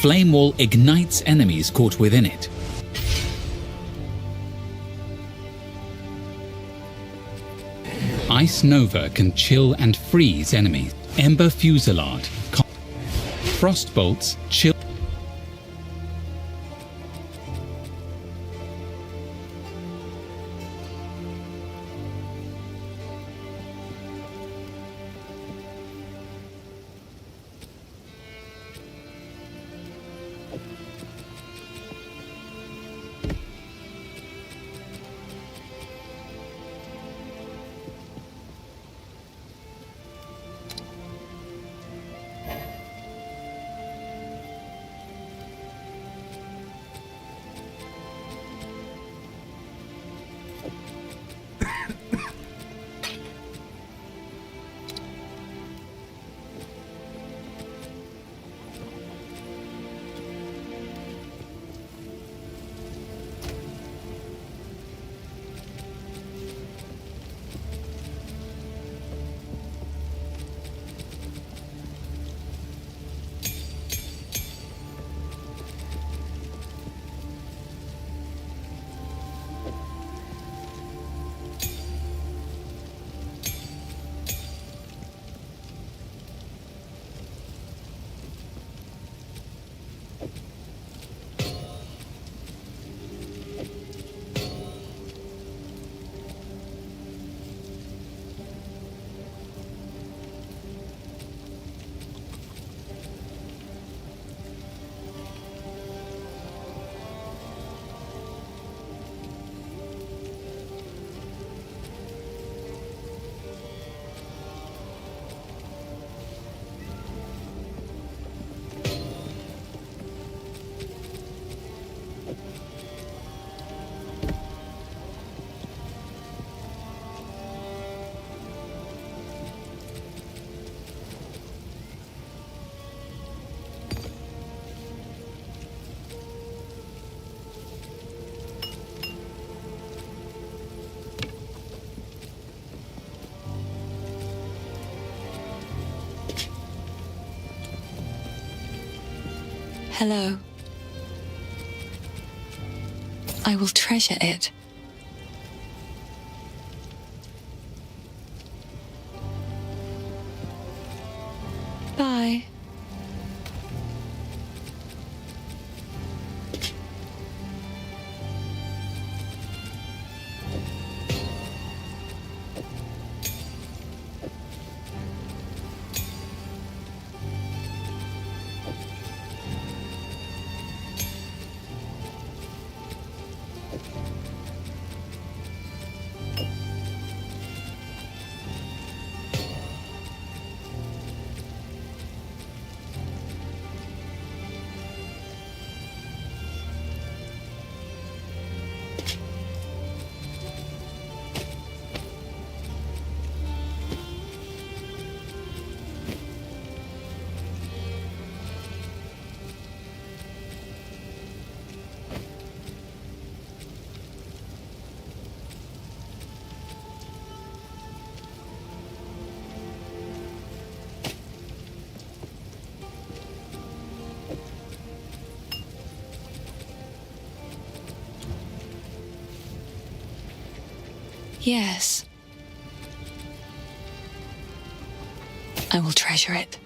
Flame Wall ignites enemies caught within it. Ice Nova can chill and freeze enemies. Ember Fusillade. Frost bolts chill. Hello. I will treasure it. Bye. Yes. I will treasure it.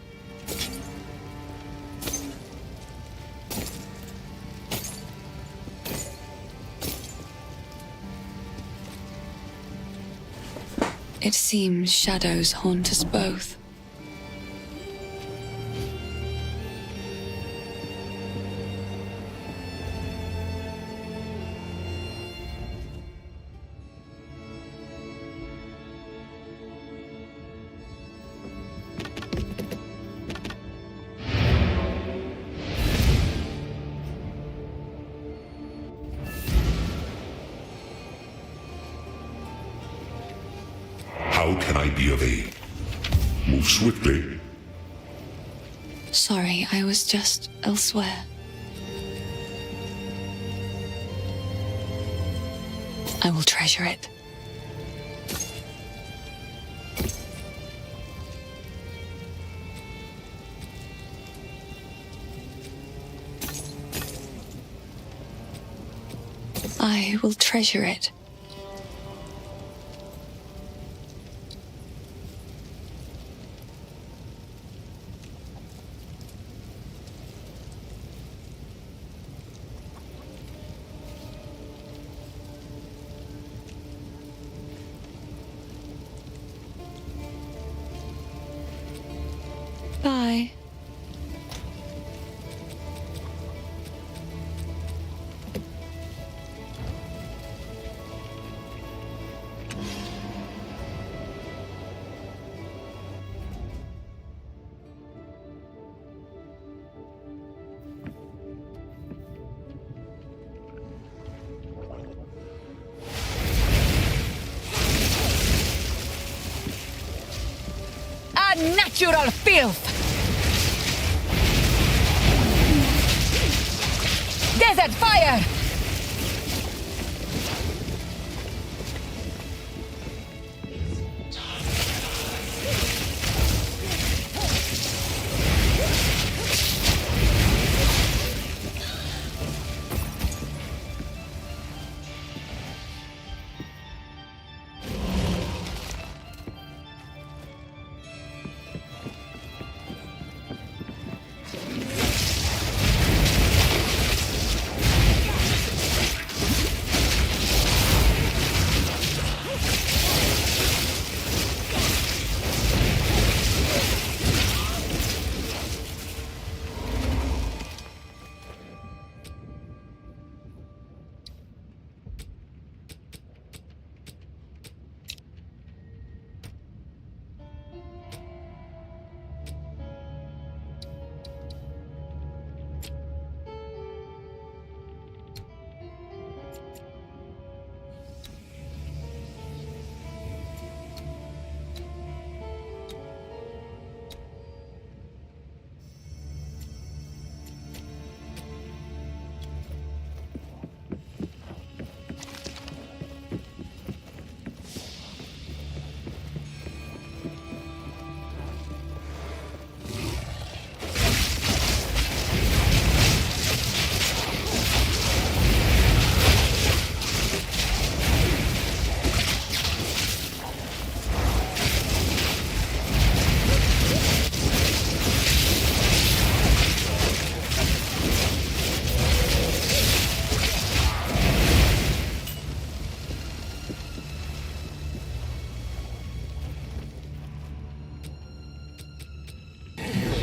It seems shadows haunt us both. How can I be of aid? Move swiftly. Sorry, I was just elsewhere. I will treasure it. I will treasure it. Bye. Unnatural filth! Desert fire!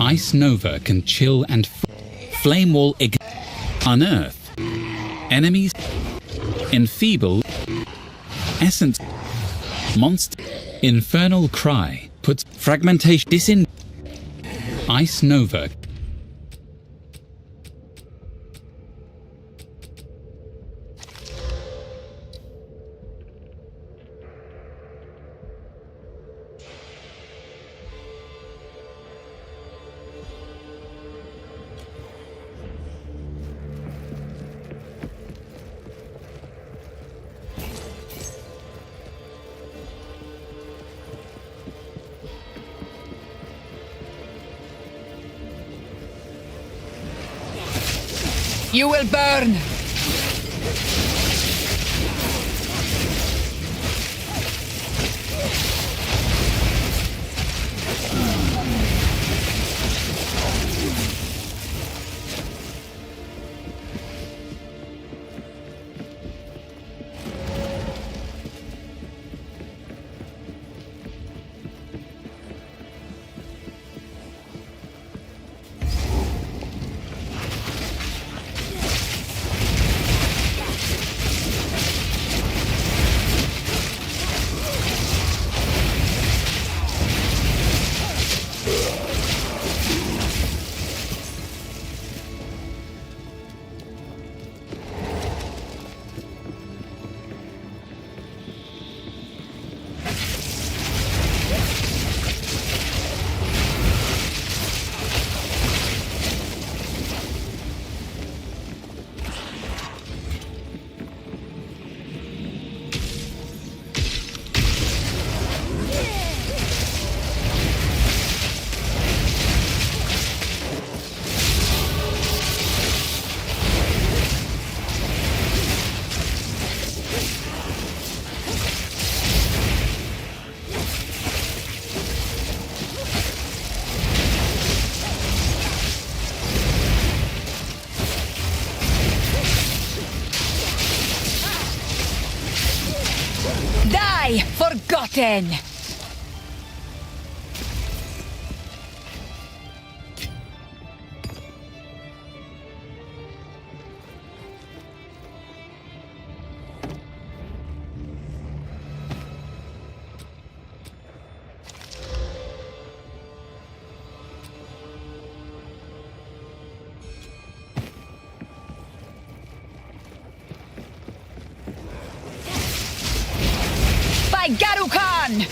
Ice Nova can chill and flame wall unearth. Enemies enfeeble. Essence monster. Infernal Cry puts fragmentation. Ice Nova. You will burn! Die, forgotten! By Garukan!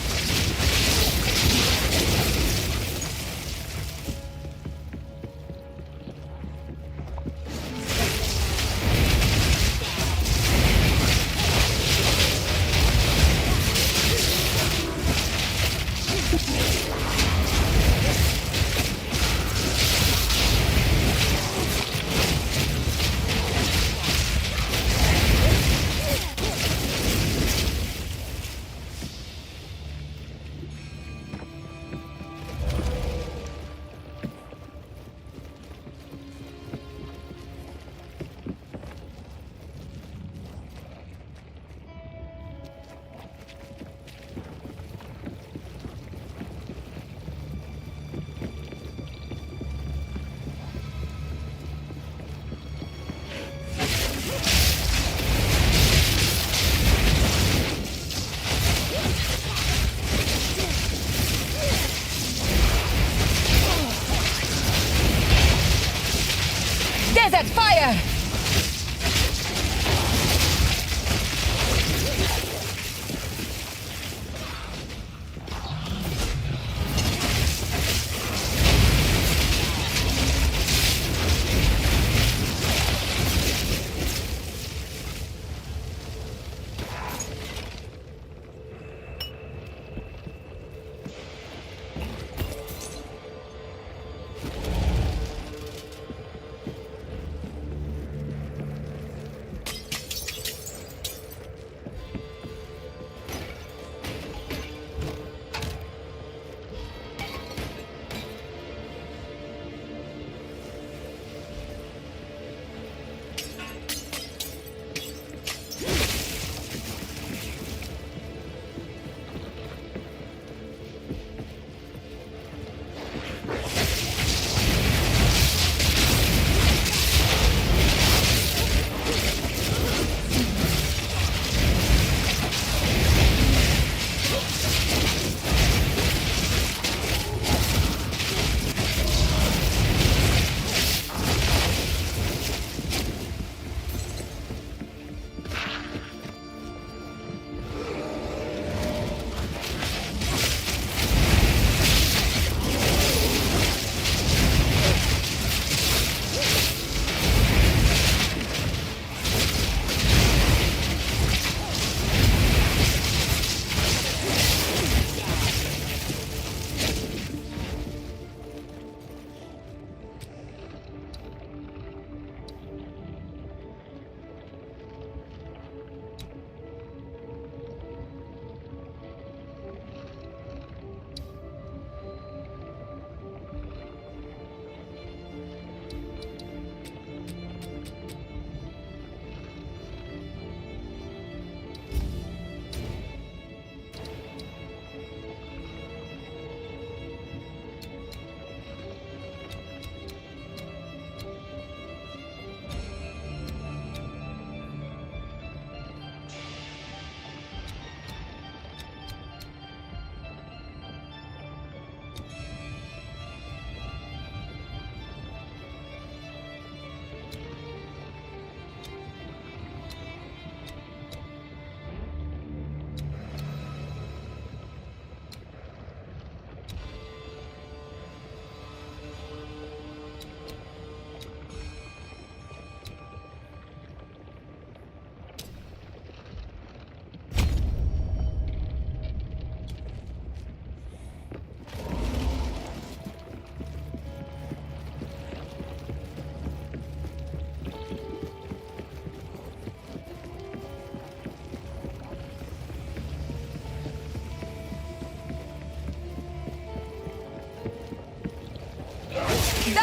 Desert fire!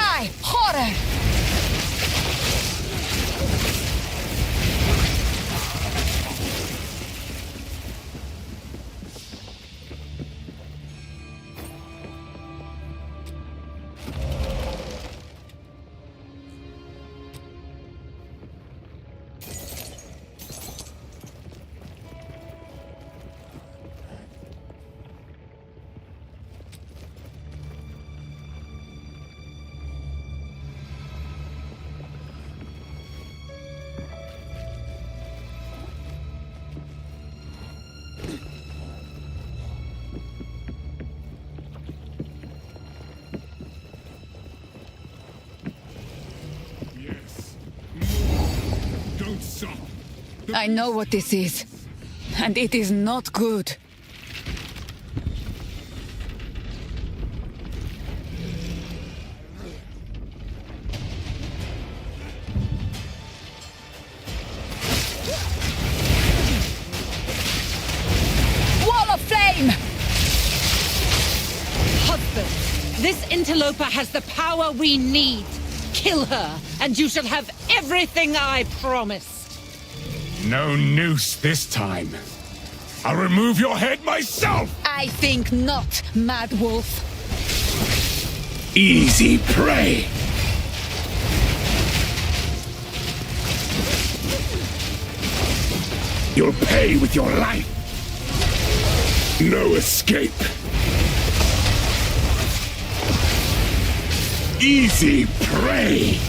Die, horror! I know what this is, and it is not good. Wall of flame! Husband, this interloper has the power we need. Kill her, and you shall have everything I promised. No noose this time. I'll remove your head myself! I think not, Mad Wolf. Easy prey! You'll pay with your life! No escape! Easy prey!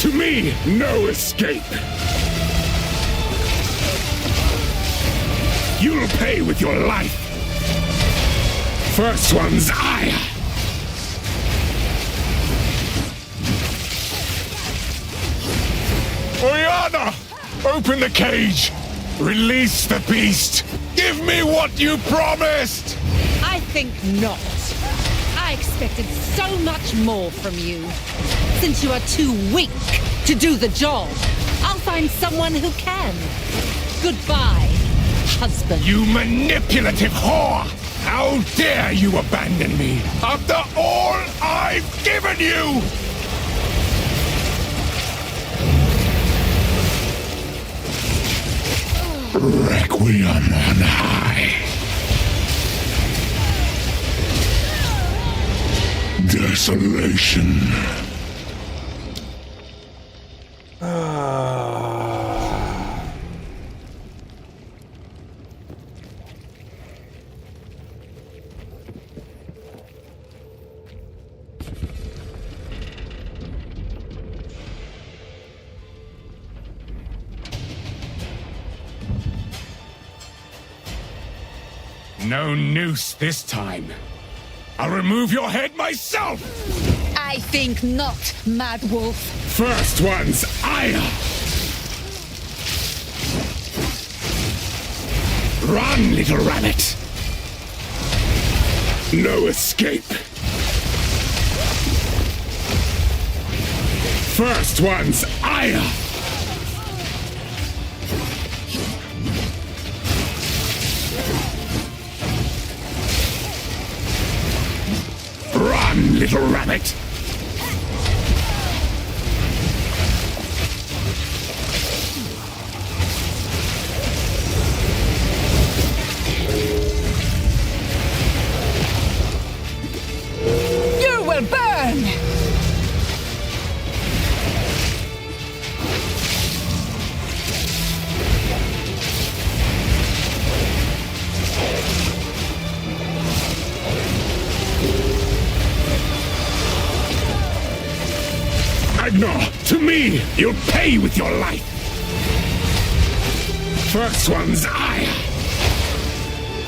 To me, no escape! You'll pay with your life! First one's ire! Oriana! Open the cage! Release the beast! Give me what you promised! I think not. I expected so much more from you. Since you are too weak to do the job, I'll find someone who can. Goodbye, husband. You manipulative whore! How dare you abandon me after all I've given you! Requiem on high. Desolation. No noose this time. I'll remove your head myself! I think not, Mad Wolf. First one's ire! Run, little rabbit! No escape! First one's ire! Run, little rabbit! You will burn! Agnar, to me, you'll pay with your life! First one's ire!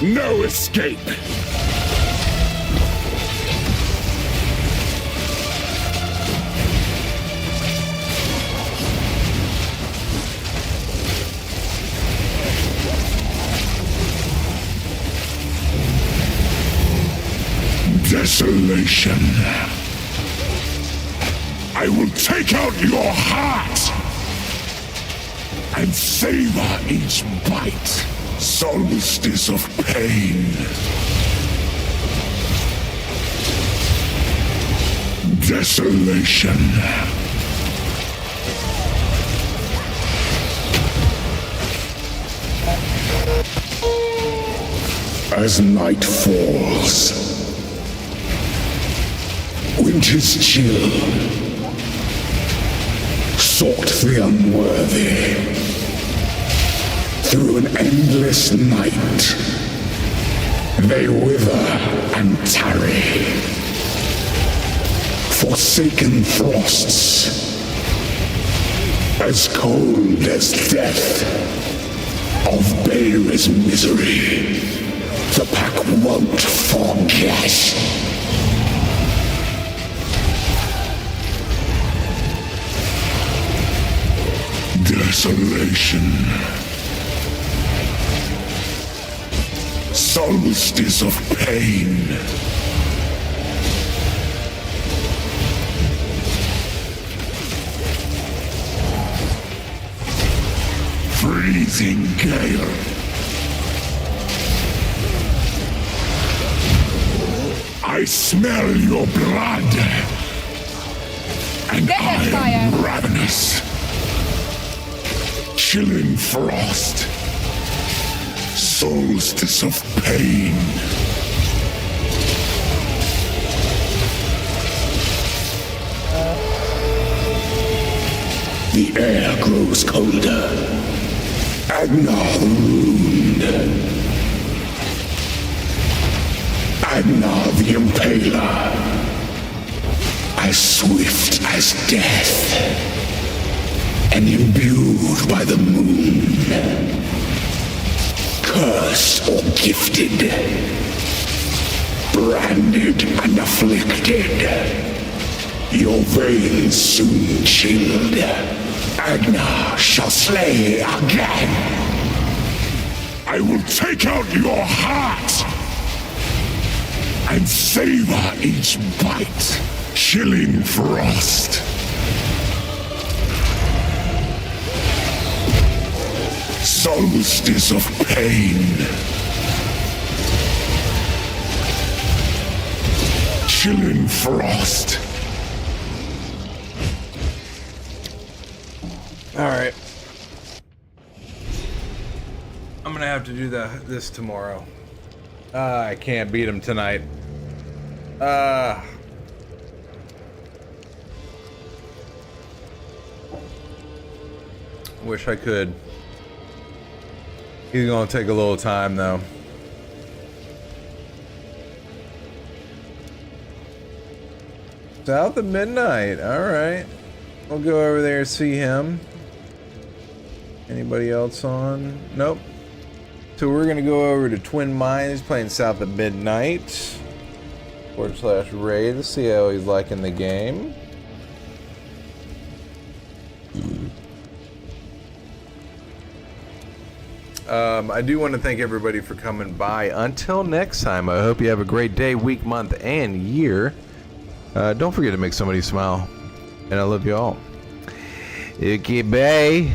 No escape! Desolation. I will take out your heart and savor each bite. Solstice of pain. Desolation. As night falls, winter's chill sought the unworthy. Through an endless night, they wither and tarry. Forsaken frosts, as cold as death, of Baer's misery, the pack won't forget. Desolation. Solstice of pain. Freezing gale. I smell your blood. And I am ravenous. Chilling frost. Solstice of pain. The air grows colder. Agnar the Ruined. Agnar the Impaler. As swift as death. And imbued by the moon. Cursed or gifted, branded and afflicted, your veins soon chilled, Agnar shall slay again. I will take out your heart and savor each bite, chilling frost. Solstice of pain. Chilling frost. Alright. I'm gonna have to do this tomorrow. I can't beat him tonight. Wish I could. He's gonna take a little time though. South of Midnight, alright. We'll go over there and see him. Anybody else on? Nope. So we're gonna go over to Twin Mines, playing South of Midnight. /Ray to see how he's liking the game. I do want to thank everybody for coming by. Until next time, I hope you have a great day, week, month, and year. Don't forget to make somebody smile. And I love you all. Okay, bye.